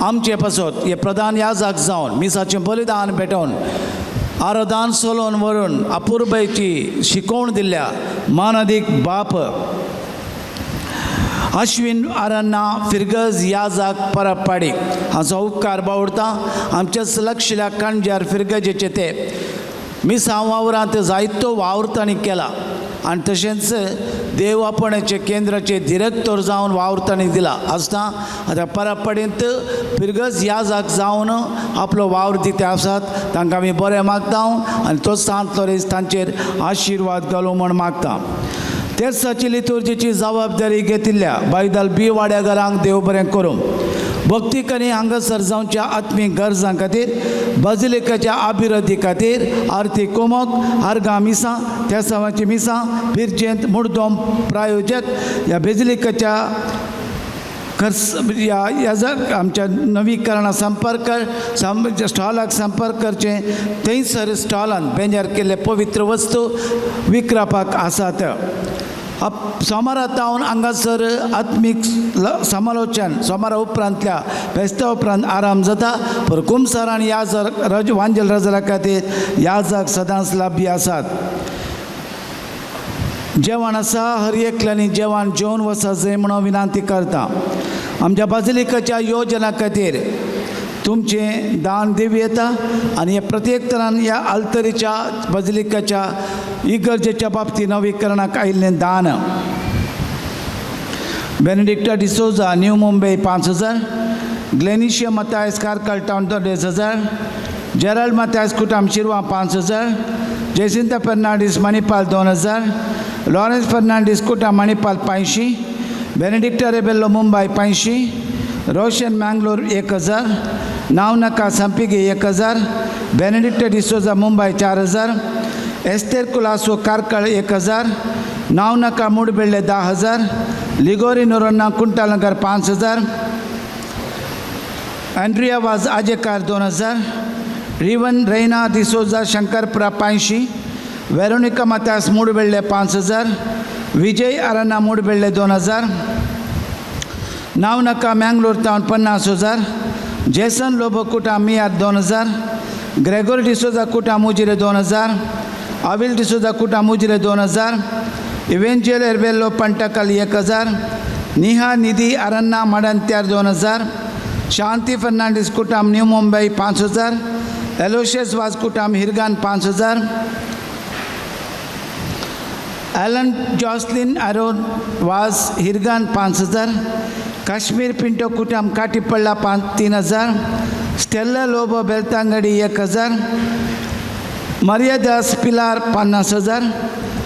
Speaker 9: आमचे पासत हे प्रधान याजक जावन मिसाचें बलिदान भेटोवन आराधन सोलोवन व्हरून अपुर्बायेची शिकवण दिल्या मानदीक बाप अश्विन आरान्ना फिरगज याजक परपाडीक हाचो उपकार बावडटा. आमच्या लक्षल्या काणजार फिरगजेचे ते मिसा वावरांत जायतो वावर तांणी केला आनी तशेंच देव आपणाचे केंद्राचे डिरेक्टर जावन वावर तांणी दिला आसता आतां परपडेंत फिरगज याजक जावन आपलो वावर दिते आसात. तांकां आमी बरें मागता आनी तो सांत लोरेस तांचेर आशिर्वाद घालूं म्हण मागता. तेर्साची लितुर्जीची जबाबदारी घेतिल्ल्या बायदल बी वाड्यागरांक देव बरें करूं. भक्तीकनी हांगासर जावच्या आत्मीक गरजां खातीर बजिलिकाच्या अभिवृद्धी खातीर आर्थीक कुमक आर्गां मिसां तेसांवाची मिसां फिरचेंत मुर्दोम प्रायोजक ह्या बेजिलिकाच्या आमच्या नवीकरणा संपर्क स्टॉलाक संपर्क करचे. थंयसर स्टॉलान बेजार केल्ले पवित्र वस्तू विकरपाक आसात. सोमारा तावन हांगासर आत्मीक समालोचन सोमारा उपरांतल्या फेस्ता उपरांत आराम जाता. पूण कुमसार आनी याजक वांजेल रजला खातीर याजक सदांच लाभी आसात. जेवण आसा हर एकल्यानी जेवण जेवन वचा जाय म्हणून विनंती करता. आमच्या बाजिलिकाच्या योजना खातीर तुमचें दान दिव येता आनी हे प्रत्येक तरान ह्या आल्तरीच्या बाजिलिकाच्या इगर्जेच्या बाबतींत नवीकरणाक आयिल्लें दान. बेनेडिक्टा डिसोजा न्यू मुंबई 5,000, ग्लेनिशिया Mathias Karkal town 10,000, Gerald Mathias कुटाम Shirva 5,000, Jacinta Fernandes Manipal 2,000, Lawrence Fernandes कुटाम मणिपाल 500, बेनेडिक्टा रेबेल्लो मुंबई 500, रोशन मँगलोर 1,000, नावनाका Sampige 1,000, Benedicta D'Souza Mumbai 4,000, Esther Colaco Karkal 1,000, नावनाका Mudbelle 10,000, Ligory Noronha Kuntalnagar 5,000, Andrea Vaz Ajekar 2,000, रिवन Raina D'Souza Shankarpura 500, Veronica Mathias Mudbelle 5,000, Vijay Aranha Mudbelle 2,000, नावनाका Mangalore town 50,000, Jason Lobo कुटा मियार 2,000, ग्रेगोरी डिसोजा कुटा मुजिरे 2,000, अविल डिसोजा कुटा मुजिरे 2,000, इवेंजेल एरबेल्लो पंटकल 1,000, निहा निधी अरन्ना मडंत्यार 2,000, शांती फर्नांडीस कुटाम न्यू मुंबई 5,000, एलोशियस वाज कुटाम हिरगान 5,000, एलन जॉसलिन अरोन वाज हिरगान 5,000, काश्मीर पिंटो कुटाम काटीपल्ला 3,000, स्टेल्ला लोबो बेलतांगडी 1,000, मर्यादास पिलार 50,000,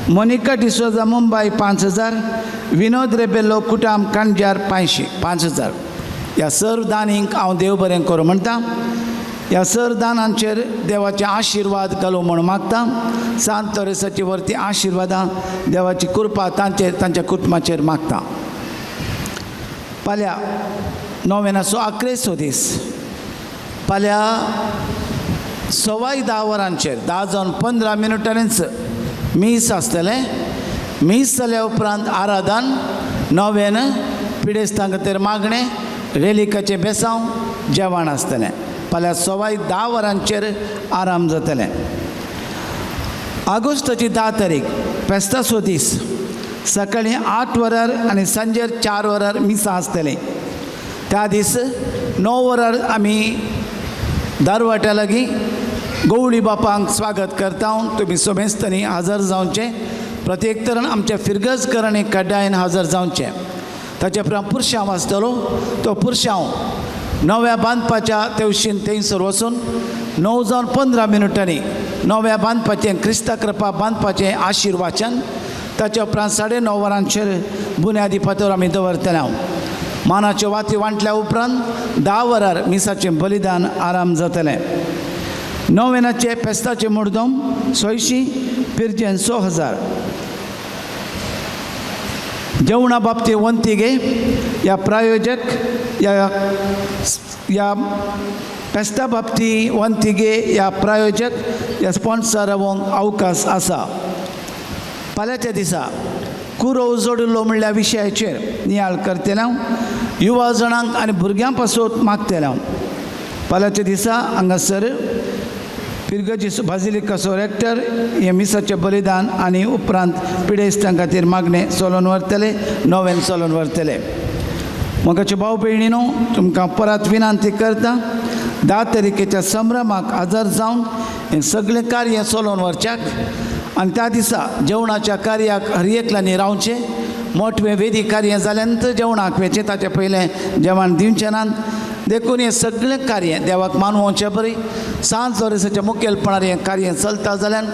Speaker 9: मोनिका डिसोजा मुंबई 5,000, विनोद रेबेल्लो कुटाम काणजार 5,000. ह्या सर्व दानींक हांव देव बरें करूं म्हणटा. ह्या सर्व दानांचेर देवाचे आशिर्वाद घालूं म्हूण मागता. सांत तोरेसाची वर्ती आशिर्वादां देवाची कृपा तांच्या कुटुंबाचेर मागता. फाल्यां नोवेनाचो 11सो दीस फाल्यां 10:15 वरांचेर 10 जावन 15 मिनटांनीच मीस आसतलें. मीस जाल्या उपरांत आराधन नोवेन पिडेस्तां खातीर मागणें रेलिकाचें बेसांव जेवण आसतलें. फाल्यां 10:15 वरांचेर आराम जातलें. ऑगस्टाची 10 तारीख फेस्ताचो दीस सकाळीं 8 वरार आनी सांजेर 4 वरार मिसां आसतलीं. त्या दीस 9 वरार आमी दारवाट्या लागीं गवळी बापांक स्वागत करता. तुमी सोमेस्तांनी हजर जावचें. प्रत्येक तरण आमच्या फिरगजकरणी कड्डायन हजर जावचें. ताचे उपरांत पुरशांव आसतलो. तो पुरशांव नव्या बांदपाच्या तेवशीन थंयसर वचून 9 जावन 15 मिनटांनी नव्या बांदपाचें क्रिस्ता कृपा बांदपाचें आशिर्वाचन. ताच्या उपरांत 9:30 वरांचेर बुन्यादी फातर आमी दवरतले. मानाच्यो वाती वांटल्या उपरांत 10 वरार मिसाचें बलिदान आराम जातलें. नोवेनाचे फेस्ताचे मुर्दोम 600, पिरजेन 100,000. जेवणा बाबतींत वंतिगे ह्या प्रायोजक ह्या फेस्ता बाबतींत वंतिगे ह्या प्रायोजक ह्या स्पॉन्सर रावंक अवकाश आसा. फाल्यांच्या दिसा कुरो उजोडिल्लो म्हणल्या विशयाचेर नियाळ करतले हांव युवा जणांक आनी भुरग्यां पासून मागतले हांव. फाल्यांच्या दिसा हांगासर पिरगजी बाजिलिका रेक्टर हे मिसाचें बलिदान आनी उपरांत पिडेस्तां खातीर मागणें चलोवन व्हरतले, नवें चलोवन व्हरतले. मोगाचे भाव भयणीनो, तुमकां परत विनंती करता 10 तारखेच्या संभ्रमाक हजर जावन हें सगळें कार्य चलोवन व्हरच्याक आनी त्या दिसा जेवणाच्या कार्याक हर एकल्यांनी रावचें. मोठवें वेदी कार्य जाल्यानंत जेवणाक वेचें, ताचे पयलें जेवण दिवचें ना. देखून हें सगळें कार्य देवाक मानवचें बरी. सांज जोरेसाच्या मुखेलपणान हें कार्य चलता जाल्यार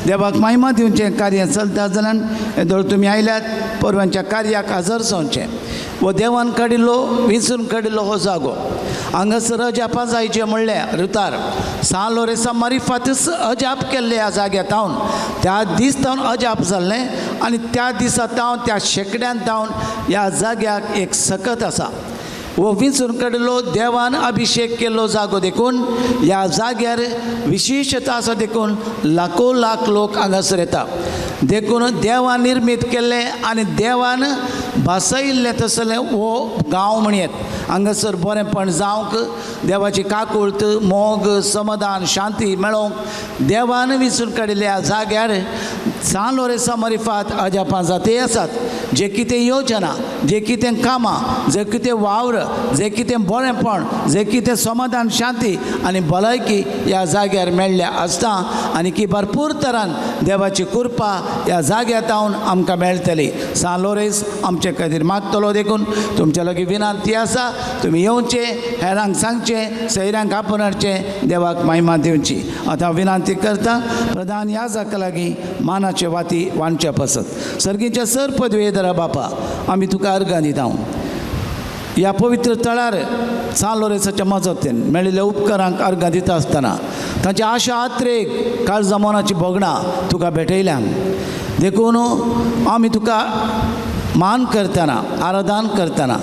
Speaker 9: देवाक महिमा दिवचें कार्य चलता जाल्यार हे धर तुमी आयल्यात परवांच्या कार्याक हजर जावचें. वो देवान काडिल्लो विंचून काडिल्लो हो जागो हांगासर अजापां जायचें म्हणलें रुतार सान लोरेसा मारिफातीस अजाप केल्ले ह्या जाग्यार तावन त्या दीस तावन अजाप जाल्लें आनी त्या दिसा तावन त्या शेकड्यान तावन ह्या जाग्याक एक सकत आसा. वो विंचून काडिल्लो देवान अभिशेक केल्लो जागो देखून ह्या जाग्यार विशेशता आसा. देखून लाखो लाख लोक हांगासर येता. देखून देवान निर्मीत केल्लें आनी देवान भासयिल्लें तसलें हो गांव म्हणयेत. हांगासर बरेंपण जावंक, देवाची काकुळट, मोग, समाधान, शांती मेळोवंक देवान विंचून काडिल्ल्या जाग्यार सान लोरेसा मारिफात अजापां जाती आसात. जे कितें योजना, जे कितें कामां, जे कितें वावर, जे कितें बरेंपण, जे कितें समाधान, शांती आनी भलायकी ह्या जाग्यार मेळ्ळ्या आसता आनी की भरपूर तरान देवाची कृपा ह्या जाग्यार तावन आमकां मेळटली. सान लोरेस आमचे खातीर मागतलो. देखून तुमच्या लागीं विनंती आसा, तुमी येवचें, हेरांक सांगचें, सयऱ्यांक आपणारचें, देवाक महिमा दिवची. आतां विनंती करता प्रधान याजका लागीं मानाचे वाती वांडचे पासत. सर्गीच्या सर पदवेधरा बापा, आमी तुका अर्गां दिता. ह्या पवित्र तळार सान लोरेसाच्या मजतीन मेळिल्ल्या उपकारांक अर्गां दिता आसतना तांची आशा आत्रेक काळजा मोनाची भोगणां तुका भेटयल्या. देखून आमी तुका मान करतना, आराधन करतना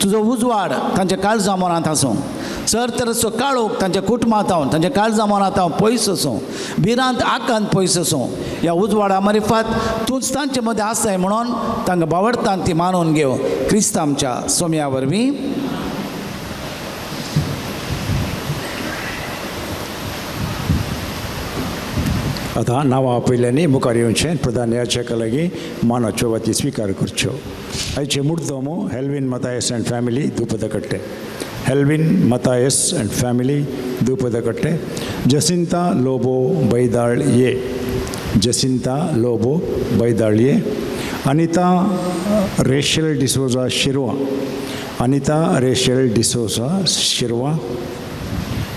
Speaker 9: तुजो उजवाड तांच्या काळजा मोनांत आसूं. सर तरचो काळोख तांच्या कुटुंबांत हांव, तांच्या काळजा मोनांत हांव पयस आसूं, भिरांत आकांत पयस आसूं. ह्या उजवाडा मारिफात तूंच तांचे मदें आसाय म्हणून तांकां बावडतान ती मानून घेव. क्रिस्त आमच्या सोम्या वरवीं.
Speaker 10: आतां नांवां आपयल्यांनी मुखार येवचें. प्रधान याजका लागीं मानाच्यो वाती स्विकार करच्यो. आयचे मुर्तोमो Helvin Mathias and family Dupadkatte. Helvin Mathias and family Dupadkatte. Jacinta Lobo बैदाळये. जसिंता लोबो बैदाळये. Anita Rachel D'Souza Shirva. Anita Rachel D'Souza Shirva.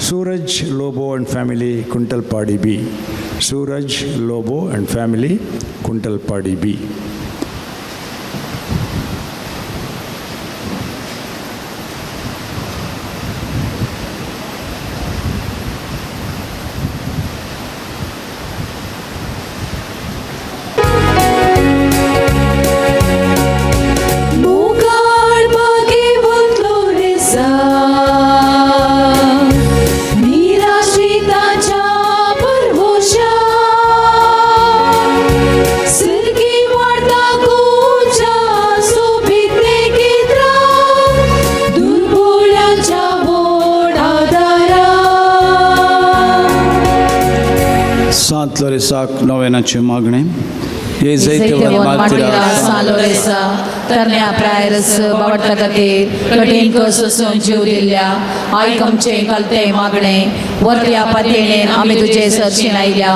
Speaker 10: Suraj Lobo and family Kuntalpady B. Suraj Lobo and family Kuntalpady B.
Speaker 9: सांत लोरेसाक नोवेनाचे मागणे. हे
Speaker 7: सान लोरेसा तरण्या प्रायरस बावडटा खातीर कठीण कस सोसून जीव दिल्ल्या आयक आमचें कलतें मागणें वरल्या पातयेन आमी तुजे सरशीन आयल्या.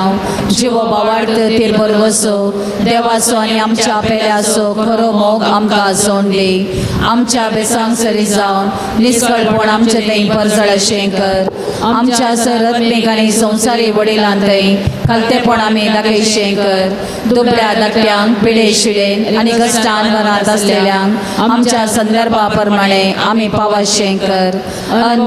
Speaker 7: जिवो बावार्थ तिरबर वसो देवाचो आनी आमच्या पेल्याचो खरो मोग आमकां आसोवन दी. आमच्या बेसांग सरी जावन निसकळपण आमचे थंय परजळ अशें कर. आमच्या सरत्मीक आनी संवसारी वडिलां थंय कलतेपण आमी दाखयशें कर. दुबळ्या धाकट्यांक पिडे शिडेन आनी कश्टान घरांत आसलेल्यांक आमच्या संदर्भा प्रमाणे आमी पावशें कर.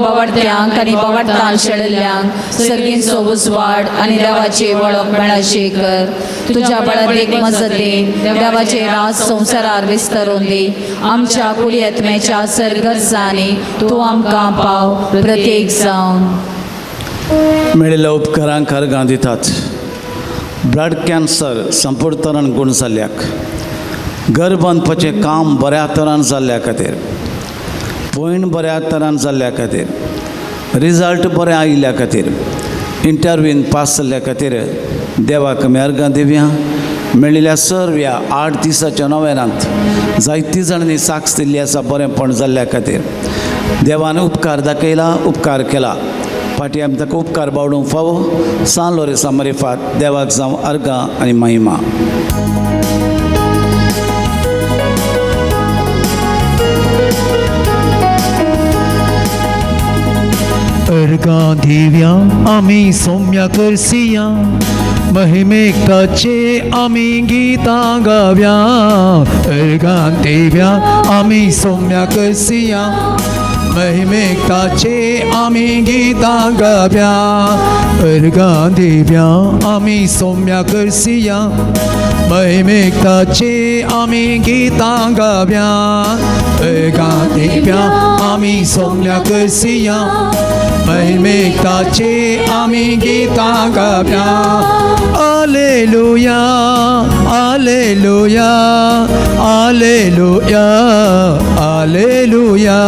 Speaker 7: बावडत्यांक आनी बावडतान शेळिल्ल्यांक सर्गींचो उजवाड आनी देवाची वळख मेळशी कर. तुज्या बळदेक मजतीन देवाचे राज संवसारार विस्तरून दी. आमच्या कुडियत्मेच्या सरगर्जांनी तूं आमकां पाव प्रत्येक जावन.
Speaker 9: मेळिल्ल्या उपकारांक अर्गां दितात. ब्लड कॅन्सर संपूर्ण तरान गुण जाल्ल्याक घर बांदपाचें काम बऱ्या तरान जाल्ल्या खातीर पॉयंट बऱ्या तरान जाल्ल्या खातीर रिजल्ट बरें आयिल्ल्या खातीर इंटरव्यून पास जाल्ल्या खातीर देवाक आमी अर्गां दिवया. मेळिल्ल्या सर्व्या 8 दिसाच्या नोवेनांत जायतीं जाणांनी साक्ष दिल्ली आसा बरेंपण जाल्ल्या खातीर. देवान उपकार दाखयला, उपकार केला. फाटीं आमी ताका उपकार बावडूंक फावो. सान लोरेसा मरिफात देवाक जावं अर्गां आनी महिमा.
Speaker 1: अर्गां दिव्या आमी सौम्या करसिया महिमेक ताचे आमी गितां गाव्या. अर्गां दिव्या आमी सौम्या करसिया महिमेक ताचे आमी गितां गाव्या. अर्गां दिव्या आमी सौम्या करसिया महिमेक ताचे आमी गितां गाव्या. अर्गां दिव्या आमी सौम्या करसिया महिमेक ताचे आमी गितां गाव्या. Alleluia, Alleluia, Alleluia, Alleluia,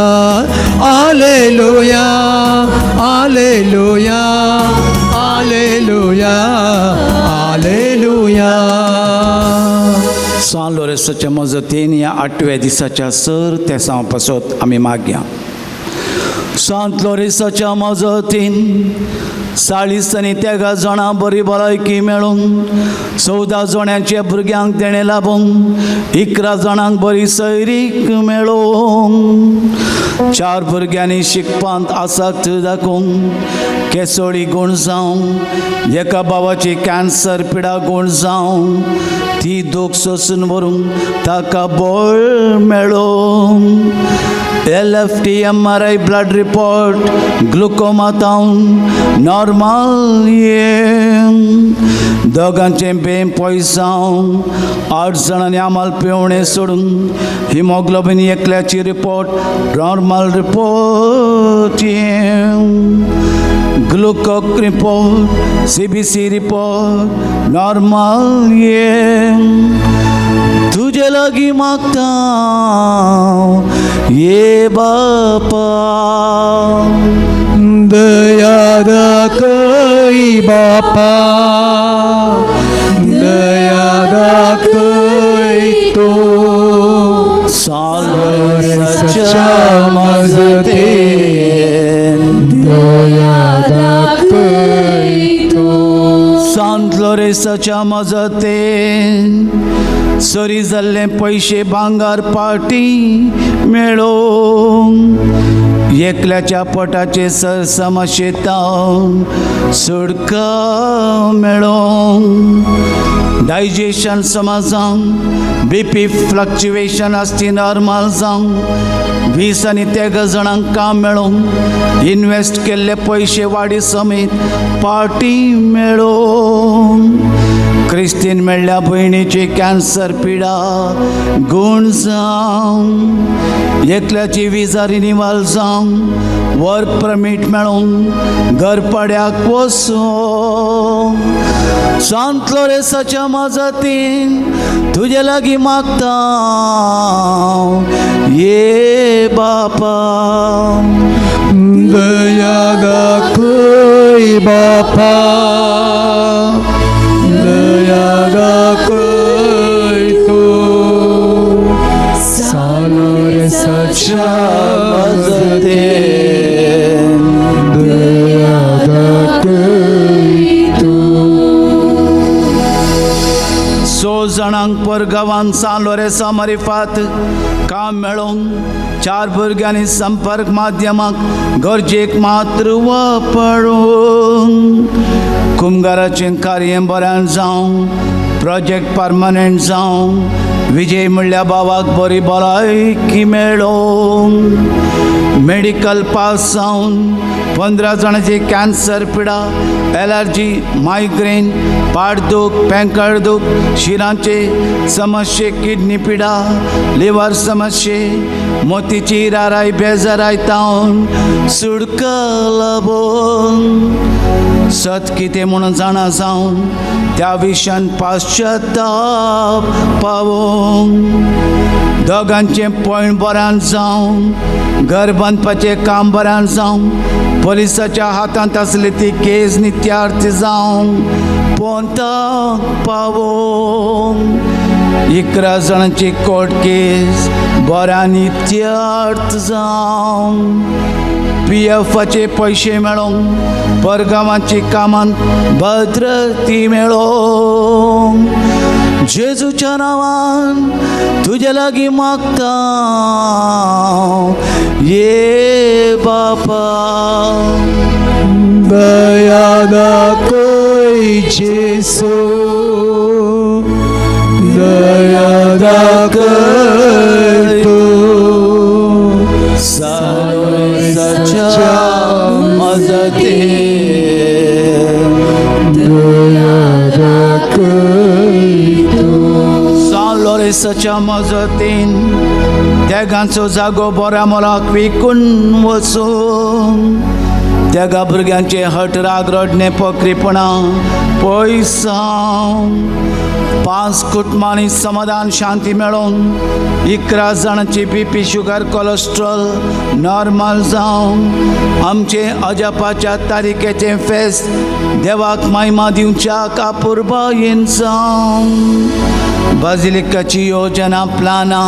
Speaker 1: Alleluia, Alleluia, Alleluia, Alleluia.
Speaker 9: सान लोरेसाच्या मजतीन ह्या 8व्या दिसाच्या सर ते पासत आमी मागया. सांत लोरेसाच्या मजतीन 40 आनी 13 जाणां बरी भलायकी मेळून 14 जाणांच्या भुरग्यांक तेणें लाभूंक 11 जाणांक बरी सैरीक मेळोवंक 4 भुरग्यांनी शिकपांत आसक्त दाखोवंक केसोळी गूण जावं एका भावाची कॅन्सर पिडा गूण जावं ती दूख सोसून व्हरूंक ताका बळ मेळोवंक LFT MRI blood report glaucoma जावन नॉर्मल दोगांचें बें पयस जावं 8 जाणांनी आमाल पेवणें सोडून हिमोग्लोबीन एकल्याची रिपोर्ट नॉर्मल रिपोर्ट ग्लुकोक रिपोर्ट CBC रिपोर्ट नॉर्मल तुझे लागी मागता ये बापा.
Speaker 1: दया दाखय बापा, दया दाखय तो
Speaker 9: सालोरेसाच्या मजतीन
Speaker 1: दया दाखय तो.
Speaker 9: सांत लोरेसाच्या मजतीन चोरी जाल्ले पयशे भांगार पाटी मेळोवंक एकल्याच्या पोटाचे समस्येतां सुटका मेळोवंक डायजेशन समजावंक BP फ्लक्च्युएशन आसची नॉर्मल जावंक 20 आनी 13 जाणांक काम मेळोवंक इन्वेस्ट केल्ले पयशे वाडी समेत पाटी मेळोवंक क्रिस्तीन मेळ्ळ्या भयणीची कॅन्सर पिडा गूण जावं एकल्याची विजा रिनिवल जावं वर्क परमीट मेळोवंक घरपाड्याक वचूंक सांत लोरेसाच्या मजतीन तुजे लागीं मागता ये बापा.
Speaker 1: दया दाखय बापा, दया दाखय तो सालोरेसाच्या मजतीन दया दाखय तो.
Speaker 9: 100 जाणांक परगांवांत सान लोरेसा मरिफात काम मेळोवंक 4 भुरग्यांनी संपर्क माध्यमाक गरजेक मात्र वापरूंक कुंभाराचें कार्य बरें जावं प्रोजेक्ट परमनंट जावं विजय म्हणल्या भावाक बरी भलायकी मेळोवंक मेडिकल पास जावन 15 जाणांची कॅन्सर पिडा एलर्जी मायग्रेन पाठदुख पेंकळदुख शिरांचे समस्ये किडनी पिडा लिव्हर समस्ये मोतीची राराय बेजाराय तावन सुडका लाभोवंक सत कितें म्हणून जाणा जावन त्या विशयान पाश्चात्ताप पावोंक दोगांचें पॉयंट बऱ्यान जावन घर बांदपाचें काम बऱ्यान जावन पुलिसाच्या हातांत आसली ती केस नित्यार्थ जावन पोंताक पावोंक 11 जाणांची कोर्ट केस बऱ्यान नित्यार्थ जावन PFचे पयशे मेळोंक परगांवांची कामांत भद्रती मेळोंक जेजूच्या नांवान तुजे लागीं मागता ये बापा
Speaker 1: दया दाखय जेसू दया दाखय तू
Speaker 9: सालोरेसाच्या मजतीन
Speaker 1: दया दाखय तू
Speaker 9: सालोरेसाच्या मजतीन देगांचो जागो बऱ्या मोलाक विकून वचून त्या भुरग्यांचे हट राग रडणे पोकरीपणा पयसा 5 कुटुंबांनी समाधान शांती मेळोवन 11 जाणांची BP शुगर कोलेस्ट्रॉल नॉर्मल जावन आमचे अजपाच्या तारीखेचे फेस्त देवाक महिमा दिवच्या कापुरबायेन जावन बाजिलिकाची योजना प्लाना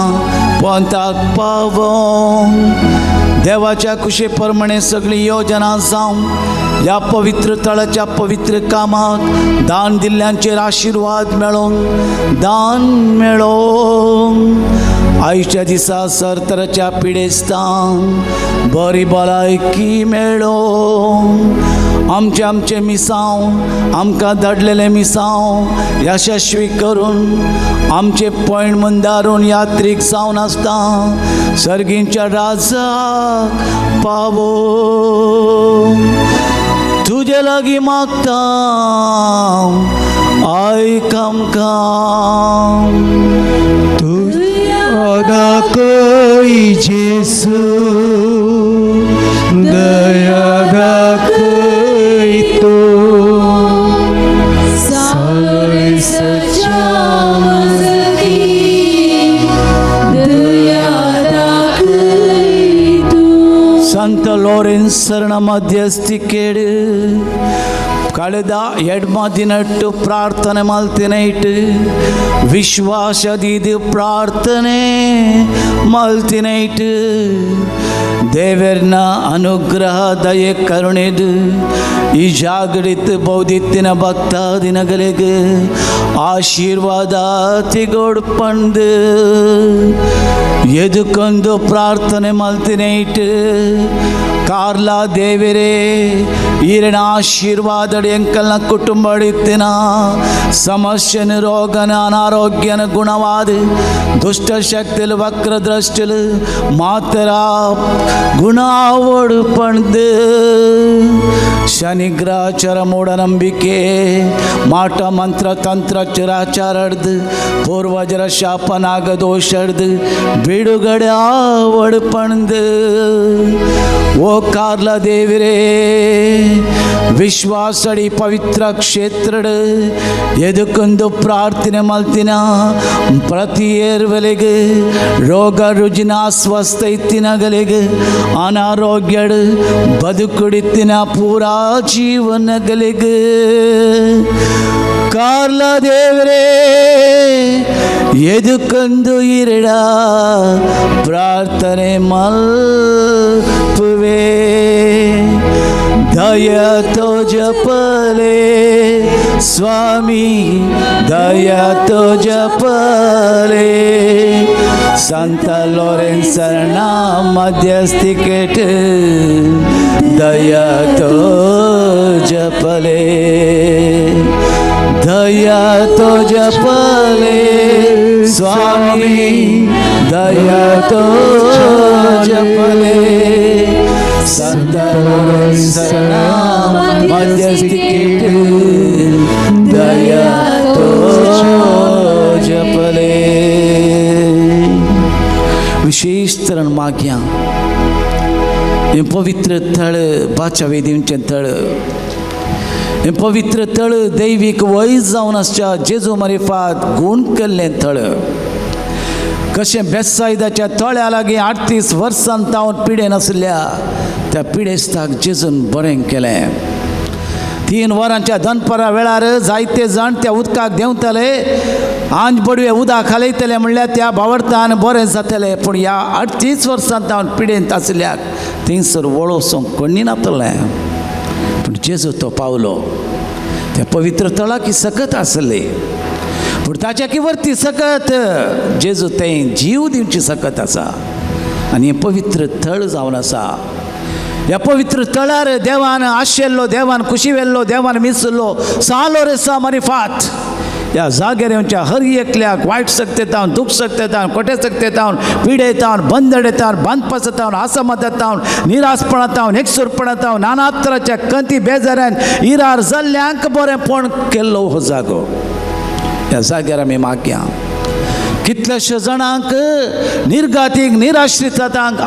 Speaker 9: पोंताक पावोंक देवाच्या कुशे प्रमाणे सगळी योजना जावन ह्या पवित्र तळाच्या पवित्र कामाक दान दिल्ल्यांचेर आशिर्वाद मेळोंक दान मेळोंक आयच्या दिसा सरतराच्या पिडेस्तांक बरी भलायकी मेळोंक आमचे मिसांव आमकां धाडलेले मिसांव यशस्वी करून आमचे पॉयंट मंदारून यात्रीक जावन आसता सर्गींच्या राजाक पावो तुजे लागीं मागता आयक आमकां
Speaker 1: दया दाखय जेसू दया दाखय तू
Speaker 4: सालोरेसाच्या मजतीन दया दाखय तू
Speaker 9: संत लॉरेन्स शरण मध्यस्थಿಕೆಡ್ ಕಳೆದ ಎಡ್ಮದಿನಟ್ಟು ಪ್ರಾರ್ಥನೆ ಮಲ್ತಿನೈಟ್ ವಿಶ್ವಾಸದಿದು ಪ್ರಾರ್ಥನೆ ಮಲ್ತಿನೈಟ್ ದೇವರನ ಅನುಗ್ರಹ ದಯೆ ಕರುಣೆದು ಈ ಜಾಗೃತ ಬೌದ್ಧಿತ್ತಿನ ಭಕ್ತ ದಿನಗಳಿಗೆ ಆಶೀರ್ವಾದ ತಿಗೊಡ್ಪಂದು ಎದುಕೊಂದು ಪ್ರಾರ್ಥನೆ ಮಲ್ತಿನೈಟ್ ಕಾರ್ಲಾ ದೇವರೇ ಈರನ ಆಶೀರ್ವಾದ ಎಂಕಲ್ನ ಕುಟುಂಬ ಇತ್ತಿನ ಸಮಸ್ಯೆನ ರೋಗನ ಅನಾರೋಗ್ಯನ ಗುಣವಾದ ದುಷ್ಟಶಕ್ತಿಲು ವಕ್ರದೃಷ್ಟಿಲು ಮಾತರ ಗುಣ ಓಡ್ಪಂದು ಶನಿಗ್ರಹಚರ ಮೂಢನಂಬಿಕೆ ಮಾಟ ಮಂತ್ರ ತಂತ್ರ ಚರಾಚಾರ ಹಿಡ್ದು ಪೂರ್ವಜರ ಶಾಪನಾಗದೋಷ ಹಿಡ್ದು ಬಿಡುಗಡೆ ಓಡ್ಪಂದು ಓ ಕಾರ್ಲ ದೇವರೇ ವಿಶ್ವಾಸಡಿ ಪವಿತ್ರ ಕ್ಷೇತ್ರ ಎದುಕೊಂದು ಪ್ರಾರ್ಥನೆ ಮಲ್ತಿನ ಪ್ರತಿ ಏರ್ವಲೆಗೆ ರೋಗ ರುಜಿನ ಸ್ವಸ್ಥ ಇತ್ತಿನಗಳಿಗೆ ಅನಾರೋಗ್ಯ ಬದುಕುಡಿತ್ತಿನ ಪೂರಾ ಜೀವನಗಳಿಗೆ ಕಾರ್ಲ ದೇವರೇ ಎದುಕೊಂದು ಇರಡ ಪ್ರಾರ್ಥನೆ ಮಲ್ಪುವೆ दया तो जपले स्वामी दया तो जपले संत लॉरेन्स शरणा मध्यस्थिकेट दया तो जपले दया तो जपले स्वामी दया तो जपले संत लॉरेन्स शरणा मध्यस्थिकेट दया तो जपले विशेष तरण माग्या हे पवित्र थळ बाच्या वेदींचे थळ हे पवित्र तळ दैवीक वैज जावन आसच्या जेजू मारिफात गूण केल्लें तळ. कशें बेतसाइदाच्या तळ्या लागीं 38 वर्सां तावन पिडेन आसल्या त्या पिडेस्ताक जेजून बरें केलें. 3 वरांच्या दनपरा वेळार जायते जाण त्या उदकाक देंवतले, आंज बडवे उदक खालयतले म्हणल्यार त्या भावार्थान बरें जातलें. पूण ह्या 38 वर्सां तावन पिडेंत आसल्याक थंयसर वळोवंक कोणी नातलें. पूण जेजू तो पावलो. त्या पवित्र तळाकी सकत आसले, पूण ताच्या की वरती सकत जेजू तें जीव दिवची सकत आसा. आनी हें पवित्र तळ जावन आसा. ह्या पवित्र तळार देवान आशिल्लो, देवान खुशी वेल्लो, देवान मिसलो सालो रेसा मारिफात. ह्या जाग्यार येवच्या हर एकल्याक वायट सक्तेतावन, दूख सक्तेतावन, कोटे सक्तेतावन, पिडेतावन, बंदडेतावन, बांदपासतावन, आसमतावन, निरासपणातावन, एकसूरपणातावन, नाना तराच्या कंती बेजाऱ्यान इरार जाल्ल्यांक बरेंपण केल्लो हो जागो. ह्या जाग्यार आमी मागया. कितलेशे जाणांक निर्गातीक निराश्रितांक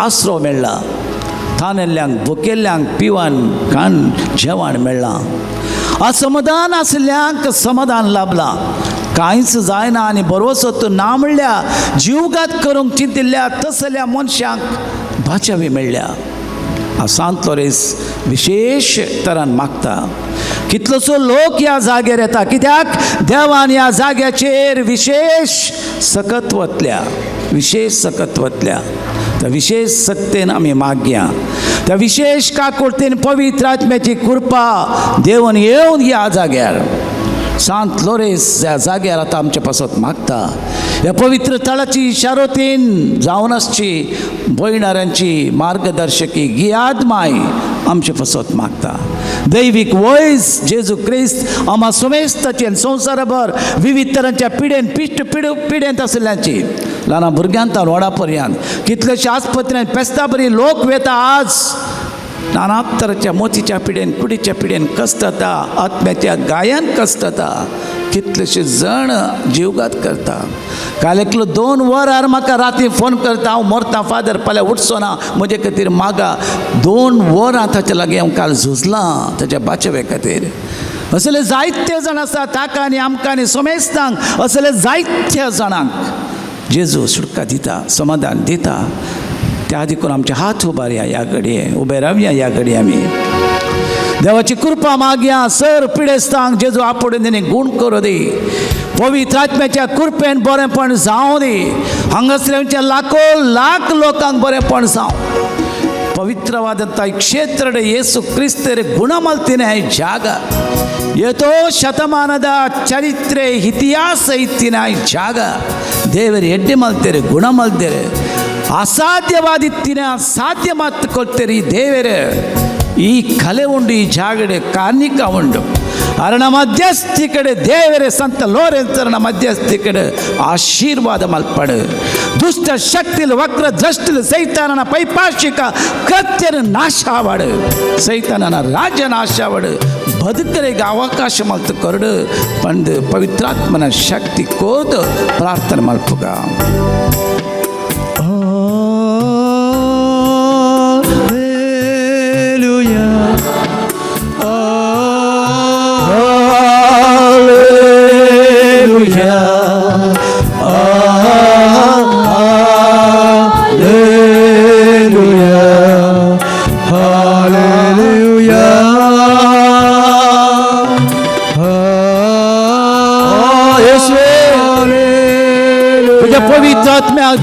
Speaker 9: आसरो मेळ्ळा. थानेल्ल्यांक, भुकेल्ल्यांक पिवान खाण जेवण मेळ्ळां. असमाधान आसल्यांक समाधान लाभलां. कांयच जायना आनी बरोवसो ना म्हणल्या जीवघात करूंक चिंतिल्ल्या तसल्या मनशांक बाचावी मेळ्ळ्या. हांव सांत लोरेस विशेश तरान मागता. कितलोसो लोक ह्या जाग्यार येता, कित्याक देवान ह्या जाग्याचेर विशेष सकत वतल्या, विशेष सकत वतल्या. त्या विशेष सक्तेन आमी मागया. त्या विशेष काकुळतेन पवित्र आत्म्याची कृपा देवन येवन ह्या जाग्यार सांत लोरेस ह्या जाग्यार आतां आमचे पासत मागता. ह्या पवित्र तळाची शारोतीन जावन आसची भयणाऱ्यांची मार्गदर्शकी गियाद माय आमचे पासत मागता. दैवीक वयस जेजू क्रिस्त आमा सुमेस्ताचेर संवसारभर विविध तरांच्या पिडेन पिडेंत आसल्यांची ल्हान भुरग्यांत व्हडा पर्यंत कितलेशे आस्पत्र्यांत पेस्ता बरी लोक वेता. आज नाना तरांच्या मोतीच्या पिडेन, कुडीच्या पिडेन कश्ट जाता, आत्म्याच्या गायान कश्ट जाता. कितलेशे जण जीवघात करता. काल एकलो 2 वरार म्हाका राती फोन करता, हांव मरता फादर, फाल्यां उठचो ना, म्हजे खातीर मागा. 2 वरां ताच्या लागीं हांव काल झुजलां ताच्या बाचवे खातीर. असले जायते जाण आसा. ताका आनी आमकां आनी सोमेस्तांक असले जायत्या जाणांक जेजू सुटका दिता, समाधान दिता. त्या देखून आमचे हात उबारया ह्या घडये, उबे रावया ह्या घडये. आमी देवाची कृपा मागया. सर पिडेस्तांक जेजू आपोडून तेणी गूण करूं दी. पवित्र आत्म्याच्या कृपेन बरेंपण जावं दी. हांगासरच्या लाख लोकांक बरेंपण जावं. ಪವಿತ್ರವಾದಂಥ ಈ ಕ್ಷೇತ್ರದ ಯೇಸು ಕ್ರಿಸ್ತರ ಗುಣಮಲ್ತಿನ ಜಾಗ ಏತೋ ಶತಮಾನದ ಚರಿತ್ರೆ ಇತಿಹಾಸ ಇತ್ತಿನ ಜಾಗ ದೇವರು ಎಡ್ಡೆ ಮಲ್ತೇರೆ ಗುಣ ಮಲ್ತೇರೆ ಅಸಾಧ್ಯವಾದಿತ್ತಿನ ಸಾಧ್ಯ ಮಾತು ಕೊಡ್ತೇರಿ ದೇವರೇ ಈ ಕಲೆ ಉಂಡು ಈ ಜಾಗಡೆ ಕಾರ್ಣಿಕ ಉಂಡು ಅರಣ ಮಧ್ಯಸ್ಥಿ ಕಡೆ ದೇವರೇ ಸಂತ ಲೋರೆನ್ಸರನ ಮಧ್ಯಸ್ಥಿ ಕಡೆ ಆಶೀರ್ವಾದ ಮಲ್ಪಡು ದುಷ್ಟ ಶಕ್ತಿಲು ವಕ್ರ ದೃಷ್ಟಿಲು ಸೈತಾನನ ಪೈಪಾಶಿಕ ಕೃತ್ಯನ ನಾಶವಾಡು ಸೈತಾನನ ರಾಜ್ಯ ನಾಶವಾಡು ಬದುಕರಿಗೆ ಅವಕಾಶ ಮಲ್ತು ಕೊರಡು ಪಂಡು ಪವಿತ್ರಾತ್ಮನ ಶಕ್ತಿ ಕೋದು ಪ್ರಾರ್ಥನೆ ಮಲ್ಪುಗ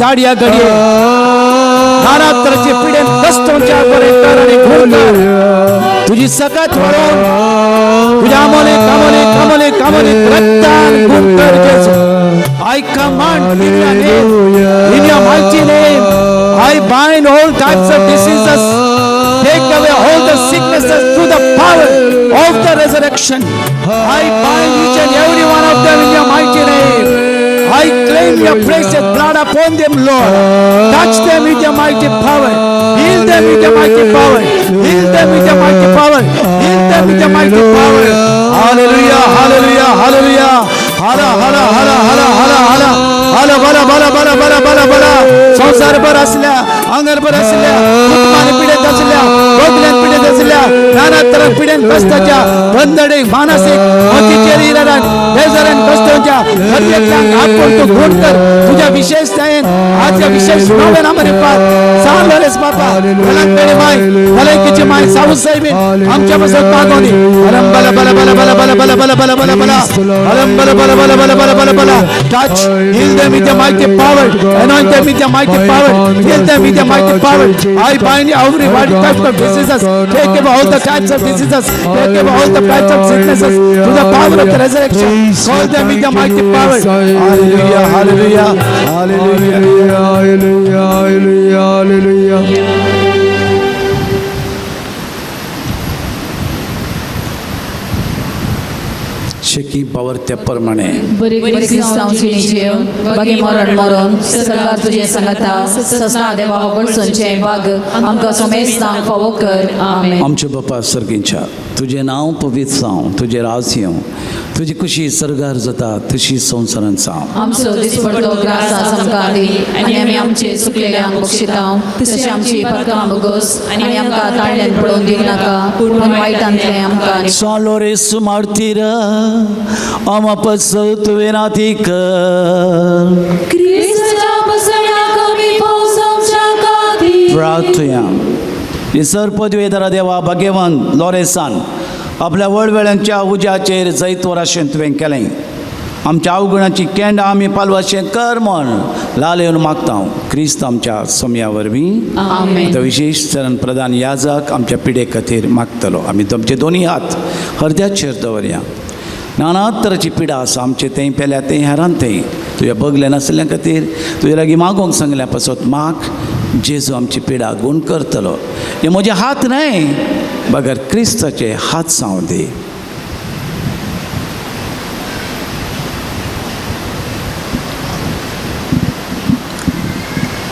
Speaker 9: दाडिया घडये नाना तरांचे पिडेन कष्टांच्या बरे कारणे घडकर तुझी सकत वळोन तुझ्या आमोले कामोले रक्तान घडकर जेसू I command in your name, in your mighty name, I bind all types of diseases, take away all the sicknesses through the power of the resurrection. I bind each and every one of them in your mighty name. I claim your precious blood upon them, Lord. Touch them with your mighty power. Heal them with your mighty power. Heal them with your mighty power. Heal them with your mighty power. Hallelujah, hallelujah, hallelujah. Hala, hala, hala, hala, hala, hala. Hala, bala, bala, bala, bala, bala, bala. संसार भर असल्या, अंगर भर असल्या, कुटुंबाने पिढ्यात असल्या, पिड्यान पिडेत असल्या नाना तरा पिड्यान कष्टाच्या बंदडे मानसिक मतीचेर इरादान बेजारान कष्टाच्या हृदयातल्यान आपण तो गुण कर तुझ्या विशेषतायेन आजच्या विशेष नव्यान आमरे पार सांगलेस बापा भलांकडे माय भलांकीची माय साऊ साहेबीन आमच्या मसत मागवणी अलम बला बला बला बला बला बला बला बला बला बला अलम बला बला बला बला बला बला बला touch heal them with your mighty power anoint them with your mighty power heal them with your mighty power I bind every body type of diseases take away all the types of diseases take away all the types of sicknesses to the power of the resurrection call them with your mighty power hallelujah hallelujah hallelujah
Speaker 1: hallelujah hallelujah hallelujah
Speaker 9: शेकी पावर त्या प्रमाणे
Speaker 7: बरी क्रिस्तांवची जीव बागी मरण मरण सरकार तुझे संगता ससना देवा होगळसोंचे भाग आमकां सोमेस्तांक फावो कर आमेन.
Speaker 9: आमचे बापा सर्गींच्या तुझे नाव पवित्र जावं तुझे राज येवं तुझी खुशी सरगार जाता तशी संवसारांत जावं
Speaker 7: आमचो दिसपडटो ग्रास आमकां दी आनी आमी आमचे सुकलेल्यांक बक्षितांव तशें आमची परकां बगोस आनी आमकां ताळ्यान पडोवन दिवं नाका पूण वायटांतले आमकां
Speaker 9: Salores martira, ama pasou tu venatica. प्रार्थया इसर पदवेदारा देवा भाग्यवान लॉरेसान आपल्या वळवेळ्यांच्या उज्याचेर जैत वराशें तुवें केलें आमच्या अवगुणाची केंड आमी पालवाशें कर म्हण लाल येवन मागता क्रिस्त आमच्या सोम्या वरवीं
Speaker 7: आमेन.
Speaker 9: तो विशेष चरण प्रधान याजक आमच्या पिढे खातीर मागतलो आमी तुमचे दोनी हात हृदयाचेर दवरया नाना तरांची पिडा आसा आमचे तें पेल्या तें हेरान तें तुज्या बगले नासल्या खातीर तुजे लागीं मागोंक सांगल्या पासत माग जेजू आमची पिडा गूण करतलो हे म्हजे हात न्हय बगर क्रिस्ताचे हात साव दी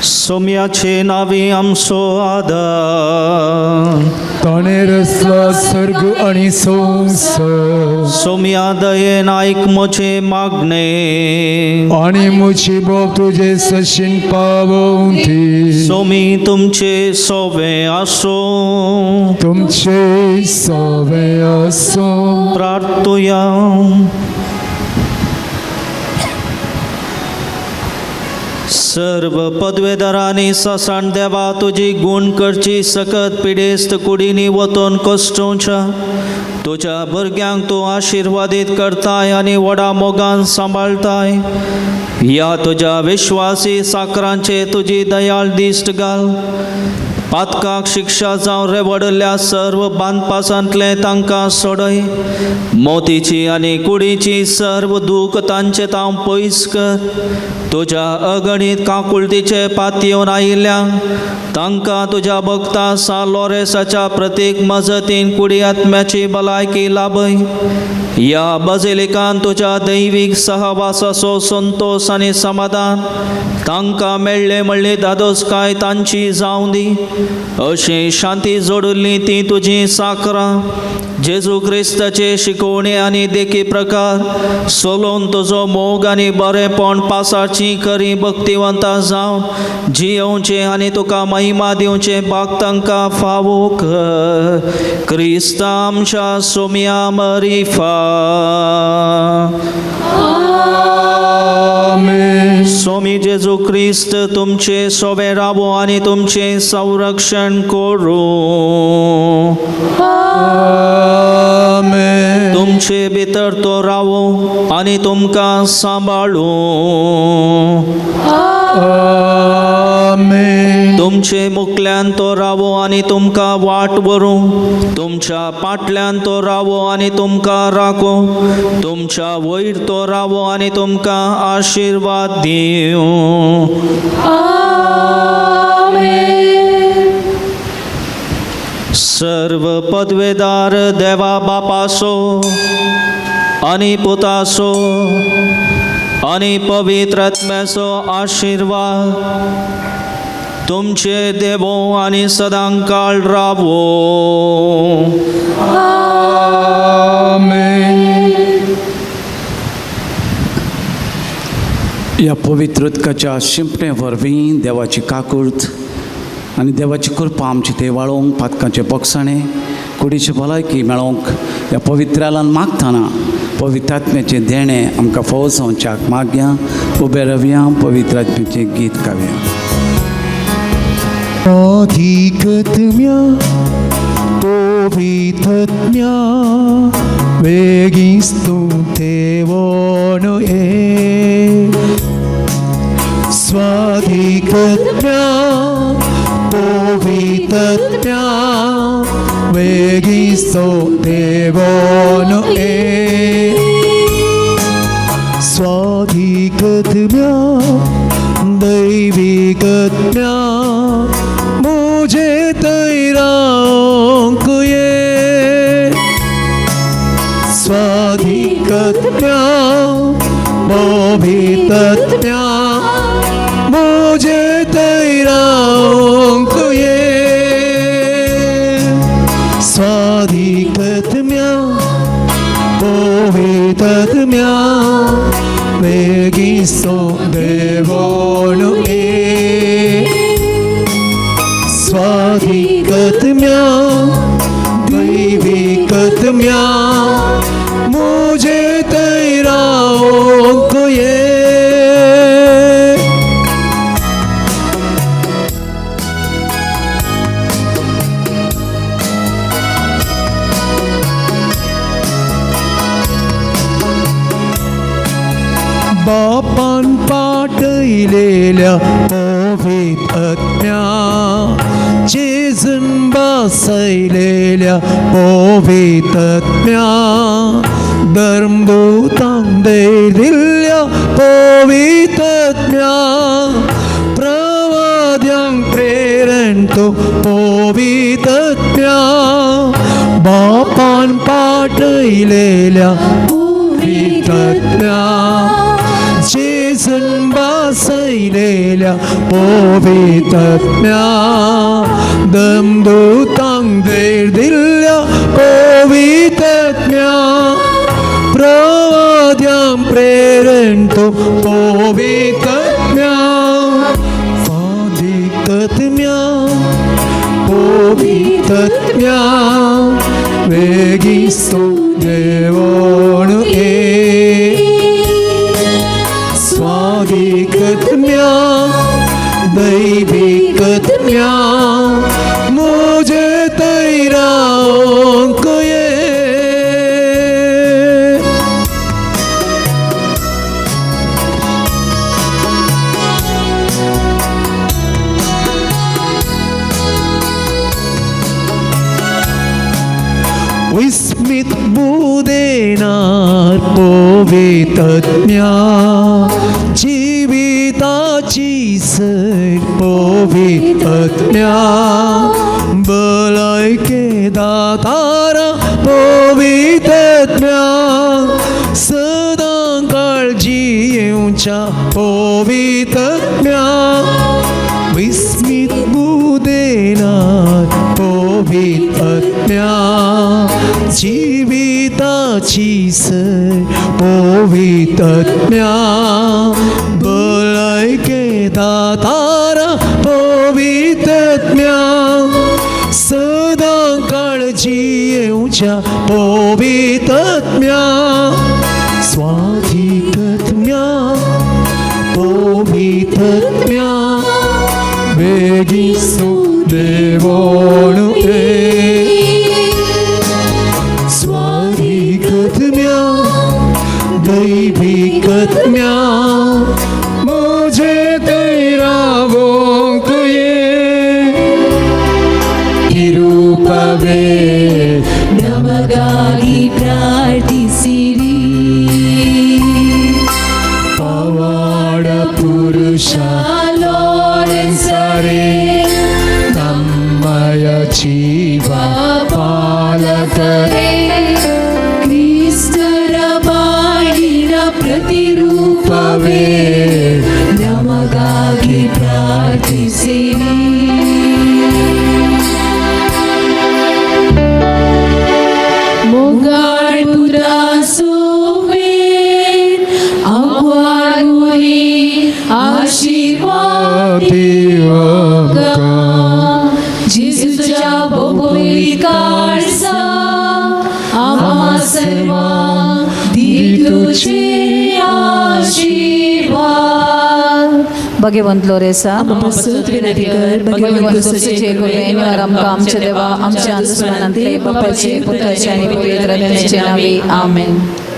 Speaker 2: सोम्याचे नावी आमचो आदार
Speaker 1: ताणें रचला सर्ग आनी संवसार
Speaker 2: सोम्या दयेन आयक म्हजे मागणे
Speaker 1: आनी म्हजी बोब तुजे सशीन पावोवन दी
Speaker 2: सोमी तुमचे सोवे आसो
Speaker 1: तुमचे सवे आसो
Speaker 2: प्रार्थुया सर्व पदवेदारांनी ससाण देवा तुजी गुण करची सकत पिडेस्त कुडीनी वतोन कश्टोवच्या तुज्या भुरग्यांक तूं आशिर्वादीत करताय आनी व्हडा मोगान सांबाळताय ह्या तुज्या विश्वासी साकरांचे तुजी दयाळ दिश्ट घाल पातकाक शिक्षा जावं रेवडल्या सर्व बांदपासांतले तांकां सोडय मोतीची आनी कुडीची सर्व दूख तांचे तांव पयस कर तुज्या अगणीत काकुळटीचे पातयेवन आयिल्ल्यांक तांकां तुज्या भक्ता सा लॉरेसाच्या प्रत्येक मजतीन कुडी आत्म्याची भलायकी लाभय ह्या बजेलिकान तुज्या दैवीक सहवासाचो संतोष आनी समाधान तांकां मेळ्ळे म्हणली दादोसकाय तांची जावं दी अशी शांती जोडुल्ली ती तुजी साकरां जेजू क्रिस्ताचे शिकोवणे आनी देखी प्रकार सोलोवन तुजो मोग आनी बरेपण पासाची खरी भक्तिवंतां जावन जियोवचे आनी तुका महिमा दिवचे भाग तांकां फावो कर क्रिस्ता आमच्या सोम्या मरिफा सोमी जेजू क्रिस्त तुमचे सोबे रावो आनी तुमचे संरक्षण करू तुमचे भितर तो रावो आनी तुमकां सांबाळू तुमचे मुखल्यान तो रावो आनी तुमकां वाट व्हरूं तुमच्या पाटल्यान तो रावो आनी तुमकां राखो तुमच्या वयर तो रावो आनी तुमकां आशिर्वाद दिवं सर्व पदवेदार देवा बापासो आनी पुतासो आनी पवित्र आत्म्याचो आशिर्वाद तुमचे देवो आनी सदांकाळ रावो
Speaker 9: ह्या पवित्र उदकाच्या शिंपणे वरवीं देवाची काकूर्त आनी देवाची कृपा आमची ते वाळोवंक पातकांचे बोगसाणे कुडीची भलायकी मेळोवंक ह्या पवित्रालान मागतना पवित्रात्म्याचे देणें आमकां फोव संवच्याक मागया. उबे रवया, पवित्रात्म्याचें गीत गावया.
Speaker 1: अधिकत्म्या पवित्रत्म्या वेगिस्तु देवोनो स्वाधिकत्म्या पवित्रत्म्या वेगिस्तो देवोनो स्वाधिकत्म्या दैविकत्म्या मुझे तैरांक ये स्वाधिकत्म्या पवित्रत्म्या मुझे तैरांक ये स्वाधिकत्म्या पवित्रत्म्या वेगिस्तो देवोनो स्वाधिकत्म्या दैविकत्म्या मुझे तैरांक ये बापान पाठयलेल्या पवित्रत्म्या जेजून बसयलेल्या पवित्रत्म्या धर्मदूतांक दिल्ल्या पवित्रत्म्या प्रवाद्यांक प्रेरण तो पवित्रत्म्या बापान पाठयलेल्या पवित्रत्म्या जेजून बसयलेल्या पवित्रत्म्या धर्मदूतांक दिल्ल्या पवित्रत्म्या प्रवाद्यांक प्रेरण तो पवित्रत्म्या स्वाधिकत्म्या पवित्रत्म्या वेगिस्तो देवोनो स्वाधिकत्म्या दैविकत्म्या मुझे तैरांक ये विस्मित बुदेनार पवित्रत्म्या जीविताची सर पवित्रत्म्या भलायके दातारा पवित्रत्म्या सदां काळजी येवच्या पवित्रत्म्या विस्मित बुदेनार पवित्रत्म्या जीविताची सर पवित्रत्म्या भलायके दातारा पवित्रत्म्या सदां काळजी येवच्या पवित्रत्म्या स्वाधिकत्म्या पवित्रत्म्या वेगिस्तो देवोनो स्वाधिकत्म्या दैविकत्म्या मुझे तैरांक ये तिरुपवे
Speaker 4: नमगाली प्रार्थिसिरी
Speaker 1: पवाड पुरुषा
Speaker 4: लोरेन्सरे
Speaker 1: नम्मय
Speaker 7: भगवंत लोरेसा
Speaker 4: पासून विनंती कर
Speaker 7: भगवंत सुचे गुरुवेन वर आमकां आमचे देवा आमच्या दुश्मनांतले बापाचे पुत्राचे आनी पवित्र आत्म्याचे नावे आमेन.